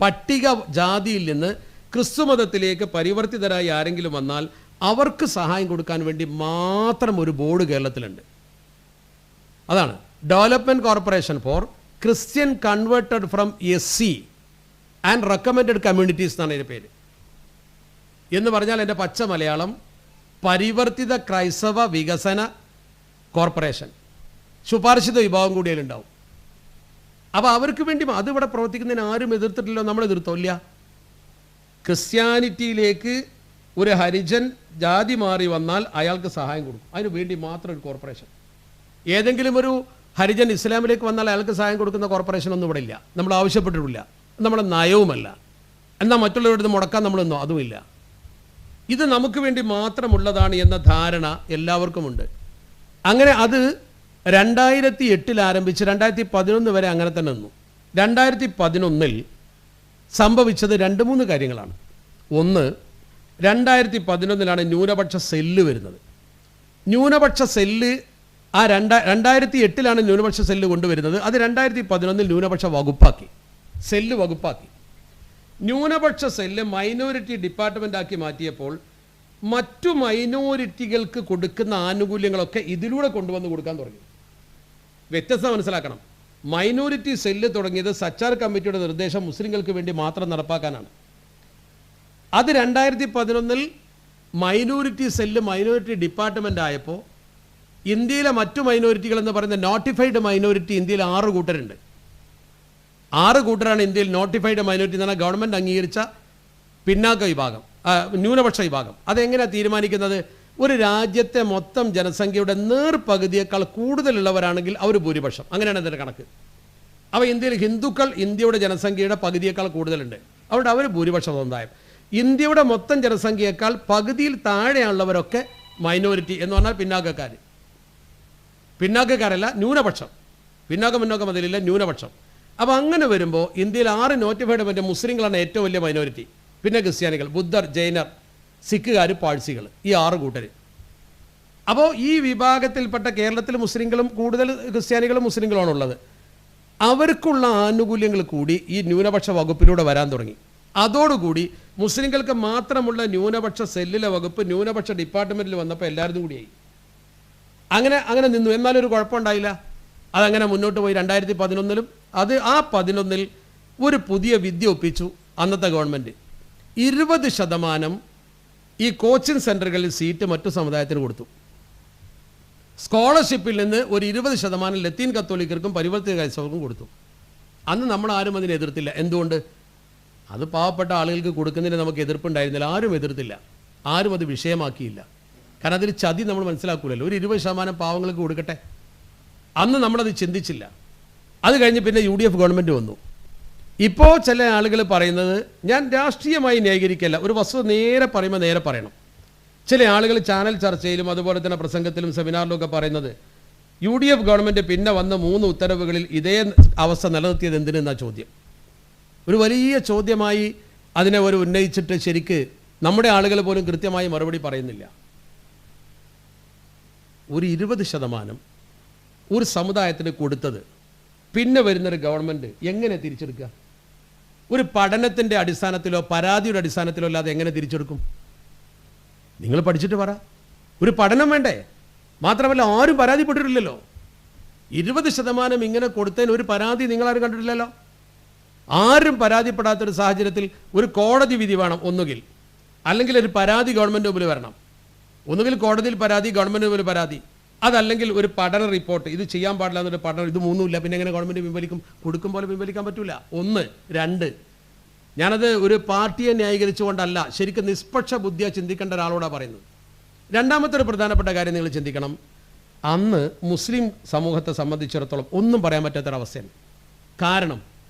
പട്ടിക ജാതിയിൽ നിന്ന് ക്രിസ്തു മതത്തിലേക്ക് പരിവർത്തിതരായി ആരെങ്കിലും വന്നാൽ അവർക്ക് സഹായം കൊടുക്കാൻ വേണ്ടി മാത്രം ഒരു ബോർഡ് കേരളത്തിലുണ്ട്. അതാണ് development corporation for Christian converted from SC and recommended communities എന്നാണ് ഇതിൻ്റെ പേര്. എന്ന് പറഞ്ഞാൽ എൻ്റെ പച്ച മലയാളം പരിവർത്തിത ക്രൈസ്തവ വികസന കോർപ്പറേഷൻ, ശുപാർശിത വിഭാഗം കൂടി അതിലുണ്ടാവും. അപ്പോൾ അവർക്ക് വേണ്ടി അതിവിടെ പ്രവർത്തിക്കുന്നതിന് ആരും എതിർത്തിട്ടില്ലോ, നമ്മൾ എതിർത്തില്ല. ക്രിസ്ത്യാനിറ്റിയിലേക്ക് ഒരു ഹരിജൻ ജാതി മാറി വന്നാൽ അയാൾക്ക് സഹായം കൊടുക്കും, അതിന് വേണ്ടി മാത്രം ഒരു കോർപ്പറേഷൻ. ഏതെങ്കിലും ഒരു ഹരിജൻ ഇസ്ലാമിലേക്ക് വന്നാൽ അയാൾക്ക് സഹായം കൊടുക്കുന്ന കോർപ്പറേഷൻ ഒന്നും ഇവിടെ ഇല്ല, നമ്മൾ ആവശ്യപ്പെട്ടിട്ടില്ല, നമ്മുടെ നയവുമല്ല. എന്നാൽ മറ്റുള്ളവരുടെ മുടക്കാൻ നമ്മളൊന്നും അതുമില്ല. ഇത് നമുക്ക് വേണ്ടി മാത്രമുള്ളതാണ് എന്ന ധാരണ എല്ലാവർക്കുമുണ്ട്. അങ്ങനെ അത് 2008 ആരംഭിച്ച് 2011 വരെ അങ്ങനെ തന്നെ നിന്നു. 2011 സംഭവിച്ചത് 2-3 കാര്യങ്ങളാണ്. ഒന്ന്, 2011 ന്യൂനപക്ഷ സെല്ല് വരുന്നത്. ന്യൂനപക്ഷ സെല്ല് 2008 ന്യൂനപക്ഷ സെല്ല് കൊണ്ടുവരുന്നത്. അത് 2011 ന്യൂനപക്ഷ വകുപ്പാക്കി, സെല്ല് വകുപ്പാക്കി. ന്യൂനപക്ഷ സെല്ല് മൈനോറിറ്റി ഡിപ്പാർട്ട്മെൻ്റ് ആക്കി മാറ്റിയപ്പോൾ മറ്റു മൈനോറിറ്റികൾക്ക് കൊടുക്കുന്ന ആനുകൂല്യങ്ങളൊക്കെ ഇതിലൂടെ കൊണ്ടുവന്ന് കൊടുക്കാൻ തുടങ്ങി. വ്യത്യസ്തത മനസ്സിലാക്കണം. മൈനോറിറ്റി സെല്ല് തുടങ്ങിയത് സച്ചാർ കമ്മിറ്റിയുടെ നിർദ്ദേശം മുസ്ലിങ്ങൾക്ക് വേണ്ടി മാത്രം നടപ്പാക്കാനാണ്. അത് 2011 മൈനോറിറ്റി സെല്ല് മൈനോറിറ്റി ഡിപ്പാർട്ട്മെൻ്റ് ആയപ്പോൾ ഇന്ത്യയിലെ മറ്റു മൈനോറിറ്റികൾ എന്ന് പറയുന്ന നോട്ടിഫൈഡ് മൈനോറിറ്റി ഇന്ത്യയിൽ 6 കൂട്ടരുണ്ട്. 6 കൂട്ടരാണ് ഇന്ത്യയിൽ നോട്ടിഫൈഡ് മൈനോറിറ്റി എന്ന് പറഞ്ഞാൽ ഗവൺമെൻറ് അംഗീകരിച്ച പിന്നാക്ക വിഭാഗം, ന്യൂനപക്ഷ വിഭാഗം. അതെങ്ങനെയാണ് തീരുമാനിക്കുന്നത്? ഒരു രാജ്യത്തെ മൊത്തം ജനസംഖ്യയുടെ നേർപകുതിയേക്കാൾ കൂടുതലുള്ളവരാണെങ്കിൽ അവർ ഭൂരിപക്ഷം, അങ്ങനെയാണ് അതിൻ്റെ കണക്ക്. അപ്പോൾ ഇന്ത്യയിൽ ഹിന്ദുക്കൾ ഇന്ത്യയുടെ ജനസംഖ്യയുടെ പകുതിയേക്കാൾ കൂടുതലുണ്ട്, അതുകൊണ്ട് അവർ ഭൂരിപക്ഷ സമുദായം. ഇന്ത്യയുടെ മൊത്തം ജനസംഖ്യയേക്കാൾ പകുതിയിൽ താഴെയുള്ളവരൊക്കെ മൈനോറിറ്റി എന്ന് പറഞ്ഞാൽ പിന്നാക്കക്കാർ. പിന്നാക്കക്കാരല്ല, ന്യൂനപക്ഷം. പിന്നാക്കം അതിലില്ല, ന്യൂനപക്ഷം. അപ്പോൾ അങ്ങനെ വരുമ്പോൾ ഇന്ത്യയിൽ 6 നോട്ടിഫൈഡ് മറ്റേ മുസ്ലിങ്ങളാണ് ഏറ്റവും വലിയ മൈനോറിറ്റി, പിന്നെ ക്രിസ്ത്യാനികൾ, ബുദ്ധർ, ജൈനർ, സിഖുകാർ, പാഴ്സികൾ, ഈ 6 കൂട്ടർ. അപ്പോൾ ഈ വിഭാഗത്തിൽപ്പെട്ട കേരളത്തിൽ മുസ്ലിങ്ങളും കൂടുതൽ ക്രിസ്ത്യാനികളും മുസ്ലിങ്ങളുമാണ് ഉള്ളത്. അവർക്കുള്ള ആനുകൂല്യങ്ങൾ കൂടി ഈ ന്യൂനപക്ഷ വകുപ്പിലൂടെ വരാൻ തുടങ്ങി. അതോടുകൂടി മുസ്ലിങ്ങൾക്ക് മാത്രമുള്ള ന്യൂനപക്ഷ സെല്ലിലെ വകുപ്പ് ന്യൂനപക്ഷ ഡിപ്പാർട്ട്മെൻറ്റിൽ വന്നപ്പോൾ എല്ലാവരും കൂടിയായി. അങ്ങനെ നിന്നു. എന്നാലൊരു കുഴപ്പമുണ്ടായില്ല. അതങ്ങനെ മുന്നോട്ട് പോയി. 2011 അത് ആ 11 ഒരു പുതിയ വിദ്യ ഒപ്പിച്ചു അന്നത്തെ ഗവൺമെൻറ്. 20% ഈ കോച്ചിങ് സെൻ്ററുകളിൽ സീറ്റ് മറ്റു സമുദായത്തിന് കൊടുത്തു. സ്കോളർഷിപ്പിൽ നിന്ന് ഒരു 20% ലത്തീൻ കത്തോലിക്കർക്കും പരിവർത്തിത ക്രൈസ്തവർക്കും കൊടുത്തു. അന്ന് നമ്മൾ ആരും അതിനെ എതിർത്തില്ല. എന്തുകൊണ്ട്? അത് പാവപ്പെട്ട ആളുകൾക്ക് കൊടുക്കുന്നതിന് നമുക്ക് എതിർപ്പുണ്ടായിരുന്നില്ല, ആരും എതിർത്തില്ല, ആരും അത് വിഷയമാക്കിയില്ല. കാരണം അതിൽ ചതി നമ്മൾ മനസ്സിലാക്കൂലല്ലോ. ഒരു 20% പാവങ്ങൾക്ക് കൊടുക്കട്ടെ, അന്ന് നമ്മളത് ചിന്തിച്ചില്ല. അത് കഴിഞ്ഞ് പിന്നെ UDF ഗവൺമെൻറ് വന്നു. ഇപ്പോൾ ചില ആളുകൾ പറയുന്നത്, ഞാൻ രാഷ്ട്രീയമായി ന്യായീകരിക്കല്ല, ഒരു വസ്തുത നേരെ പറയുമ്പോൾ നേരെ പറയണം. ചില ആളുകൾ ചാനൽ ചർച്ചയിലും അതുപോലെ തന്നെ പ്രസംഗത്തിലും സെമിനാറിലും ഒക്കെ പറയുന്നത് UDF ഗവൺമെൻറ് പിന്നെ വന്ന 3 ഉത്തരവുകളിൽ ഇതേ അവസ്ഥ നിലനിർത്തിയത് എന്തിനെന്നാ ചോദ്യം. ഒരു വലിയ ചോദ്യമായി അതിനെ ഉന്നയിച്ചിട്ട് ശരിക്ക് നമ്മുടെ ആളുകൾ പോലും കൃത്യമായി മറുപടി പറയുന്നില്ല. ഒരു 20% ഒരു സമുദായത്തിന് കൊടുത്തത് പിന്നെ വരുന്നൊരു ഗവൺമെൻറ് എങ്ങനെ തിരിച്ചെടുക്കുക? ഒരു പഠനത്തിൻ്റെ അടിസ്ഥാനത്തിലോ പരാതിയുടെ അടിസ്ഥാനത്തിലോ അല്ലാതെ എങ്ങനെ തിരിച്ചെടുക്കും? നിങ്ങൾ പഠിച്ചിട്ട് പറ. ഒരു പഠനം വേണ്ടേ? മാത്രമല്ല ആരും പരാതിപ്പെട്ടിട്ടില്ലല്ലോ. 20% ഇങ്ങനെ കൊടുത്തതിന് ഒരു പരാതി നിങ്ങളാരും കണ്ടിട്ടില്ലല്ലോ. ആരും പരാതിപ്പെടാത്തൊരു സാഹചര്യത്തിൽ ഒരു കോടതി വിധി വേണം ഒന്നുകിൽ, അല്ലെങ്കിൽ ഒരു പരാതി ഗവൺമെൻറ് മുമ്പിൽ വരണം. ഒന്നുകിൽ കോടതിയിൽ പരാതി, ഗവൺമെൻറ് മുമ്പിൽ പരാതി, അതല്ലെങ്കിൽ ഒരു പഠന റിപ്പോർട്ട്, ഇത് ചെയ്യാൻ പാടില്ല എന്നൊരു പഠനം. ഇത് 3 ഇല്ല, പിന്നെ എങ്ങനെ ഗവൺമെൻറ് പിൻവലിക്കും? കൊടുക്കും പോലെ പിൻവലിക്കാൻ പറ്റില്ല. 1, 2 ഞാനത് ഒരു പാർട്ടിയെ ന്യായീകരിച്ചുകൊണ്ടല്ല, ശരിക്കും നിഷ്പക്ഷ ബുദ്ധിയെ ചിന്തിക്കേണ്ട ഒരാളോടാണ് പറയുന്നത്. രണ്ടാമത്തെ ഒരു പ്രധാനപ്പെട്ട കാര്യം നിങ്ങൾ ചിന്തിക്കണം. അന്ന് മുസ്ലിം സമൂഹത്തെ സംബന്ധിച്ചിടത്തോളം ഒന്നും പറയാൻ പറ്റാത്തൊരവസ്ഥയാണ്. കാരണം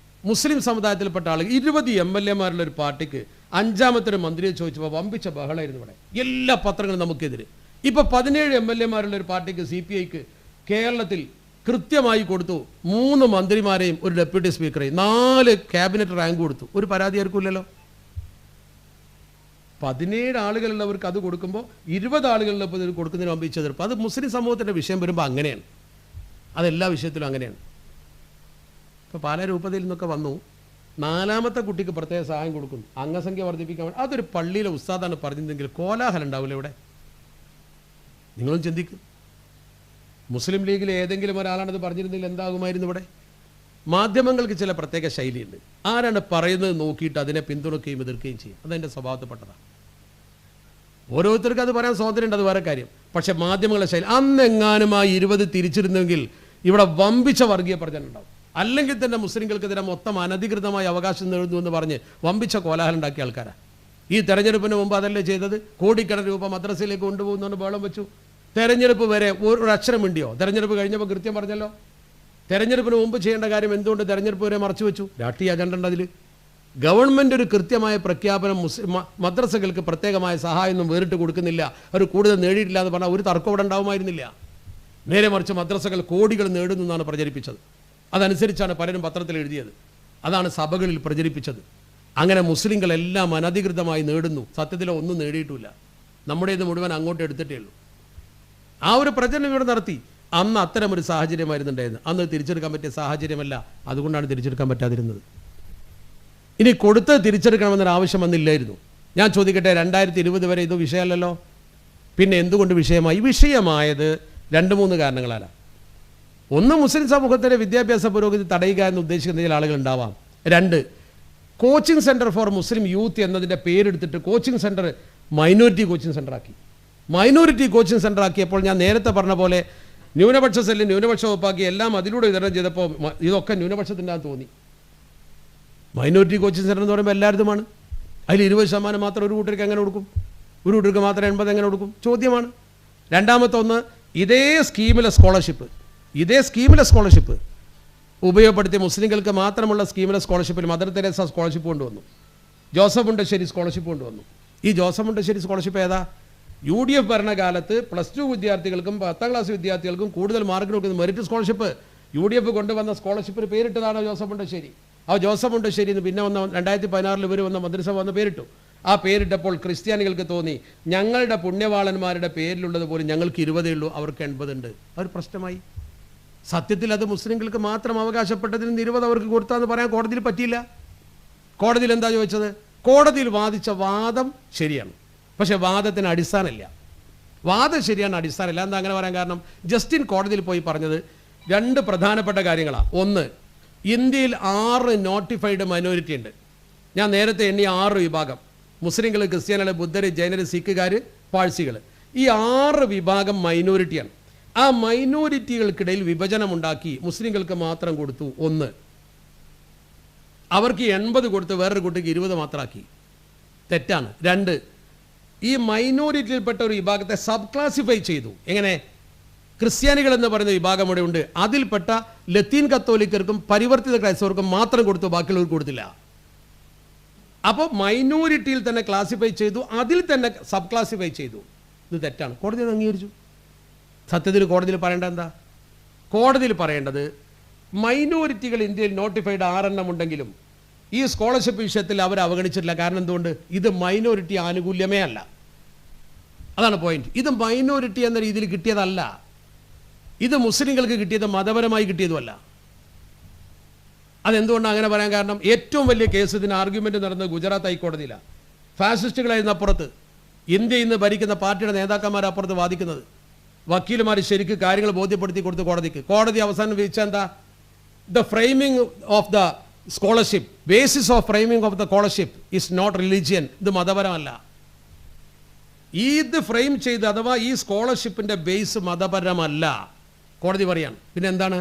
മുസ്ലിം സമുദായത്തിൽപ്പെട്ട ആളുകൾ 20 MLA ഒരു പാർട്ടിക്ക് 5ാമത്തെ ഒരു മന്ത്രിയെ ചോദിച്ചപ്പോൾ വമ്പിച്ച ബഹളമായിരുന്നു ഇവിടെ. എല്ലാ പത്രങ്ങളും നമുക്കെതിരെ. ഇപ്പോൾ 17 MLA ഒരു പാർട്ടിക്ക് CPIക്ക് കേരളത്തിൽ കൃത്യമായി കൊടുത്തു. 3 മന്ത്രിമാരെയും ഒരു ഡെപ്യൂട്ടി സ്പീക്കറെയും 4 ക്യാബിനറ്റ് റാങ്ക് കൊടുത്തു. ഒരു പരാതി ആർക്കില്ലല്ലോ. 17 ആളുകളുള്ളവർക്ക് അത് കൊടുക്കുമ്പോൾ 20 ആളുകളുള്ളപ്പോൾ ഇത് കൊടുക്കുന്നതിന് മുമ്പ് ഈ ചെറുപ്പം, അത് മുസ്ലിം സമൂഹത്തിൻ്റെ വിഷയം വരുമ്പോൾ അങ്ങനെയാണ്. അതെല്ലാ വിഷയത്തിലും അങ്ങനെയാണ്. ഇപ്പോൾ പാലാ രൂപതയിൽ നിന്നൊക്കെ വന്നു, 4ാമത്തെ കുട്ടിക്ക് പ്രത്യേക സഹായം കൊടുക്കുന്നു, അംഗസംഖ്യ വർദ്ധിപ്പിക്കാൻ വേണ്ടി. അതൊരു പള്ളിയിലെ ഉസ്താദാണ് പറഞ്ഞിരുന്നെങ്കിൽ കോലാഹലം ഉണ്ടാവില്ല ഇവിടെ. നിങ്ങളും ചിന്തിക്കും, മുസ്ലിം ലീഗിലെ ഏതെങ്കിലും ഒരാളാണത് പറഞ്ഞിരുന്നെങ്കിൽ എന്താകുമായിരുന്നു ഇവിടെ? മാധ്യമങ്ങൾക്ക് ചില പ്രത്യേക ശൈലിയുണ്ട്. ആരാണ് പറയുന്നത് നോക്കിയിട്ട് അതിനെ പിന്തുണയ്ക്കുകയും എതിർക്കുകയും ചെയ്യും. അതെൻ്റെ സ്വഭാവത്തിൽപ്പെട്ടതാണ്. ഓരോരുത്തർക്കും അത് പറയാൻ സ്വാതന്ത്ര്യമുണ്ട്, അത് വേറെ കാര്യം. പക്ഷേ മാധ്യമങ്ങളുടെ ശൈലി, അന്നെങ്ങാനും ആ 20 തിരിച്ചിരുന്നെങ്കിൽ ഇവിടെ വമ്പിച്ച വർഗീയ പ്രചരണം ഉണ്ടാവും. അല്ലെങ്കിൽ തന്നെ മുസ്ലിങ്ങൾക്കെതിരെ മൊത്തം അനധികൃതമായ അവകാശം നേടുന്നു എന്ന് പറഞ്ഞ് വമ്പിച്ച കോലാഹലം ഉണ്ടാക്കിയ ആൾക്കാരാണ്. ഈ തെരഞ്ഞെടുപ്പിന് മുമ്പ് അതല്ലേ ചെയ്തത്? കോടിക്കണക്കിന് രൂപ മദ്രസയിലേക്ക് കൊണ്ടുപോകുന്നതുകൊണ്ട് ബഹളം വെച്ചു. തെരഞ്ഞെടുപ്പ് വരെ ഒരു അക്ഷരം മിണ്ടിയോ? തെരഞ്ഞെടുപ്പ് കഴിഞ്ഞപ്പോൾ കൃത്യം പറഞ്ഞല്ലോ. തെരഞ്ഞെടുപ്പിന് മുമ്പ് ചെയ്യേണ്ട കാര്യം എന്തുകൊണ്ട് തെരഞ്ഞെടുപ്പ് വരെ മറച്ചു വെച്ചു? രാഷ്ട്രീയ അജണ്ട ഉണ്ട് അതിൽ. ഗവൺമെൻറ് ഒരു കൃത്യമായ പ്രഖ്യാപനം മദ്രസകൾക്ക് പ്രത്യേകമായ സഹായമൊന്നും വേറിട്ട് കൊടുക്കുന്നില്ല, അവർ കൂടുതൽ നേടിയിട്ടില്ല എന്ന് പറഞ്ഞാൽ ഒരു തർക്കം ഇവിടെ ഉണ്ടാവുമായിരുന്നില്ല. നേരെ മറിച്ച് മദ്രസകൾ കോടികൾ നേടുന്നു എന്നാണ് പ്രചരിപ്പിച്ചത്. അതനുസരിച്ചാണ് പലരും പത്രത്തിൽ എഴുതിയത്. അതാണ് സഭകളിൽ പ്രചരിപ്പിച്ചത്. അങ്ങനെ മുസ്ലിങ്ങളെല്ലാം അനധികൃതമായി നേടുന്നു. സത്യത്തിൽ ഒന്നും നേടിയിട്ടില്ല. നമ്മുടേത് മുഴുവൻ അങ്ങോട്ട് എടുത്തിട്ടേ ഉള്ളൂ. ആ ഒരു പ്രചരണം ഇവിടെ നടത്തി. അന്ന് അത്തരമൊരു സാഹചര്യമായിരുന്നുണ്ടായിരുന്നു. അന്ന് തിരിച്ചെടുക്കാൻ പറ്റിയ സാഹചര്യമല്ല. അതുകൊണ്ടാണ് തിരിച്ചെടുക്കാൻ പറ്റാതിരുന്നത്. ഇനി കൊടുത്ത് തിരിച്ചെടുക്കണമെന്നൊരു ആവശ്യം വന്നില്ലായിരുന്നു. ഞാൻ ചോദിക്കട്ടെ, 2020 വരെ ഇത് വിഷയമല്ലല്ലോ, പിന്നെ എന്തുകൊണ്ട് വിഷയമായി? വിഷയമായത് 2-3 കാരണങ്ങളാണ്. ഒന്ന്, മുസ്ലിം സമൂഹത്തിലെ വിദ്യാഭ്യാസ പുരോഗതി തടയുക എന്ന് ഉദ്ദേശിക്കുന്ന ചില ആളുകൾ ഉണ്ടാവാം. 2, coaching centre for Muslim youth എന്നതിൻ്റെ പേരെടുത്തിട്ട് coaching centre minority coaching centre ആക്കി. മൈനോറിറ്റി കോച്ചിങ് സെൻ്റർ ആക്കിയപ്പോൾ ഞാൻ നേരത്തെ പറഞ്ഞ പോലെ ന്യൂനപക്ഷ സെല്ല് ന്യൂനപക്ഷ വകുപ്പാക്കി എല്ലാം അതിലൂടെ വിതരണം ചെയ്തപ്പോൾ ഇതൊക്കെ ന്യൂനപക്ഷത്തിൻ്റെ അത് തോന്നി. മൈനോറിറ്റി കോച്ചിങ് സെൻ്റർ എന്ന് പറയുമ്പോൾ എല്ലായിടത്തുമാണ്. അതിൽ 20% മാത്രം ഒരു കൂട്ടർക്ക് എങ്ങനെ കൊടുക്കും? ഒരു കൂട്ടർക്ക് മാത്രം 80 എങ്ങനെ കൊടുക്കും? ചോദ്യമാണ്. രണ്ടാമത്തെ ഒന്ന്, ഇതേ സ്കീമിലെ സ്കോളർഷിപ്പ് ഉപയോഗപ്പെടുത്തി മുസ്ലിങ്ങൾക്ക് മാത്രമുള്ള സ്കീമിലെ സ്കോളർഷിപ്പിൽ മദർ തെരേസ സ്കോളർഷിപ്പ് കൊണ്ടുവന്നു, ജോസഫ് മുണ്ടശ്ശേരി സ്കോളർഷിപ്പ് കൊണ്ടുവന്നു. ഈ ജോസഫ് മുണ്ടശ്ശേരി സ്കോളർഷിപ്പ് ഏതാ? UDF ഭരണകാലത്ത് +2 വിദ്യാർത്ഥികൾക്കും 10ാം ക്ലാസ് വിദ്യാർത്ഥികൾക്കും കൂടുതൽ മാർക്ക് കൊടുക്കുന്ന മെറിറ്റ് സ്കോളർഷിപ്പ് UDF കൊണ്ടുവന്ന സ്കോളർഷിപ്പിന് പേരിട്ടതാണ് ജോസഫ് മുണ്ടശ്ശേരി. ആ ജോസഫ് മുണ്ടശ്ശേരി പിന്നെ വന്ന 2016 ഇവർ വന്ന മദ്രസ വന്ന് പേരിട്ടു. ആ പേരിട്ടപ്പോൾ ക്രിസ്ത്യാനികൾക്ക് തോന്നി ഞങ്ങളുടെ പുണ്യവാളന്മാരുടെ പേരിലുള്ളത് പോലും ഞങ്ങൾക്ക് 20 ഉള്ളൂ, അവർക്ക് 80 ഉണ്ട്. അതൊരു പ്രശ്നമായി. സത്യത്തിൽ അത് മുസ്ലിങ്ങൾക്ക് മാത്രം അവകാശപ്പെട്ടതിന് 20 അവർക്ക് കൊടുത്താന്ന് പറയാൻ കോടതിയിൽ പറ്റിയില്ല. കോടതിയിൽ എന്താ ചോദിച്ചത്? കോടതിയിൽ വാദിച്ച വാദം ശരിയാണ്, പക്ഷേ വാദത്തിന് അടിസ്ഥാനമില്ല. വാദം ശരിയാണ്, അടിസ്ഥാനമില്ല. എന്താ അങ്ങനെ പറയാൻ കാരണം? ജസ്റ്റിൻ കോടതിയിൽ പോയി പറഞ്ഞത് 2 പ്രധാനപ്പെട്ട കാര്യങ്ങളാണ്. ഒന്ന്, ഇന്ത്യയിൽ 6 നോട്ടിഫൈഡ് മൈനോറിറ്റി ഉണ്ട്. ഞാൻ നേരത്തെ എണ്ണിയ 6 വിഭാഗം: മുസ്ലിങ്ങൾ, ക്രിസ്ത്യാനികൾ, ബുദ്ധർ, ജൈനർ, സിഖുകാർ, പാഴ്സികൾ. ഈ 6 വിഭാഗം മൈനോറിറ്റിയാണ്. ആ മൈനോറിറ്റികൾക്കിടയിൽ വിഭജനമുണ്ടാക്കി മുസ്ലിങ്ങൾക്ക് മാത്രം കൊടുത്തു. 1, അവർക്ക് 80 കൊടുത്ത് വേറൊരു കുട്ടിക്ക് 20 മാത്രമാക്കി. തെറ്റാണ്. 2, ഈ മൈനോറിറ്റിയിൽപ്പെട്ട ഒരു വിഭാഗത്തെ സബ് ക്ലാസിഫൈ ചെയ്തു. എങ്ങനെ? ക്രിസ്ത്യാനികൾ എന്ന് പറയുന്ന വിഭാഗം ഇവിടെ ഉണ്ട്, അതിൽപ്പെട്ട ലത്തീൻ കത്തോലിക്കർക്കും പരിവർത്തിത ക്രൈസ്തവർക്കും മാത്രം കൊടുത്തു, ബാക്കിയുള്ളവർക്ക് കൊടുത്തില്ല. അപ്പോൾ മൈനോറിറ്റിയിൽ തന്നെ ക്ലാസിഫൈ ചെയ്തു, അതിൽ തന്നെ സബ് ക്ലാസിഫൈ ചെയ്തു. ഇത് തെറ്റാണ്. കോടതി അത് അംഗീകരിച്ചു. സത്യത്തിൽ കോടതിയിൽ പറയേണ്ടത് എന്താ? കോടതിയിൽ പറയേണ്ടത് മൈനോറിറ്റികൾ ഇന്ത്യയിൽ നോട്ടിഫൈഡ് 6 എണ്ണം ഉണ്ടെങ്കിലും ഈ സ്കോളർഷിപ്പ് വിഷയത്തിൽ അവർ അവഗണിച്ചിട്ടില്ല. കാരണം എന്തുകൊണ്ട്? ഇത് മൈനോറിറ്റി ആനുകൂല്യമേ അല്ല. അതാണ് പോയിന്റ്. ഇത് മൈനോറിറ്റി എന്ന രീതിയിൽ കിട്ടിയതല്ല. ഇത് മുസ്ലിങ്ങൾക്ക് കിട്ടിയത് മതപരമായി കിട്ടിയതുമല്ല. അതെന്തുകൊണ്ടാണ് അങ്ങനെ പറയാൻ കാരണം? ഏറ്റവും വലിയ കേസ്, ഇതിന് ആർഗ്യുമെന്റ് നടന്നത് ഗുജറാത്ത് ഹൈക്കോടതിയിലാണ്. ഫാസിസ്റ്റുകളായിരുന്ന അപ്പുറത്ത്, ഇന്ത്യ ഇന്ന് ഭരിക്കുന്ന പാർട്ടിയുടെ നേതാക്കന്മാർ അപ്പുറത്ത് വാദിക്കുന്നത്. വക്കീലുമാർ ശരിക്ക് കാര്യങ്ങൾ ബോധ്യപ്പെടുത്തി കൊടുത്ത് കോടതിക്ക്. കോടതി അവസാനം വിധിച്ച എന്താ? The framing of the scholarship, basis of framing of the scholarship is not religion. ഇത് മതപരമല്ല. ഇത് ഫ്രെയിം ചെയ്ത്, അഥവാ ഈ സ്കോളർഷിപ്പിന്റെ ബേസ് മതപരമല്ല കോടതി പറയാണ്. പിന്നെ എന്താണ്?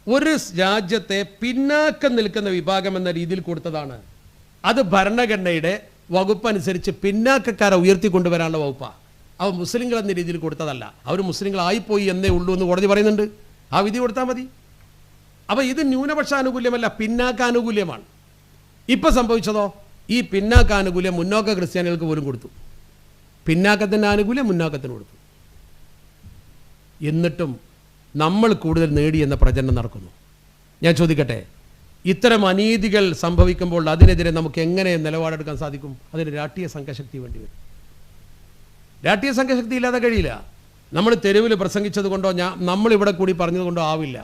ഒരു രാജ്യത്തെ പിന്നാക്കം നിൽക്കുന്ന വിഭാഗം എന്ന രീതിയിൽ കൊടുത്തതാണ്. അത് ഭരണഘടനയുടെ വകുപ്പ് അനുസരിച്ച് പിന്നാക്കക്കാരെ ഉയർത്തിക്കൊണ്ടുവരാനുള്ള വകുപ്പാണ്. അവ മുസ്ലിങ്ങൾ എന്ന രീതിയിൽ കൊടുത്തതല്ല. അവർ മുസ്ലിങ്ങളായിപ്പോയി എന്നേ ഉള്ളൂ എന്ന് കോടതി പറയുന്നുണ്ട്. ആ വിധി കൊടുത്താൽ മതി. അപ്പോൾ ഇത് ന്യൂനപക്ഷാനുകൂല്യമല്ല, പിന്നാക്കാനുകൂല്യമാണ്. ഇപ്പം സംഭവിച്ചതോ? ഈ പിന്നാക്കാനുകൂല്യം മുന്നോക്ക ക്രിസ്ത്യാനികൾക്ക് പോലും കൊടുത്തു. പിന്നാക്കത്തിൻ്റെ ആനുകൂല്യം മുന്നാക്കത്തിന് കൊടുത്തു. എന്നിട്ടും നമ്മൾ കൂടുതൽ നേടി എന്ന പ്രചരണം നടക്കുന്നു. ഞാൻ ചോദിക്കട്ടെ, ഇത്തരം അനീതികൾ സംഭവിക്കുമ്പോൾ അതിനെതിരെ നമുക്ക് എങ്ങനെ നിലപാടെടുക്കാൻ സാധിക്കും? അതിന് രാഷ്ട്രീയ സംഘശക്തി വേണ്ടി വരും. രാഷ്ട്രീയ സംഘശക്തി ഇല്ലാതെ കഴിയില്ല. നമ്മൾ തെരുവിൽ പ്രസംഗിച്ചത് കൊണ്ടോ നമ്മളിവിടെ കൂടി പറഞ്ഞത് കൊണ്ടോ ആവില്ല.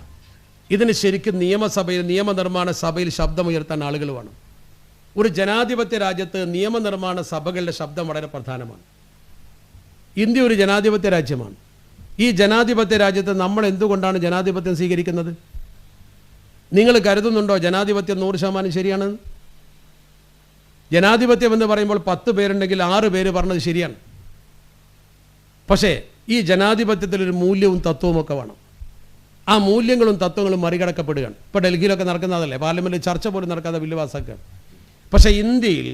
ഇതിന് ശരിക്കും നിയമസഭയിൽ, നിയമനിർമ്മാണ സഭയിൽ ശബ്ദമുയർത്താൻ ആളുകൾ വേണം. ഒരു ജനാധിപത്യ രാജ്യത്ത് നിയമനിർമ്മാണ സഭകളുടെ ശബ്ദം വളരെ പ്രധാനമാണ്. ഇന്ത്യ ഒരു ജനാധിപത്യ രാജ്യമാണ്. ഈ ജനാധിപത്യ രാജ്യത്ത് നമ്മൾ എന്തുകൊണ്ടാണ് ജനാധിപത്യം സ്വീകരിക്കുന്നത്? നിങ്ങൾ കരുതുന്നുണ്ടോ ജനാധിപത്യം 100% ശരിയാണെന്ന്? ജനാധിപത്യം എന്ന് പറയുമ്പോൾ 10 പേരുണ്ടെങ്കിൽ 6 പേര് പറഞ്ഞത് ശരിയാണ്. പക്ഷേ ഈ ജനാധിപത്യത്തിൽ ഒരു മൂല്യവും തത്വവും ഒക്കെ വേണം. ആ മൂല്യങ്ങളും തത്വങ്ങളും മറികടക്കപ്പെടുകയാണ്. ഇപ്പോൾ ഡൽഹിയിലൊക്കെ നടക്കുന്നതല്ലേ, പാർലമെൻറ്റിൽ ചർച്ച പോലും നടക്കാതെ ബില്ല് പാസ്സാക്കുകയാണ്. പക്ഷേ ഇന്ത്യയിൽ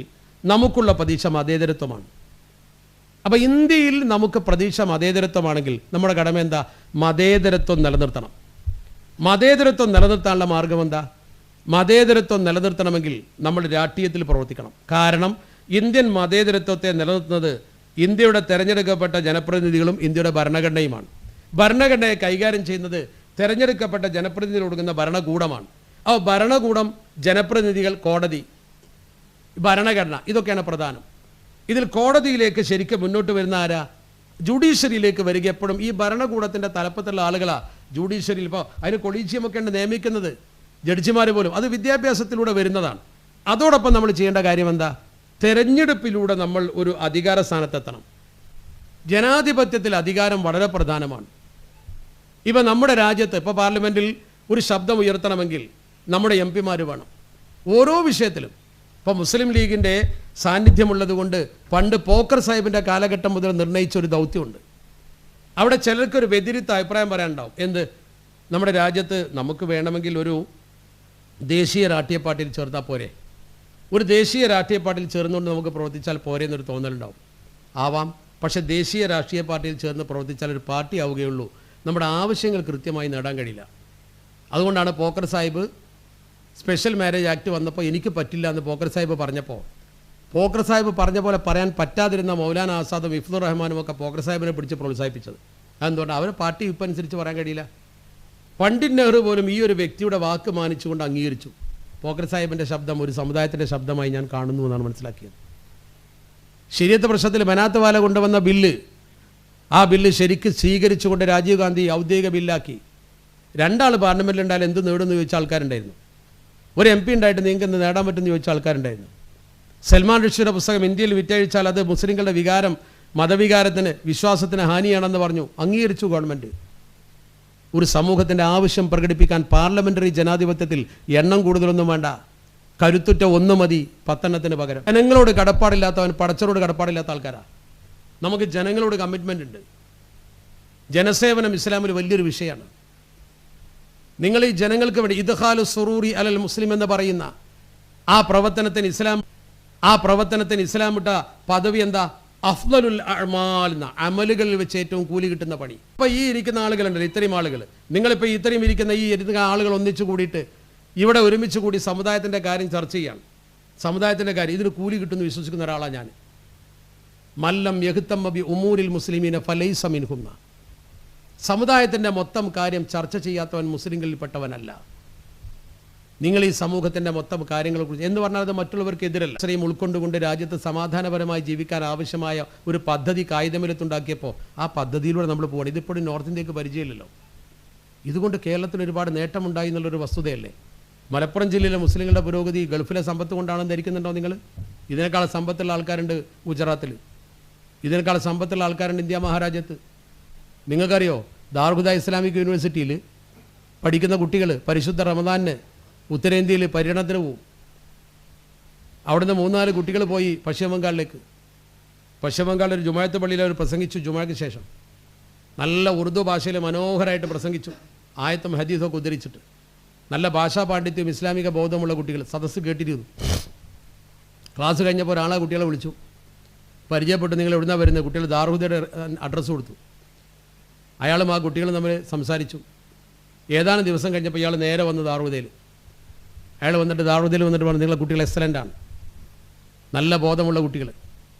നമുക്കുള്ള പ്രതീക്ഷ മതേതരത്വമാണ്. അപ്പോൾ ഇന്ത്യയിൽ നമുക്ക് പ്രതീക്ഷ മതേതരത്വമാണെങ്കിൽ നമ്മുടെ കടമ എന്താ? മതേതരത്വം നിലനിർത്തണം. മതേതരത്വം നിലനിർത്താനുള്ള മാർഗം എന്താ? മതേതരത്വം നിലനിർത്തണമെങ്കിൽ നമ്മൾ രാഷ്ട്രീയത്തിൽ പ്രവർത്തിക്കണം. കാരണം ഇന്ത്യൻ മതേതരത്വത്തെ നിലനിർത്തുന്നത് ഇന്ത്യയുടെ തെരഞ്ഞെടുക്കപ്പെട്ട ജനപ്രതിനിധികളും ഇന്ത്യയുടെ ഭരണഘടനയുമാണ്. ഭരണഘടനയെ കൈകാര്യം ചെയ്യുന്നത് തെരഞ്ഞെടുക്കപ്പെട്ട ജനപ്രതിനിധികൾ കൊടുക്കുന്ന ഭരണകൂടമാണ്. ആ ഭരണകൂടം, ജനപ്രതിനിധികൾ, കോടതി, ഭരണഘടന, ഇതൊക്കെയാണ് പ്രധാനം. ഇതിൽ കോടതിയിലേക്ക് ശരിക്കും മുന്നോട്ട് വരുന്ന ആരാ? ജുഡീഷ്യറിയിലേക്ക് വരിക എപ്പോഴും ഈ ഭരണകൂടത്തിൻ്റെ തലപ്പത്തുള്ള ആളുകളാണ് ജുഡീഷ്യറിയിൽ. ഇപ്പോൾ അതിന് കൊളീജിയമൊക്കെ ഉണ്ട് നിയമിക്കുന്നത്, ജഡ്ജിമാർ പോലും. അത് വിദ്യാഭ്യാസത്തിലൂടെ വരുന്നതാണ്. അതോടൊപ്പം നമ്മൾ ചെയ്യേണ്ട കാര്യം എന്താ? തെരഞ്ഞെടുപ്പിലൂടെ നമ്മൾ ഒരു അധികാര സ്ഥാനത്തെത്തണം. ജനാധിപത്യത്തിൽ അധികാരം വളരെ പ്രധാനമാണ്. ഇപ്പം നമ്മുടെ രാജ്യത്ത് ഇപ്പോൾ പാർലമെൻറ്റിൽ ഒരു ശബ്ദം ഉയർത്തണമെങ്കിൽ നമ്മുടെ MP-മാർ വേണം ഓരോ വിഷയത്തിലും. ഇപ്പോൾ മുസ്ലിം ലീഗിൻ്റെ സാന്നിധ്യമുള്ളത് കൊണ്ട് പണ്ട് പോക്കർ സാഹിബിൻ്റെ കാലഘട്ടം മുതൽ നിർണയിച്ചൊരു ദൗത്യമുണ്ട്. അവിടെ ചിലർക്കൊരു വ്യതിരിക്ത അഭിപ്രായം പറയാനുണ്ടാവും. എന്ത്? നമ്മുടെ രാജ്യത്ത് നമുക്ക് വേണമെങ്കിൽ ഒരു ദേശീയ രാഷ്ട്രീയ പാർട്ടിയിൽ ചേർത്താൽ പോരെ, ഒരു ദേശീയ രാഷ്ട്രീയ പാർട്ടിയിൽ ചേർന്നുകൊണ്ട് നമുക്ക് പ്രവർത്തിച്ചാൽ പോരെ എന്നൊരു തോന്നലുണ്ടാവും. ആവാം. പക്ഷേ ദേശീയ രാഷ്ട്രീയ പാർട്ടിയിൽ ചേർന്ന് പ്രവർത്തിച്ചാൽ ഒരു പാർട്ടി ആവുകയുള്ളൂ. നമ്മുടെ ആവശ്യങ്ങൾ കൃത്യമായി നേടാൻ കഴിയില്ല. അതുകൊണ്ടാണ് Pokker Sahib special marriage act വന്നപ്പോൾ എനിക്ക് പറ്റില്ല എന്ന് പോക്കർ സാഹിബ് പറഞ്ഞപ്പോൾ, പോക്കർ സാഹിബ് പറഞ്ഞ പോലെ പറയാൻ പറ്റാതിരുന്ന മൗലാന ആസാദും ഇഫ്തുർ റഹ്മാനും ഒക്കെ പോക്കർ സാഹിബിനെ പിടിച്ച് പ്രോത്സാഹിപ്പിച്ചത്. അതെന്തുകൊണ്ട്? അവർ പാർട്ടി ഇപ്പം അനുസരിച്ച് പറയാൻ കഴിയില്ല. പണ്ഡിറ്റ് നെഹ്റു പോലും ഈ ഒരു വ്യക്തിയുടെ വാക്ക് മാനിച്ചുകൊണ്ട് അംഗീകരിച്ചു. പോക്കർ സാഹിബിൻ്റെ ശബ്ദം ഒരു സമുദായത്തിൻ്റെ ശബ്ദമായി ഞാൻ കാണുന്നു എന്നാണ് മനസ്സിലാക്കിയത്. ശരിയത്ത് പ്രശ്നത്തിൽ ബനാത്ത് വാല കൊണ്ടുവന്ന ബില്ല്, ആ ബില്ല് ശരിക്കും സ്വീകരിച്ചുകൊണ്ട് രാജീവ് ഗാന്ധി ഔദ്യോഗിക ബില്ലാക്കി. 2 ആൾ പാർലമെൻറ്റിലുണ്ടായാലും എന്ത് നേടുമെന്ന് ചോദിച്ച ആൾക്കാരുണ്ടായിരുന്നു. ഒരു MP ഉണ്ടായിട്ട് നിങ്ങൾക്ക് എന്ത് നേടാൻ പറ്റുമെന്ന് ചോദിച്ച ആൾക്കാരുണ്ടായിരുന്നു. സൽമാൻ റുഷ്ദിയുടെ പുസ്തകം ഇന്ത്യയിൽ വിറ്റഴിച്ചാൽ അത് മുസ്ലിങ്ങളുടെ വികാരം, മതവികാരത്തിന്, വിശ്വാസത്തിന് ഹാനിയാണെന്ന് പറഞ്ഞു. അംഗീകരിച്ചു ഗവൺമെൻറ്. ഒരു സമൂഹത്തിൻ്റെ ആവശ്യം പ്രകടിപ്പിക്കാൻ പാർലമെൻ്ററി ജനാധിപത്യത്തിൽ എണ്ണം കൂടുതലൊന്നും വേണ്ട, കരുത്തുറ്റ 1 മതി 10 എണ്ണത്തിന് പകരം. ജനങ്ങളോട് കടപ്പാടില്ലാത്തവൻ പടച്ചവരോട് കടപ്പാടില്ലാത്ത ആൾക്കാരാണ്. നമുക്ക് ജനങ്ങളോട് കമ്മിറ്റ്മെൻ്റ് ഉണ്ട്. ജനസേവനം ഇസ്ലാമിൽ വലിയൊരു വിഷയമാണ്. നിങ്ങൾ ഈ ജനങ്ങൾക്ക് വേണ്ടി ഇദ്ഖാലു സുറൂറി അലൽ മുസ്ലിം എന്ന് പറയുന്ന ആ പ്രവർത്തനത്തിന് ഇസ്ലാം വിട്ട പദവി എന്താ? അഫ്ദലുൽ അഅ്മാൽ എന്ന, അമലുകളിൽ വെച്ച് ഏറ്റവും കൂലി കിട്ടുന്ന പണി. ഇപ്പോൾ ഈ ഇരിക്കുന്ന ആളുകളുണ്ടല്ലോ, ഇത്രയും ആളുകൾ, നിങ്ങളിപ്പോൾ ഇത്രയും ഇരിക്കുന്ന ഈ ആളുകൾ ഒന്നിച്ചു കൂടിയിട്ട് ഇവിടെ ഒരുമിച്ച് കൂടി സമുദായത്തിൻ്റെ കാര്യം ചർച്ച ചെയ്യാണ്. സമുദായത്തിൻ്റെ കാര്യം, ഇതിന് കൂലി കിട്ടുമെന്ന് വിശ്വസിക്കുന്ന ഒരാളാണ് ഞാൻ. മല്ലം യഹ്തമ്മ ബി ഉമൂരിൽ മുസ്ലിമീന ഫലൈസ മിൻഹും. സമുദായത്തിൻ്റെ മൊത്തം കാര്യം ചർച്ച ചെയ്യാത്തവൻ മുസ്ലിങ്ങളിൽപ്പെട്ടവനല്ല. നിങ്ങൾ ഈ സമൂഹത്തിൻ്റെ മൊത്തം കാര്യങ്ങളെക്കുറിച്ച് എന്ന് പറഞ്ഞാൽ അത് മറ്റുള്ളവർക്ക് എതിരല്ല. ഇത്രയും ഉൾക്കൊണ്ടുകൊണ്ട് രാജ്യത്ത് സമാധാനപരമായി ജീവിക്കാൻ ആവശ്യമായ ഒരു പദ്ധതി കായികമിലത്തുണ്ടാക്കിയപ്പോൾ ആ പദ്ധതിയിലൂടെ നമ്മൾ പോകണം. ഇതിപ്പോഴും നോർത്ത് ഇന്ത്യക്ക് പരിചയമില്ലല്ലോ. ഇതുകൊണ്ട് കേരളത്തിൽ ഒരുപാട് നേട്ടമുണ്ടായി എന്നുള്ളൊരു വസ്തുതയല്ലേ. മലപ്പുറം ജില്ലയിലെ മുസ്ലിങ്ങളുടെ പുരോഗതി ഗൾഫിലെ സമ്പത്ത് കൊണ്ടാണെന്ന് ധരിക്കുന്നുണ്ടോ നിങ്ങൾ? ഇതിനേക്കാൾ സമ്പത്തുള്ള ആൾക്കാരുണ്ട് ഗുജറാത്തിൽ, ഇതിനേക്കാൾ സമ്പത്തുള്ള ആൾക്കാരുണ്ട് ഇന്ത്യ മഹാരാജ്യത്ത്. നിങ്ങൾക്കറിയോ, ദാർഹുദ ഇസ്ലാമിക് യൂണിവേഴ്സിറ്റിയിൽ പഠിക്കുന്ന കുട്ടികൾ പരിശുദ്ധ റമദാനിന് ഉത്തരേന്ത്യയിൽ പര്യടനത്തിന് പോവും. അവിടുന്ന് 3-4 കുട്ടികൾ പോയി പശ്ചിമബംഗാളിലേക്ക്. പശ്ചിമബംഗാളിൽ ഒരു ജുമാഅത്ത് പള്ളിയിൽ അവർ പ്രസംഗിച്ചു. ജുമാക്ക് ശേഷം നല്ല ഉറുദു ഭാഷയിൽ മനോഹരമായിട്ട് പ്രസംഗിച്ചു, ആയത്തും ഹദീസൊക്കെ ഉദ്ധരിച്ചിട്ട്. നല്ല ഭാഷാ പാണ്ഡിത്യവും ഇസ്ലാമിക ബോധമുള്ള കുട്ടികൾ സദസ്സ് കേട്ടിരുന്നു. ക്ലാസ് കഴിഞ്ഞപ്പോൾ ഒരാളെ കുട്ടികളെ വിളിച്ചു, പരിചയപ്പെട്ട് നിങ്ങൾ എവിടുന്നാണ് വരുന്നത്? കുട്ടികൾ ദാർഹുദയുടെ അഡ്രസ്സ് കൊടുത്തു. അയാളും ആ കുട്ടികളും തമ്മിൽ സംസാരിച്ചു. ഏതാനും ദിവസം കഴിഞ്ഞപ്പോൾ ഇയാൾ നേരെ വന്ന് ദാർഹുദയിൽ. അയാൾ വന്നിട്ട് ദാർഹുദയിൽ വന്നിട്ട് പറഞ്ഞു, നിങ്ങളെ കുട്ടികൾ എക്സലൻ്റാണ്, നല്ല ബോധമുള്ള കുട്ടികൾ,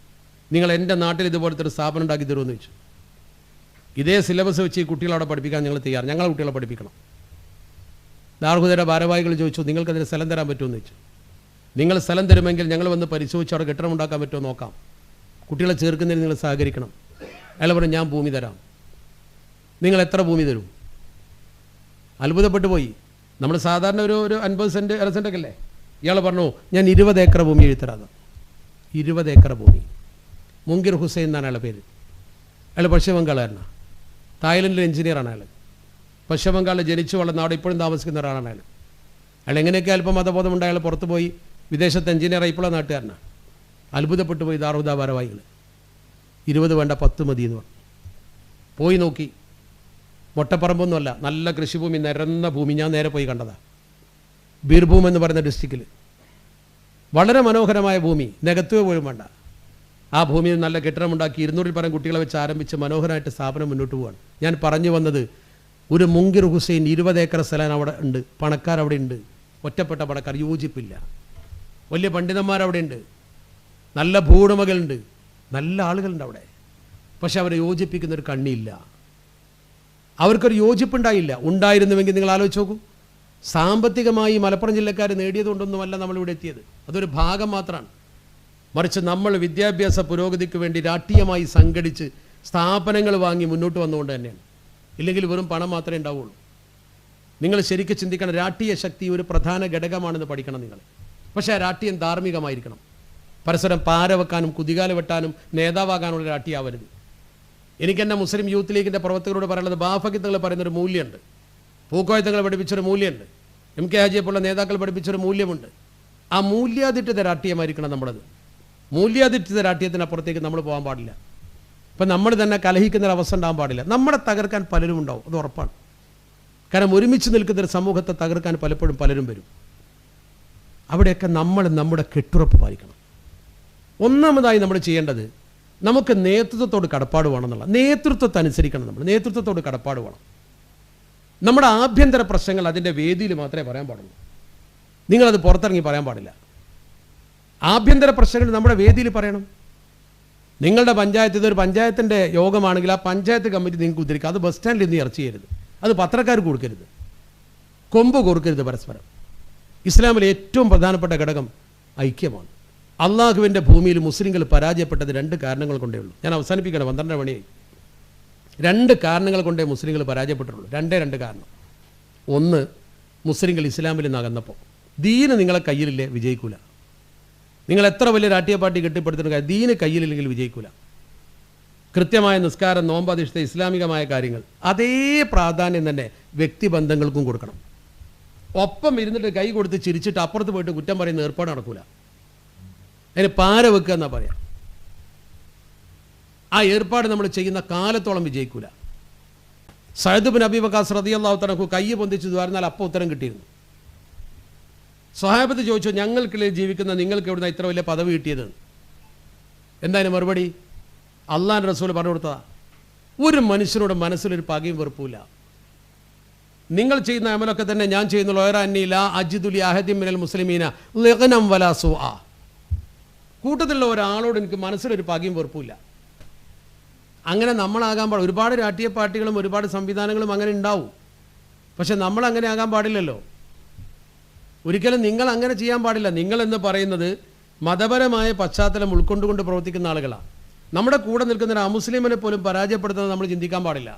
നിങ്ങൾ എൻ്റെ നാട്ടിൽ ഇതുപോലത്തെ ഒരു സ്ഥാപനം ഉണ്ടാക്കി തരുമെന്ന് ചോദിച്ചു. ഇതേ സിലബസ് വെച്ച് ഈ കുട്ടികളവിടെ പഠിപ്പിക്കാൻ ഞങ്ങൾ തയ്യാറ്, ഞങ്ങളെ കുട്ടികളെ പഠിപ്പിക്കണം. ദാർഹുദയുടെ ഭാരവാഹികൾ ചോദിച്ചു, നിങ്ങൾക്കതിന് സ്ഥലം തരാൻ പറ്റുമെന്ന് ചോദിച്ചു. നിങ്ങൾ സ്ഥലം തരുമെങ്കിൽ ഞങ്ങൾ വന്ന് പരിശോധിച്ച് അവിടെ കെട്ടിടം ഉണ്ടാക്കാൻ പറ്റുമോ നോക്കാം, കുട്ടികളെ ചേർക്കുന്നതിന് നിങ്ങൾ സഹകരിക്കണം. അയാൾ പറഞ്ഞു, ഞാൻ ഭൂമി തരാം. നിങ്ങൾ എത്ര ഭൂമി തരും? അത്ഭുതപ്പെട്ടു പോയി. നമ്മൾ സാധാരണ ഒരു 50 സെൻറ്റ് 1 സെൻറ്റൊക്കെ അല്ലേ. ഇയാൾ പറഞ്ഞു, ഞാൻ 20 ഏക്കർ ഭൂമി എഴുതരാതെ. 20 ഏക്കർ ഭൂമി. മുങ്കിർ ഹുസൈൻ എന്നാണ് അയാളുടെ പേര്. അയാൾ പശ്ചിമ ബംഗാളുകാരനാണ്. തായ്ലൻഡിലെ എഞ്ചിനീയറാണ് അയാൾ. പശ്ചിമ ബംഗാളിൽ ജനിച്ചു വളർന്ന അവിടെ ഇപ്പോഴും താമസിക്കുന്ന ഒരാളാണ് അയാൾ. അയാൾ എങ്ങനെയൊക്കെ അല്പം മതബോധമുണ്ട്. അയാൾ പുറത്ത് പോയി വിദേശത്ത് എഞ്ചിനീയറായി ഇപ്പോഴും നാട്ടുകാരനാണ്. അത്ഭുതപ്പെട്ടു പോയി ദാർഹുദ ഭാരവാഹികൾ. 20 വേണ്ട 10 മതി എന്ന് പറഞ്ഞു. പോയി നോക്കി, മൊട്ടപ്പറമ്പൊന്നുമല്ല, നല്ല കൃഷിഭൂമി, നിരന്ന ഭൂമി. ഞാൻ നേരെ പോയി കണ്ടതാണ്. ബീർഭൂം എന്ന് പറയുന്ന ഡിസ്ട്രിക്റ്റിൽ വളരെ മനോഹരമായ ഭൂമി, നികത്തുക പോലും വേണ്ട. ആ ഭൂമിയിൽ നല്ല കെട്ടിടമുണ്ടാക്കി 200-ൽ പരം കുട്ടികളെ വെച്ച് ആരംഭിച്ച് മനോഹരമായിട്ട് സ്ഥാപനം മുന്നോട്ട് പോവുകയാണ്. ഞാൻ പറഞ്ഞു വന്നത്, ഒരു മുങ്കിർ ഹുസൈൻ 20 ഏക്കർ സ്ഥലം അവിടെ ഉണ്ട്. പണക്കാരവിടെ ഉണ്ട്, ഒറ്റപ്പെട്ട പണക്കാർ, യോജിപ്പില്ല. വലിയ പണ്ഡിതന്മാരവിടെ ഉണ്ട്, നല്ല ഭൂവുടമകളുണ്ട്, നല്ല ആളുകളുണ്ട് അവിടെ. പക്ഷെ അവരെ യോജിപ്പിക്കുന്നൊരു കണ്ണിയില്ല. അവർക്കൊരു യോജിപ്പുണ്ടായില്ല. ഉണ്ടായിരുന്നുവെങ്കിൽ നിങ്ങൾ ആലോചിച്ച് നോക്കൂ. സാമ്പത്തികമായി മലപ്പുറം ജില്ലക്കാർ നേടിയതുകൊണ്ടൊന്നുമല്ല നമ്മളിവിടെ എത്തിയത്. അതൊരു ഭാഗം മാത്രമാണ്. മറിച്ച് നമ്മൾ വിദ്യാഭ്യാസ പുരോഗതിക്ക് വേണ്ടി രാഷ്ട്രീയമായി സംഘടിച്ച് സ്ഥാപനങ്ങൾ വാങ്ങി മുന്നോട്ട് വന്നുകൊണ്ട് തന്നെയാണ്. ഇല്ലെങ്കിൽ വെറും പണം മാത്രമേ ഉണ്ടാവുള്ളൂ. നിങ്ങൾ ശരിക്കും ചിന്തിക്കണം, രാഷ്ട്രീയ ശക്തി ഒരു പ്രധാന ഘടകമാണെന്ന് പഠിക്കണം നിങ്ങൾ. പക്ഷേ ആ രാഷ്ട്രീയം ധാർമ്മികമായിരിക്കണം. പരസ്പരം പാര വെക്കാനും കുതികാല വെട്ടാനും നേതാവാകാനുള്ള രാഷ്ട്രീയമാവരുത്. എനിക്കെന്നെ മുസ്ലിം യൂത്ത് ലീഗിൻ്റെ പ്രവർത്തകരോട് പറയുന്നത്, ബാഫക്കിത്തങ്ങൾ പറയുന്നൊരു മൂല്യമുണ്ട്, പൂക്കോയത്തങ്ങൾ പഠിപ്പിച്ചൊരു മൂല്യമുണ്ട്, MK ഹാജിയെപ്പോലുള്ള നേതാക്കൾ പഠിപ്പിച്ചൊരു മൂല്യമുണ്ട്. ആ മൂല്യാധിഷ്ഠിത രാഷ്ട്രീയമായിരിക്കണം നമ്മുടേത്. മൂല്യാധിഷ്ഠിത രാഷ്ട്രീയത്തിനപ്പുറത്തേക്ക് നമ്മൾ പോകാൻ പാടില്ല. ഇപ്പം നമ്മൾ തന്നെ കലഹിക്കുന്നൊരവസ്ഥ ഉണ്ടാകാൻ പാടില്ല. നമ്മളെ തകർക്കാൻ പലരും ഉണ്ടാവും, അത് ഉറപ്പാണ്. കാരണം ഒരുമിച്ച് നിൽക്കുന്നൊരു സമൂഹത്തെ തകർക്കാൻ പലപ്പോഴും പലരും വരും. അവിടെയൊക്കെ നമ്മൾ നമ്മുടെ കെട്ടുറപ്പ് പാലിക്കണം. ഒന്നാമതായി നമ്മൾ ചെയ്യേണ്ടത്, നമുക്ക് നേതൃത്വത്തോട് കടപ്പാട് വേണമെന്നുള്ള, നേതൃത്വത്തെ അനുസരിക്കണം. നമ്മൾ നേതൃത്വത്തോട് കടപ്പാട് വേണം. നമ്മുടെ ആഭ്യന്തര പ്രശ്നങ്ങൾ അതിൻ്റെ വേദിയിൽ മാത്രമേ പറയാൻ പാടുള്ളൂ. നിങ്ങളത് പുറത്തിറങ്ങി പറയാൻ പാടില്ല. ആഭ്യന്തര പ്രശ്നങ്ങൾ നമ്മുടെ വേദിയിൽ പറയണം. നിങ്ങളുടെ പഞ്ചായത്ത്, ഇതൊരു പഞ്ചായത്തിൻ്റെ യോഗമാണെങ്കിൽ ആ പഞ്ചായത്ത് കമ്മിറ്റി നിങ്ങൾക്ക് ഉദ്ധരിക്കുക. അത് ബസ് സ്റ്റാൻഡിൽ നിന്ന് ഇറച്ചി ചെയ്യരുത്, അത് പത്രക്കാർക്ക് കൊടുക്കരുത്, കൊമ്പ് കൊടുക്കരുത് പരസ്പരം. ഇസ്ലാമിലെ ഏറ്റവും പ്രധാനപ്പെട്ട ഘടകം ഐക്യമാണ്. അള്ളാഹുവിൻ്റെ ഭൂമിയിൽ മുസ്ലിങ്ങൾ പരാജയപ്പെട്ടത് 2 കാരണങ്ങൾ കൊണ്ടേ ഉള്ളൂ. ഞാൻ അവസാനിപ്പിക്കണം, 12 മണിയായി. 2 കാരണങ്ങൾ കൊണ്ടേ മുസ്ലിങ്ങൾ പരാജയപ്പെട്ടിട്ടുള്ളൂ. 2 കാരണം. ഒന്ന്, മുസ്ലിങ്ങൾ ഇസ്ലാമിൽ നിന്ന് അകന്നപ്പോൾ. ദീന് നിങ്ങളെ കയ്യിലില്ലേ, വിജയിക്കൂല. നിങ്ങൾ എത്ര വലിയ രാഷ്ട്രീയ പാർട്ടി കെട്ടിപ്പടുത്തിട്ട് കാര്യം, ദീന് കയ്യിലില്ലെങ്കിൽ വിജയിക്കൂല. കൃത്യമായ നിസ്കാരം, നോമ്പധിഷ്ഠിത ഇസ്ലാമികമായ കാര്യങ്ങൾ, അതേ പ്രാധാന്യം തന്നെ വ്യക്തിബന്ധങ്ങൾക്കും കൊടുക്കണം. ഒപ്പം ഇരുന്നിട്ട് കൈ കൊടുത്ത് ചിരിച്ചിട്ട് അപ്പുറത്ത് പോയിട്ട് കുറ്റം പറയുന്ന ഏർപ്പാട് നടക്കൂല. അതിന് പാര വെക്കുക എന്നാ പറയാം. ആ ഏർപ്പാട് നമ്മൾ ചെയ്യുന്ന കാലത്തോളം വിജയിക്കൂല. സഅദ് ബിൻ അബീ വഖാസ് റളിയല്ലാഹു തആല കൈ പൊന്തിച്ച് ദ്വാരുന്നാൽ അപ്പോൾ ഉത്തരം കിട്ടിയിരുന്നു. സ്വഹാബത്ത് ചോദിച്ചു, ഞങ്ങൾക്കിടയിൽ ജീവിക്കുന്ന നിങ്ങൾക്ക് എവിടുന്ന ഇത്ര വലിയ പദവി കിട്ടിയത്? എന്തായാലും മറുപടി, അള്ളാഹുവിൻ്റെ റസൂൽ പറഞ്ഞു കൊടുത്തതാ, ഒരു മനുഷ്യനോട് മനസ്സിലൊരു പകയും വെറുപ്പില്ല. നിങ്ങൾ ചെയ്യുന്ന അമലൊക്കെ തന്നെ ഞാൻ ചെയ്യുന്നുള്ളൂ. മുസ്ലിമീന ലഗ്നം വലാ സുആ. കൂട്ടത്തിലുള്ള ഒരാളോട് എനിക്ക് മനസ്സിലൊരു പകയും വെറുപ്പില്ല. അങ്ങനെ നമ്മളാകാൻ പാടില്ല. ഒരുപാട് രാഷ്ട്രീയ പാർട്ടികളും ഒരുപാട് സംവിധാനങ്ങളും അങ്ങനെ ഉണ്ടാവും. പക്ഷെ നമ്മൾ അങ്ങനെ ആകാൻ പാടില്ലല്ലോ. ഒരിക്കലും നിങ്ങൾ അങ്ങനെ ചെയ്യാൻ പാടില്ല. നിങ്ങളെന്ന് പറയുന്നത് മതപരമായ പശ്ചാത്തലം ഉൾക്കൊണ്ടുകൊണ്ട് പ്രവർത്തിക്കുന്ന ആളുകളാണ്. നമ്മുടെ കൂടെ നിൽക്കുന്ന ഒരു അമുസ്ലിമിനെ പോലും പരാജയപ്പെടുത്തുന്നത് നമ്മൾ ചിന്തിക്കാൻ പാടില്ല.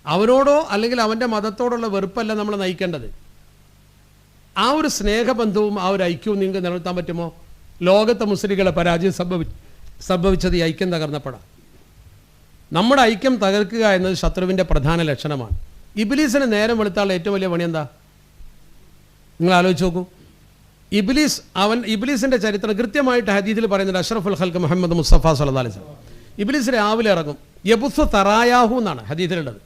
അവനോടോ അല്ലെങ്കിൽ അവൻ്റെ മതത്തോടുള്ള വെറുപ്പല്ല നമ്മൾ നയിക്കേണ്ടത്. ആ ഒരു സ്നേഹബന്ധവും ആ ഒരു ഐക്യവും നിങ്ങൾക്ക് നിലനിർത്താൻ പറ്റുമോ? ലോകത്തെ മുസ്ലിങ്ങളെ പരാജയം സംഭവിച്ചത് ഈ ഐക്യം തകർന്നപ്പെടാം. നമ്മുടെ ഐക്യം തകർക്കുക എന്നത് ശത്രുവിൻ്റെ പ്രധാന ലക്ഷണമാണ്. ഇബ്ലീസിന് നേരം വെളുത്താനുള്ള ഏറ്റവും വലിയ പണി എന്താ? നിങ്ങൾ ആലോചിച്ച് നോക്കൂ. ഇബ്ലീസിൻ്റെ ചരിത്രം കൃത്യമായിട്ട് ഹദീസിൽ പറയുന്നുണ്ട്. അഷ്റഫുൽ ഖൽഖ് മുഹമ്മദ് മുസ്തഫ സല്ലല്ലാഹു അലൈഹി വസല്ലം ഇബ്ലീസ് രാവിലെ ഇറങ്ങും. യബുസ്സു തറായാഹു എന്നാണ് ഹദീസിലുള്ളത്.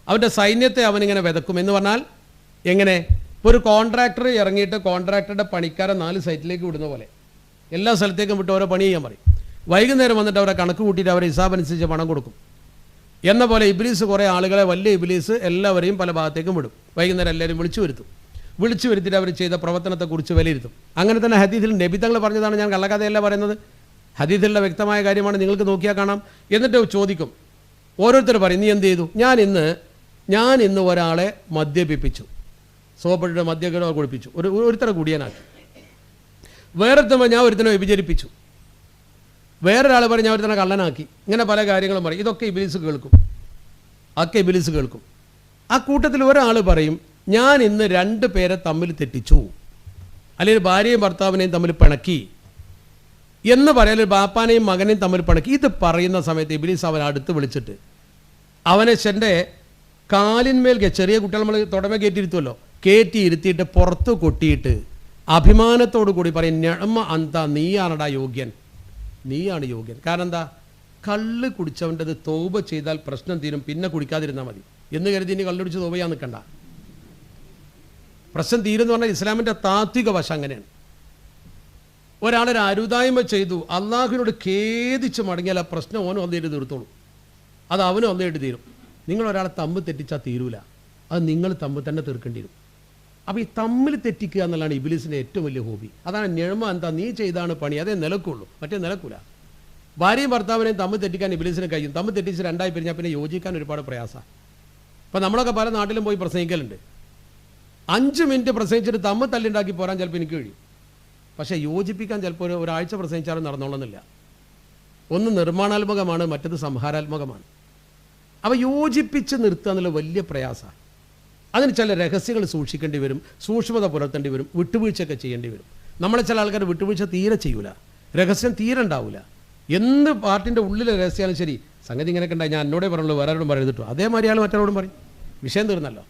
അവൻ്റെ സൈന്യത്തെ അവനിങ്ങനെ വിതക്കും. എന്ന് പറഞ്ഞാൽ എങ്ങനെ? ഇപ്പോൾ ഒരു കോൺട്രാക്ടർ ഇറങ്ങിയിട്ട് കോൺട്രാക്ടറുടെ പണിക്കാരെ 4 സൈറ്റിലേക്ക് വിടുന്ന പോലെ എല്ലാ സ്ഥലത്തേക്കും വിട്ട് ഓരോ പണി ചെയ്യാൻ പറയും. വൈകുന്നേരം വന്നിട്ട് അവരെ കണക്ക് കൂട്ടിയിട്ട് അവരെ ഹിസാബ് അനുസരിച്ച് പണം കൊടുക്കും. എന്ന പോലെ ഇബ്ലീസ് കുറേ ആളുകളെ, വലിയ ഇബ്ലീസ് എല്ലാവരെയും പല ഭാഗത്തേക്കും വിടും. വൈകുന്നേരം എല്ലാവരും വിളിച്ചു വരുത്തിയിട്ട് അവർ ചെയ്ത പ്രവർത്തനത്തെക്കുറിച്ച് വിലയിരുത്തും. അങ്ങനെ തന്നെ ഹദീസിൽ നബി തങ്ങൾ പറഞ്ഞതാണ്. ഞാൻ കള്ളക്കഥയല്ല പറയുന്നത്, ഹദീസിലുള്ള വ്യക്തമായ കാര്യമാണ്. നിങ്ങൾക്ക് നോക്കിയാൽ കാണാം. എന്നിട്ട് ചോദിക്കും, ഓരോരുത്തർ പറയും, നീ എന്ത് ചെയ്തു? ഞാൻ ഇന്ന് ഒരാളെ മദ്യപിപ്പിച്ചു. സോപ്പിട്ട് മദ്യകടോ കുടിപ്പിച്ചു, ഒരുത്തരം കുടിയനാക്കി. വേറൊരുത്തമ്മ ഞാൻ ഒരുത്തനെ വ്യഭിചരിപ്പിച്ചു, വേറൊരാൾ പറഞ്ഞ് ഞാൻ ഒരുത്തനെ കള്ളനാക്കി. ഇങ്ങനെ പല കാര്യങ്ങളും പറയും. ഇതൊക്കെ ഇബിലീസ് കേൾക്കും, ഒക്കെ ഇബിലീസ് കേൾക്കും. ആ കൂട്ടത്തിൽ ഒരാൾ പറയും, ഞാൻ ഇന്ന് 2 പേരെ തമ്മിൽ തെറ്റിച്ചു, അല്ലെങ്കിൽ ഭാര്യയും ഭർത്താവിനെയും തമ്മിൽ പിണക്കി എന്ന് പറയാൻ, ബാപ്പാനെയും മകനെയും തമ്മിൽ പിണക്കി. ഇത് പറയുന്ന സമയത്ത് ഇബിലീസ് അവനെ അടുത്ത് വിളിച്ചിട്ട് അവനെ എൻ്റെ കാലിന്മേൽ, ചെറിയ കുട്ടികൾ നമ്മൾ തുടമ കയറ്റിയിരുത്തുമല്ലോ, കയറ്റി ഇരുത്തിയിട്ട് പുറത്ത് കൊട്ടിയിട്ട് അഭിമാനത്തോടു കൂടി പറയും, ഞമ്മ അന്താ, നീയാണടാ യോഗ്യൻ, നീയാണ് യോഗ്യൻ. കാരണം എന്താ? കള്ള് കുടിച്ചവൻ്റെത് തൗബ ചെയ്താൽ പ്രശ്നം തീരും, പിന്നെ കുടിക്കാതിരുന്നാൽ മതി എന്ന് കരുതി ഇനി കള്ളുടിച്ച് തൗബ ചെയ്യാൻ നിൽക്കണ്ട. പ്രശ്നം തീരുമെന്ന് പറഞ്ഞാൽ ഇസ്ലാമിൻ്റെ താത്വിക വശം അങ്ങനെയാണ്. ഒരാളൊരു അരുതായ്മ ചെയ്തു, അള്ളാഹുവിനോട് ഖേദിച്ച് മടങ്ങിയാൽ ആ പ്രശ്നം ഓനും ഒന്നേറ്റ് തീർത്തോളൂ, അത് അവനും ഒന്നേറ്റ് തീരും. നിങ്ങൾ ഒരാളെ തമ്മിൽ തെറ്റിച്ചാൽ തീരൂല, അത് നിങ്ങൾ തമ്മിൽ തന്നെ തീർക്കേണ്ടി വരും. അപ്പോൾ ഈ തമ്മിൽ തെറ്റിക്കുക എന്നുള്ളതാണ് ഇബിലീസിൻ്റെ ഏറ്റവും വലിയ ഹോബി. അതാണ് ഞെഴ്മ എന്താ, നീ ചെയ്താണ് പണി, അതേ നിലക്കുള്ളൂ, മറ്റേ നിലക്കൂല. ഭാര്യയും ഭർത്താവിനെയും തമ്മിൽ തെറ്റിക്കാൻ ഇബിലീസിന് കഴിയും. തമ്മിൽ തെറ്റിച്ച് 2 പിരിഞ്ഞാൽ പിന്നെ യോജിക്കാൻ ഒരുപാട് പ്രയാസമാണ്. ഇപ്പോൾ നമ്മളൊക്കെ പല നാട്ടിലും പോയി പ്രസംഗിക്കലുണ്ട്. 5 മിനിറ്റ് പ്രസംഗിച്ചിട്ട് തമ്മിൽ തല്ലുണ്ടാക്കി പോരാൻ ചിലപ്പോൾ എനിക്ക് കഴിയും. പക്ഷേ യോജിപ്പിക്കാൻ ചിലപ്പോൾ ഒരാഴ്ച പ്രസംഗിച്ചാലും നടന്നോളുന്നില്ല. ഒന്ന് നിർമ്മാണാത്മകമാണ്, മറ്റത് സംഹാരാത്മകമാണ്. അപ്പോൾ യോജിപ്പിച്ച് നിർത്തുക എന്നുള്ള വലിയ പ്രയാസമാണ്. അതിന് ചില രഹസ്യങ്ങൾ സൂക്ഷിക്കേണ്ടി വരും, സൂക്ഷ്മത പുലർത്തേണ്ടി വരും, വിട്ടുവീഴ്ചയൊക്കെ ചെയ്യേണ്ടി വരും. നമ്മളെ ചില ആൾക്കാർ വിട്ടുവീഴ്ച തീരെ ചെയ്യൂല, രഹസ്യം തീരെ ഉണ്ടാവില്ല. എന്ത് പാർട്ടിൻ്റെ ഉള്ളിലെ രഹസ്യമാലും ശരി, സംഗതി ഇങ്ങനെയൊക്കെ ഉണ്ടായി, ഞാൻ എന്നോടേ പറയുള്ളൂ, വേറെ ആരോടും പറയരുതിട്ടോ. അതേമാതിരി ആൾ മറ്റൊരാളോടും പറയും, വിഷയം തീർന്നല്ലോ.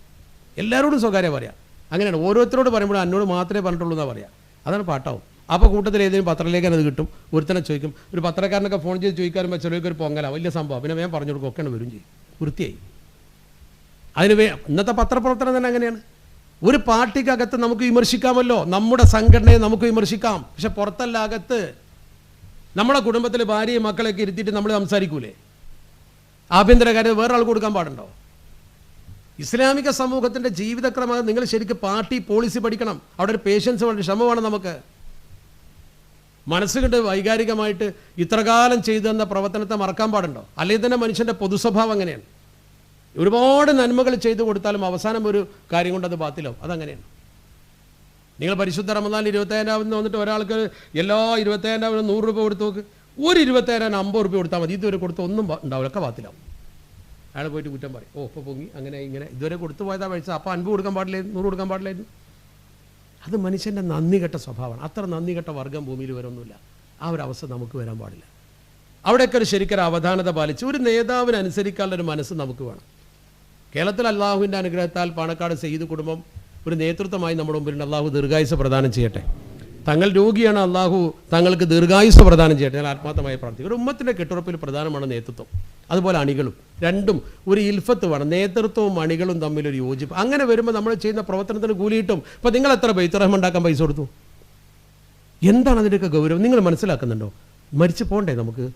എല്ലാവരോടും സ്വകാര്യം പറയാം. അങ്ങനെയാണ്, ഓരോരുത്തരോട് പറയുമ്പോൾ എന്നോട് മാത്രമേ പറഞ്ഞിട്ടുള്ളൂ എന്നാണ് പറയാം. അതാണ് പാട്ടാവും. അപ്പോൾ കൂട്ടത്തിൽ ഏതെങ്കിലും പത്രലേഖനം അത് കിട്ടും, ഒരുത്തനെ ചോദിക്കും. ഒരു പത്രക്കാരനൊക്കെ ഫോൺ ചെയ്ത് ചോദിക്കാറുമ്പോൾ ചിലർക്ക് ഒരു പൊങ്ങല, വലിയ സംഭവം, പിന്നെ വേഗം പറഞ്ഞു കൊടുക്കും, ഒക്കെയാണ് വരും ചെയ്യും, വൃത്തിയായി. അതിന് ഇന്നത്തെ പത്രപ്രവർത്തനം തന്നെ അങ്ങനെയാണ്. ഒരു പാർട്ടിക്കകത്ത് നമുക്ക് വിമർശിക്കാമല്ലോ, നമ്മുടെ സംഘടനയെ നമുക്ക് വിമർശിക്കാം, പക്ഷെ പുറത്തല്ല, അകത്ത് നമ്മുടെ കുടുംബത്തിലെ ഭാര്യയും മക്കളെയൊക്കെ ഇരുത്തിയിട്ട് നമ്മൾ സംസാരിക്കൂലേ? ആഭ്യന്തര കാര്യം വേറെ ആൾ കൊടുക്കാൻ പാടുണ്ടോ? ഇസ്ലാമിക സമൂഹത്തിൻ്റെ ജീവിതക്രമം നിങ്ങൾ ശരിക്കും പാർട്ടി പോളിസി പഠിക്കണം. അവിടെ ഒരു പേഷ്യൻസ് വേണം, ക്ഷമ നമുക്ക്. മനസ്സുകൊണ്ട് വൈകാരികമായിട്ട് ഇത്രകാലം ചെയ്തു തന്ന പ്രവർത്തനത്തെ മറക്കാൻ പാടുണ്ടോ? അല്ലെങ്കിൽ തന്നെ മനുഷ്യൻ്റെ പൊതുസ്വഭാവം അങ്ങനെയാണ്. ഒരുപാട് നന്മകൾ ചെയ്തു കൊടുത്താലും അവസാനം ഒരു കാര്യം കൊണ്ട് അത് ബാത്തിലാവും. അതങ്ങനെയാണ്. നിങ്ങൾ പരിശുദ്ധ റമദാൻ 25,000 വന്നിട്ട് ഒരാൾക്ക് എല്ലാ 25,000 100 രൂപ കൊടുത്ത് നോക്ക്. ഒരു 25,000 50 രൂപ കൊടുത്താൽ മതി. ഇതുവരെ കൊടുത്ത് ഒന്നും ഉണ്ടാവില്ല, ഒക്കെ ബാത്തിലാവും. അയാൾ പോയിട്ട് കുറ്റം പറയും, ഓ ഇപ്പോൾ പൊങ്ങി, അങ്ങനെ ഇങ്ങനെ ഇതുവരെ കൊടുത്തു പോയതാ പൈസ, അപ്പോൾ 50 കൊടുക്കാൻ പാടില്ലായിരുന്നു, 100 കൊടുക്കാൻ പാടില്ലായിരുന്നു. അത് മനുഷ്യൻ്റെ നന്ദി കെട്ട സ്വഭാവമാണ്. അത്ര നന്ദി കെട്ട വർഗ്ഗം ഭൂമിയിൽ വരൊന്നുമില്ല. ആ ഒരു അവസ്ഥ നമുക്ക് വരാൻ പാടില്ല. അവിടെയൊക്കെ ഒരു ശരിക്കൊരു അവധാനത പാലിച്ച് ഒരു നേതാവിന് അനുസരിക്കാനുള്ളൊരു മനസ്സ് നമുക്ക് വേണം. കേരളത്തിൽ അള്ളാഹുവിൻ്റെ അനുഗ്രഹത്താൽ പാണക്കാട് സെയ്ദ് കുടുംബം ഒരു നേതൃത്വമായി നമ്മുടെ മുമ്പിൽ അള്ളാഹു ദീർഘായുസ് പ്രദാനം ചെയ്യട്ടെ. തങ്ങൾ രോഗിയാണ്, അള്ളാഹു തങ്ങൾക്ക് ദീർഘായുസ് പ്രദാനം ചെയ്യട്ടെ. ഞാൻ ആത്മാർത്ഥമായി പ്രാർത്ഥിക്കും. ഒരു ഉമ്മത്തിൻ്റെ കെട്ടുറപ്പിൽ പ്രധാനമാണ് നേതൃത്വം, അതുപോലെ അണികളും. രണ്ടും ഒരു ഇൽഫത്ത് വേണം. നേതൃത്വവും അണികളും തമ്മിലൊരു യോജിപ്പ്. അങ്ങനെ വരുമ്പോൾ നമ്മൾ ചെയ്യുന്ന പ്രവർത്തനത്തിന് കൂലി കിട്ടും. ഇപ്പോൾ നിങ്ങൾ എത്ര ബൈത്തുർ റഹ്മാൻ ഉണ്ടാക്കാൻ പൈസ കൊടുത്തു? എന്താണ് അതിൻ്റെയൊക്കെ ഗൗരവം നിങ്ങൾ മനസ്സിലാക്കുന്നുണ്ടോ? മരിച്ചു പോകണ്ടേ നമുക്ക്?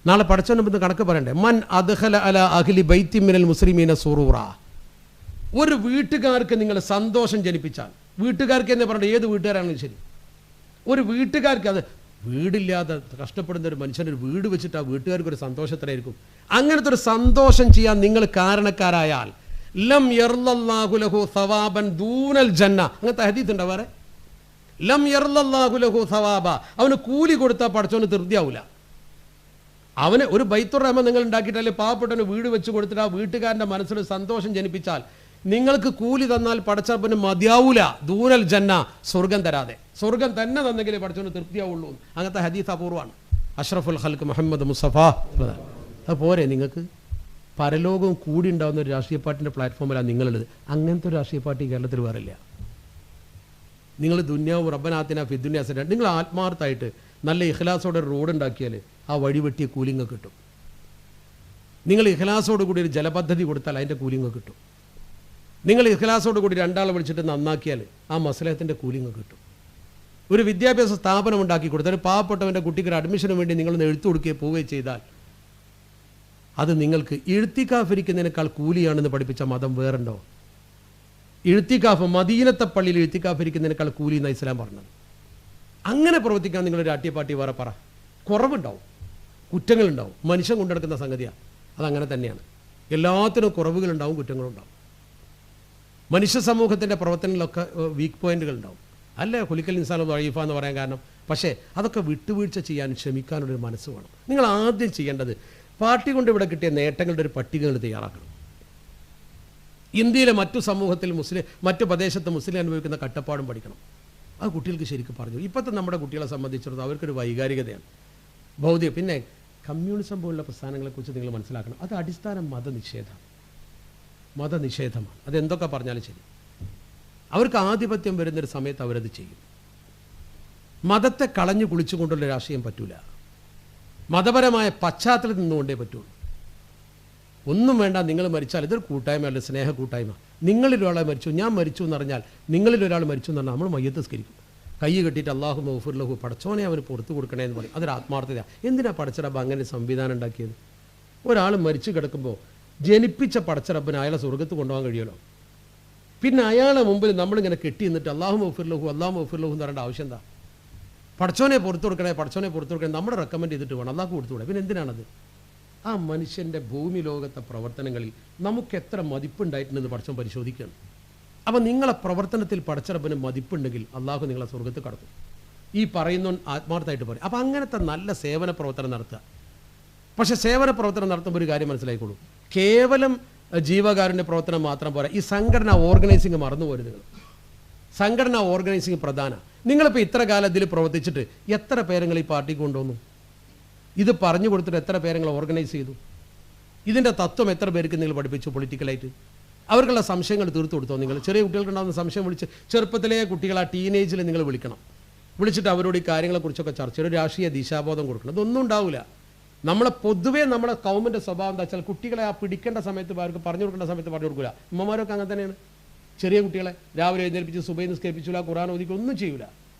നാളെ പടച്ചവന് മുമ്പ് കണക്ക് പറയണ്ടേ? മൻ അദ്ഖല അല അഹ്ലി ബൈത്തി മിനൽ മുസ്ലിമീന സുറൂറ. ഒരു വീട്ടുകാർക്ക് നിങ്ങൾ സന്തോഷം ജനിപ്പിച്ചാൽ, വീട്ടുകാർക്ക് എന്ന് പറഞ്ഞാൽ ഏത് വീട്ടുകാരാണെങ്കിലും ശരി, ഒരു വീട്ടുകാർക്ക്, അത് വീടില്ലാതെ കഷ്ടപ്പെടുന്ന ഒരു മനുഷ്യനൊരു വീട് വെച്ചിട്ട് ആ വീട്ടുകാർക്ക് ഒരു സന്തോഷത്തിലായിരിക്കും. അങ്ങനത്തെ ഒരു സന്തോഷം ചെയ്യാൻ നിങ്ങൾ കാരണക്കാരായാൽ ലം യർലല്ലാഹു ലഹു സവാബൻ ദൂനൽ ജന്ന. അങ്ങനത്തെ ഹദീസ് ഉണ്ടോ വേറെ? ലം യർലല്ലാഹു ലഹു സവാബ. അവന് കൂലി കൊടുത്താൽ പടച്ചവന് തൃപ്തിയാവില്ല. അവന് ഒരു ബൈത്തുർ റഹ്മാൻ നിങ്ങൾ ഉണ്ടാക്കിയിട്ടല്ലേ പാവപ്പെട്ടവന് വീട് വെച്ച് കൊടുത്തിട്ട് ആ വീട്ടുകാരൻ്റെ മനസ്സിൽ സന്തോഷം ജനിപ്പിച്ചാൽ നിങ്ങൾക്ക് കൂലി തന്നാൽ പടച്ചവന് മതിയാവൂല. ദൂനൽ ജന്ന, സ്വർഗം തരാതെ. സ്വർഗം തന്നെ തന്നെങ്കിലേ പടച്ചവന് തൃപ്തിയാവുള്ളൂ. അങ്ങനത്തെ ഹദീസ് അപൂർവമാണ്. അഷ്റഫുൽ ഖൽക്ക് മുഹമ്മദ് മുസ്തഫ. അത് പോരെ നിങ്ങൾക്ക്? പരലോകവും കൂടി ഉണ്ടാകുന്ന ഒരു രാഷ്ട്രീയ പാർട്ടിൻ്റെ പ്ലാറ്റ്ഫോമിലാണ് നിങ്ങളുള്ളത്. അങ്ങനത്തെ ഒരു രാഷ്ട്രീയ പാർട്ടി കേരളത്തിൽ വേറില്ല. നിങ്ങൾ ദുന്യാവും റബ്ബനാത്തിന ഫിദ്ദുന്യാസിന, നിങ്ങൾ ആത്മാർത്ഥമായിട്ട് നല്ല ഇഖ്ലാസോടെ റോഡ് ഉണ്ടാക്കിയാൽ ആ വഴി വെട്ടിയ കൂലിങ്ങ കിട്ടും. നിങ്ങൾ ഇഖ്ലാസോട് കൂടി ഒരു ജലപദ്ധതി കൊടുത്താൽ അതിൻ്റെ കൂലിങ്ങ കിട്ടും. നിങ്ങൾ ഇഖ്ലാസോട് കൂടി 2 ആളെ വിളിച്ചിട്ട് നന്നാക്കിയാൽ ആ മസ്ലഹത്തിൻ്റെ കൂലിങ്ങ കിട്ടും. ഒരു വിദ്യാഭ്യാസ സ്ഥാപനം ഉണ്ടാക്കി കൊടുത്താൽ പാവപ്പെട്ടവൻ്റെ കുട്ടിക്ക് ഒരു അഡ്മിഷന് വേണ്ടി നിങ്ങളൊന്ന് എഴുത്തു കൊടുക്കുകയോ പോവുകയോ ചെയ്താൽ അത് നിങ്ങൾക്ക് ഇഴ്ത്തിക്കാഫിരിക്കുന്നതിനേക്കാൾ കൂലിയാണെന്ന് പഠിപ്പിച്ച മതം വേറുണ്ടോ? ഇഴ്ത്തിക്കാഫ്, മദീനത്തെ പള്ളിയിൽ ഇഴ്ത്തിക്കാഫിരിക്കുന്നതിനേക്കാൾ കൂലി എന്നാണ് ഇസ്ലാം പറഞ്ഞത്. അങ്ങനെ പ്രവർത്തിക്കാൻ നിങ്ങളൊരു രാഷ്ട്രീയ പാർട്ടി വേറെ പറ. കുറവുണ്ടാവും, കുറ്റങ്ങളുണ്ടാവും. മനുഷ്യൻ കൊണ്ടെടുക്കുന്ന സംഗതിയാണ്. അതങ്ങനെ തന്നെയാണ്. എല്ലാത്തിനും കുറവുകളുണ്ടാവും, കുറ്റങ്ങളുണ്ടാവും. മനുഷ്യ സമൂഹത്തിൻ്റെ പ്രവർത്തനങ്ങളിലൊക്കെ വീക്ക് പോയിന്റുകൾ ഉണ്ടാവും. അല്ലേ ഹുലിക്കൽ ഇൻസാൻ വഴീഫ എന്ന് പറയാൻ കാരണം. പക്ഷേ അതൊക്കെ വിട്ടുവീഴ്ച ചെയ്യാനും ക്ഷമിക്കാനുള്ളൊരു മനസ്സ് വേണം. നിങ്ങൾ ആദ്യം ചെയ്യേണ്ടത് പാർട്ടി കൊണ്ട് ഇവിടെ കിട്ടിയ നേട്ടങ്ങളുടെ ഒരു പട്ടികകൾ തയ്യാറാക്കണം. ഇന്ത്യയിലെ മറ്റു സമൂഹത്തിൽ മറ്റു പ്രദേശത്ത് മുസ്ലിം അനുഭവിക്കുന്ന കട്ടപ്പാടും പഠിക്കണം. അത് കുട്ടികൾക്ക് ശരിക്കും പറഞ്ഞു. ഇപ്പോഴത്തെ നമ്മുടെ കുട്ടികളെ സംബന്ധിച്ചിടത്തോളം അവർക്കൊരു വൈകാരികതയാണ്, ഭൗതികം. പിന്നെ കമ്മ്യൂണിസം പോലുള്ള പ്രസ്ഥാനങ്ങളെക്കുറിച്ച് നിങ്ങൾ മനസ്സിലാക്കണം. അത് അടിസ്ഥാന മതനിഷേധമാണ്. അതെന്തൊക്കെ പറഞ്ഞാലും ശരി, അവർക്ക് ആധിപത്യം വരുന്നൊരു സമയത്ത് അവരത് ചെയ്യും. മതത്തെ കളഞ്ഞു കുളിച്ചുകൊണ്ടുള്ള രാഷ്ട്രീയം പറ്റൂല. മതപരമായ പശ്ചാത്തലത്തിൽ നിന്നുകൊണ്ടേ പറ്റുള്ളൂ. ഒന്നും വേണ്ട, നിങ്ങൾ മരിച്ചാൽ ഇതൊരു കൂട്ടായ്മയല്ല, സ്നേഹ കൂട്ടായ്മ. നിങ്ങളിൽ ഒരാളെ മരിച്ചു, ഞാൻ മരിച്ചു എന്ന് പറഞ്ഞാൽ, നിങ്ങളിൽ ഒരാൾ മരിച്ചു എന്ന് പറഞ്ഞാൽ നമ്മൾ മയ്യത്ത് സ്കരിക്കും, കൈ കെട്ടിയിട്ട് അള്ളാഹു മഗ്ഫിർ ലഹു, പടച്ചോനെ അവന് പുറത്തു കൊടുക്കണേ എന്ന് പറയും. അതൊരു ആത്മാർത്ഥതയാണ്. എന്തിനാ പടച്ചറബ് അങ്ങനെ സംവിധാനം ഉണ്ടാക്കിയത്? ഒരാൾ മരിച്ചു കിടക്കുമ്പോൾ ജനിപ്പിച്ച പടച്ചറബിന് അയാളെ സ്വർഗത്ത് കൊണ്ടുപോകാൻ കഴിയുമല്ലോ. പിന്നെ അയാളെ മുമ്പിൽ നമ്മളിങ്ങനെ കെട്ടി നിന്നിട്ട് അള്ളാഹു മഗ്ഫിർ ലഹു എന്ന് പറയേണ്ട ആവശ്യം എന്താ? പടച്ചോനെ പുറത്തു കൊടുക്കണേ നമ്മുടെ റെക്കമെൻഡ് ചെയ്തിട്ട് വേണം, അള്ളാഹു കൊടുത്തുകൂടെ? പിന്നെ എന്തിനാണത്? ആ മനുഷ്യൻ്റെ ഭൂമി ലോകത്തെ പ്രവർത്തനങ്ങളിൽ നമുക്ക് എത്ര മതിപ്പുണ്ടായിട്ടുണ്ടെന്ന് പടച്ചോൻ പരിശോധിക്കുകയാണ്. അപ്പം നിങ്ങളെ പ്രവർത്തനത്തിൽ പടച്ചറബിന് മതിപ്പുണ്ടെങ്കിൽ അള്ളാഹു നിങ്ങളെ സ്വർഗത്ത് കടക്കും. ഈ പറയുന്ന ആത്മാർത്ഥമായിട്ട് പറയും. അപ്പം അങ്ങനത്തെ നല്ല സേവന പ്രവർത്തനം നടത്തുക. പക്ഷേ സേവന പ്രവർത്തനം നടത്തുമ്പോൾ ഒരു കാര്യം മനസ്സിലായിക്കോളൂ, കേവലം ജീവകാരുണ്യ പ്രവർത്തനം മാത്രം പോരാ. ഈ സംഘടന ഓർഗനൈസിങ് മറന്നുപോരുത്. നിങ്ങൾ സംഘടന ഓർഗനൈസിങ് പ്രധാന. നിങ്ങളിപ്പോൾ ഇത്ര കാലം ഇതിൽ പ്രവർത്തിച്ചിട്ട് എത്ര പേരങ്ങൾ ഈ പാർട്ടിക്ക് കൊണ്ടുവന്നു? ഇത് പറഞ്ഞു കൊടുത്തിട്ട് എത്ര പേരങ്ങൾ ഓർഗനൈസ് ചെയ്തു? ഇതിൻ്റെ തത്വം എത്ര പേർക്ക് നിങ്ങൾ പഠിപ്പിച്ചു പൊളിറ്റിക്കലായിട്ട്? അവർക്കുള്ള സംശയങ്ങൾ തീർത്തു കൊടുത്തോ? നിങ്ങൾ ചെറിയ കുട്ടികൾക്കുണ്ടാകുന്ന സംശയം വിളിച്ച് ചെറുപ്പത്തിലെ കുട്ടികൾ ആ ടീനേജിൽ നിങ്ങൾ വിളിക്കണം. വിളിച്ചിട്ട് അവരോട് ഈ കാര്യങ്ങളെക്കുറിച്ചൊക്കെ ചർച്ച ചെയ്ത് രാഷ്ട്രീയ ദിശാബോധം കൊടുക്കണം. ഇതൊന്നും ഉണ്ടാവില്ല. പൊതുവേ നമ്മളെ കൗമിൻ്റെ സ്വഭാവം എന്താ വെച്ചാൽ കുട്ടികളെ ആ പിടിക്കേണ്ട സമയത്ത് അവർക്ക് പറഞ്ഞു കൊടുക്കേണ്ട സമയത്ത് പറഞ്ഞു കൊടുക്കില്ല. ഉമ്മമാരൊക്കെ അങ്ങനെ തന്നെയാണ്. ചെറിയ കുട്ടികളെ രാവിലെ എഴുന്നേൽപ്പിച്ച് സുബൈ നിസ്കരിപ്പിച്ചില്ല, ഖുർആൻ ഓതിക്ക് ഒന്നും ചെയ്യൂല,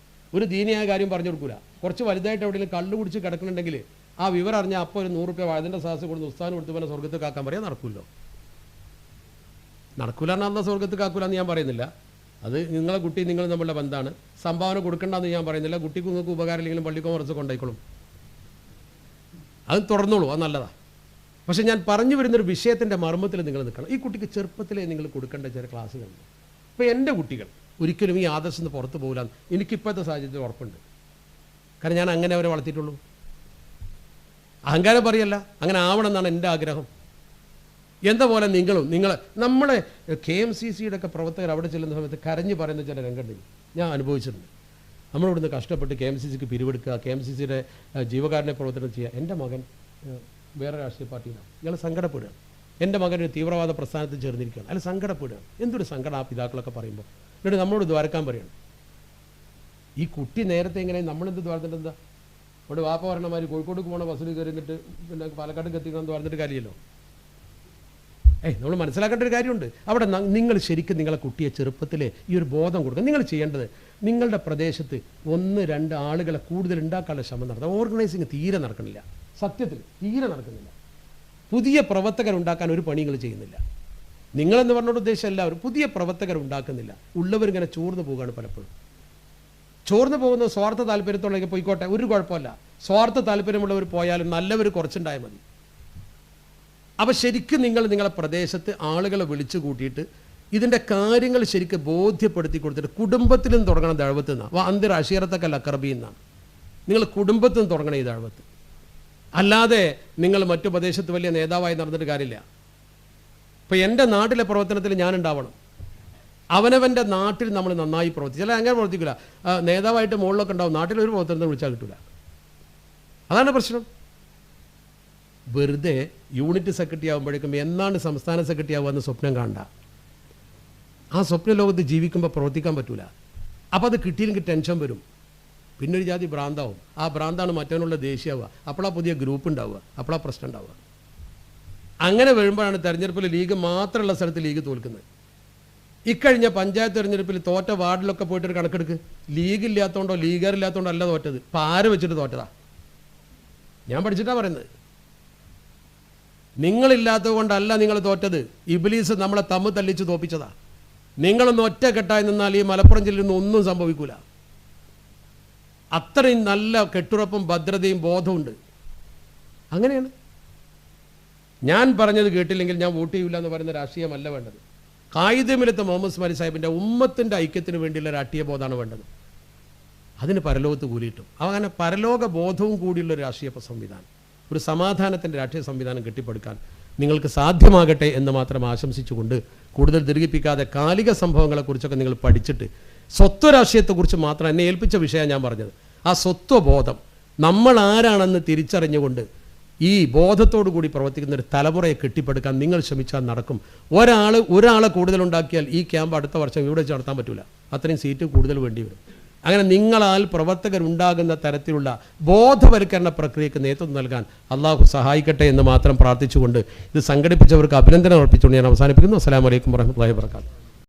ഒരു ദീനിയായ കാര്യം പറഞ്ഞു കൊടുക്കൂല. കുറച്ച് വലുതായിട്ട് എവിടെയെങ്കിലും കള്ളു കുടിച്ച് കിടക്കുന്നുണ്ടെങ്കിൽ ആ വിവരം അറിഞ്ഞാൽ അപ്പോൾ ഒരു 100 രൂപ വഴുതിൻ്റെ സാഹസ് കൊടുത്ത് ഉസ്താൻ കൊടുത്ത് പോലെ സ്വർഗത്ത് കാക്കാൻ പറയാൻ നടക്കുമല്ലോ. നടക്കൂല എന്നാൽ അന്ന് സ്വർഗത്ത് കാക്കൂല എന്ന് ഞാൻ പറയുന്നില്ല. അത് നിങ്ങളെ കുട്ടി നിങ്ങൾ തമ്മിലുള്ള ബന്ധമാണ്. സംഭാവന കൊടുക്കേണ്ടെന്ന് ഞാൻ പറയുന്നില്ല. കുട്ടിക്ക് നിങ്ങൾക്ക് ഉപകാരം ഇല്ലെങ്കിലും പള്ളിക്കോ മറച്ച് കൊണ്ടായിക്കോളും, അത് തുടർന്നോളൂ, അത് നല്ലതാണ്. പക്ഷേ ഞാൻ പറഞ്ഞു വരുന്നൊരു വിഷയത്തിൻ്റെ മർമ്മത്തിൽ നിങ്ങൾ നിൽക്കണം. ഈ കുട്ടിക്ക് ചെറുപ്പത്തിലേ നിങ്ങൾ കൊടുക്കേണ്ട ചില ക്ലാസ്സുകളുണ്ട്. ഇപ്പോൾ എൻ്റെ കുട്ടികൾ ഒരിക്കലും ഈ ആദർശം നിന്ന് പുറത്തു പോകില്ല എനിക്കിപ്പോഴത്തെ സാഹചര്യത്തിൽ ഉറപ്പുണ്ട്. കാരണം ഞാൻ അങ്ങനെ അവരെ വളർത്തിയിട്ടുള്ളൂ. അഹങ്കാരം പറയല്ല, അങ്ങനെ ആവണം എന്നാണ് എൻ്റെ ആഗ്രഹം. എന്താ പോലെ നമ്മളെ KMCCയുടെ ഒക്കെ പ്രവർത്തകർ അവിടെ ചെല്ലുന്ന സമയത്ത് കരഞ്ഞു പറയുന്ന ചില രംഗങ്ങൾ ഞാൻ അനുഭവിച്ചിട്ടുണ്ട്. നമ്മളിവിടുന്ന് കഷ്ടപ്പെട്ട് KMCCക്ക് പിരിവെടുക്കുക, KMCCയുടെ ജീവകാരുണ്യ പ്രവർത്തനം ചെയ്യുക. എൻ്റെ മകൻ വേറെ രാഷ്ട്രീയ പാർട്ടിയിലാണ്, ഇയാൾ സങ്കടപ്പെടുകയാണ്. എൻ്റെ മകൻ ഒരു തീവ്രവാദ പ്രസ്ഥാനത്തിൽ ചേർന്നിരിക്കുകയാണ്, അയാൾ സങ്കടപ്പെടുകയാണ്. എന്തൊരു സങ്കടം ആ പിതാക്കളൊക്കെ പറയുമ്പോൾ. എന്നിട്ട് നമ്മളോട് ദ്വാരക്കാൻ പറയണം. ഈ കുട്ടി നേരത്തെ ഇങ്ങനെ നമ്മളെന്ത് ദ്വാരത്തിൻ്റെ എന്താ അവിടെ വാപ്പ പറഞ്ഞമാതിരി കോഴിക്കോട് പോകണ ബസ്സിൽ കയറിന്നിട്ട് പിന്നെ പാലക്കാട് എത്തിക്കണം ദ്വാരത്തിൻ്റെ കാര്യമല്ലോ. നമ്മൾ മനസ്സിലാക്കേണ്ട ഒരു കാര്യമുണ്ട്. അവിടെ നിങ്ങൾ ശരിക്കും നിങ്ങളെ കുട്ടിയെ ചെറുപ്പത്തിലെ ഈ ഒരു ബോധം കൊടുക്കുക. നിങ്ങൾ ചെയ്യേണ്ടത് നിങ്ങളുടെ പ്രദേശത്ത് 1-2 ആളുകളെ കൂടുതൽ ഉണ്ടാക്കാനുള്ള ശ്രമം നടത്തുക. ഓർഗനൈസിങ് തീരെ നടക്കണില്ല, സത്യത്തിൽ തീരെ നടക്കുന്നില്ല. പുതിയ പ്രവർത്തകരുണ്ടാക്കാൻ ഒരു പണി നിങ്ങൾ ചെയ്യുന്നില്ല. നിങ്ങളെന്ന് പറഞ്ഞോട് ഉദ്ദേശം എല്ലാവരും പുതിയ പ്രവർത്തകരുണ്ടാക്കുന്നില്ല. ഉള്ളവരിങ്ങനെ ചോർന്നു പോവുകയാണ് പലപ്പോഴും. ചോർന്നു പോകുന്നത് സ്വാർത്ഥ താല്പര്യത്തോടെ പോയിക്കോട്ടെ, ഒരു കുഴപ്പമില്ല. സ്വാർത്ഥ താല്പര്യമുള്ളവർ പോയാലും നല്ലവർ കുറച്ചുണ്ടായാൽ മതി. അപ്പോൾ ശരിക്കും നിങ്ങളെ പ്രദേശത്ത് ആളുകളെ വിളിച്ചു കൂട്ടിയിട്ട് ഇതിൻ്റെ കാര്യങ്ങൾ ശരിക്കും ബോധ്യപ്പെടുത്തി കൊടുത്തിട്ട് കുടുംബത്തിൽ നിന്ന് തുടങ്ങണം. ദഴവത്ത് നിന്നാണ് അന്തിർ അഷീറത്തക്കല്ല അക്കറബി എന്നാണ്. നിങ്ങൾ കുടുംബത്തിൽ നിന്ന് തുടങ്ങണം ഈ ദഴവത്ത്. അല്ലാതെ നിങ്ങൾ മറ്റു പ്രദേശത്ത് വലിയ നേതാവായി നടന്നിട്ട് കാര്യമില്ല. ഇപ്പോൾ എൻ്റെ നാട്ടിലെ പ്രവർത്തനത്തിൽ ഞാനുണ്ടാവണം. അവനവൻ്റെ നാട്ടിൽ നമ്മൾ നന്നായി പ്രവർത്തിക്കും. ചില അങ്ങനെ പ്രവർത്തിക്കില്ല, നേതാവായിട്ട് മുകളിലൊക്കെ ഉണ്ടാവും, നാട്ടിലൊരു പ്രവർത്തനത്തിന് വിളിച്ചാൽ കിട്ടില്ല. അതാണ് പ്രശ്നം. വെറുതെ യൂണിറ്റ് സെക്രട്ടറി ആകുമ്പോഴേക്കും എന്നാണ് സംസ്ഥാന സെക്രട്ടറി ആവുക സ്വപ്നം കാണണ്ട. ആ സ്വപ്ന ലോകത്ത് ജീവിക്കുമ്പോൾ പ്രവർത്തിക്കാൻ പറ്റൂല. അപ്പോൾ അത് കിട്ടിയില്ലെങ്കിൽ ടെൻഷൻ വരും, പിന്നൊരു ജാതി ഭ്രാന്താവും. ആ ഭ്രാന്താണ് മറ്റവനുള്ള ദേഷ്യമാവുക. അപ്പോഴാ പുതിയ ഗ്രൂപ്പ് ഉണ്ടാവുക, അപ്പോഴാ പ്രശ്നം ഉണ്ടാവുക. അങ്ങനെ വരുമ്പോഴാണ് തെരഞ്ഞെടുപ്പിൽ ലീഗ് മാത്രമുള്ള സ്ഥലത്ത് ലീഗ് തോൽക്കുന്നത്. ഇക്കഴിഞ്ഞ പഞ്ചായത്ത് തെരഞ്ഞെടുപ്പിൽ തോറ്റ വാർഡിലൊക്കെ പോയിട്ടൊരു കണക്കെടുക്ക്. ലീഗ് ഇല്ലാത്തതുകൊണ്ടോ ലീഗറില്ലാത്തതുകൊണ്ടോ അല്ല തോറ്റത്, ഇപ്പോൾ ആര് വെച്ചിട്ട് തോറ്റതാ? ഞാൻ പഠിച്ചിട്ടാണ് പറയുന്നത്. നിങ്ങളില്ലാത്തത് കൊണ്ടല്ല നിങ്ങൾ തോറ്റത്. ഇബ്ലീസ് നമ്മളെ തമ്മിൽ തല്ലിച്ച് തോപ്പിച്ചതാ. നിങ്ങളൊന്ന് ഒറ്റക്കെട്ടായി നിന്നാൽ ഈ മലപ്പുറം ജില്ലയിൽ നിന്ന് ഒന്നും സംഭവിക്കൂല. അത്രയും നല്ല കെട്ടുറപ്പും ഭദ്രതയും ബോധമുണ്ട്. അങ്ങനെയാണ്. ഞാൻ പറഞ്ഞത് കേട്ടില്ലെങ്കിൽ ഞാൻ വോട്ട് ചെയ്യില്ല എന്ന് പറയുന്ന രാഷ്ട്രീയമല്ല വേണ്ടത്. കായികമിലത്തെ മുഹമ്മദ് ഇസ്മായിൽ സാഹിബിൻ്റെ ഉമ്മത്തിൻ്റെ ഐക്യത്തിന് വേണ്ടിയുള്ള രാഷ്ട്രീയ ബോധമാണ് വേണ്ടത്. അതിന് പരലോകത്ത് കൂലിയിട്ടും അങ്ങനെ പരലോക ബോധവും കൂടിയുള്ള ഒരു രാഷ്ട്രീയ സംവിധാനം, ഒരു സമാധാനത്തിൻ്റെ രാഷ്ട്രീയ സംവിധാനം കെട്ടിപ്പടുക്കാൻ നിങ്ങൾക്ക് സാധ്യമാകട്ടെ എന്ന് മാത്രം ആശംസിച്ചുകൊണ്ട് കൂടുതൽ ദീർഘിപ്പിക്കാതെ കാലിക സംഭവങ്ങളെക്കുറിച്ചൊക്കെ നിങ്ങൾ പഠിച്ചിട്ട് സ്വത്വ രാഷ്ട്രീയത്തെക്കുറിച്ച് മാത്രം എന്നെ ഏൽപ്പിച്ച വിഷയം ഞാൻ പറഞ്ഞത്. ആ സ്വത്വബോധം നമ്മൾ ആരാണെന്ന് തിരിച്ചറിഞ്ഞുകൊണ്ട് ഈ ബോധത്തോടു കൂടി പ്രവർത്തിക്കുന്ന ഒരു തലമുറയെ കെട്ടിപ്പടുക്കാൻ നിങ്ങൾ ശ്രമിച്ചാൽ നടക്കും. ഒരാളെ കൂടുതലുണ്ടാക്കിയാൽ ഈ ക്യാമ്പ് അടുത്ത വർഷം ഇവിടെ വെച്ച് നടത്താൻ പറ്റില്ല, അത്രയും സീറ്റ് കൂടുതൽ വേണ്ടി വരും. അങ്ങനെ നിങ്ങളാൽ പ്രവർത്തകരുണ്ടാകുന്ന തരത്തിലുള്ള ബോധവൽക്കരണ പ്രക്രിയക്ക് നേതൃത്വം നൽകാൻ അള്ളാഹു സഹായിക്കട്ടെ എന്ന് മാത്രം പ്രാർത്ഥിച്ചുകൊണ്ട് ഇത് സംഘടിപ്പിച്ചവർക്ക് അഭിനന്ദനം അർപ്പിച്ചുകൊണ്ട് ഞാൻ അവസാനിപ്പിക്കുന്നു. അസ്സലാമു അലൈക്കും വറഹ്മത്തുള്ളാഹി വബറകാതുഹു.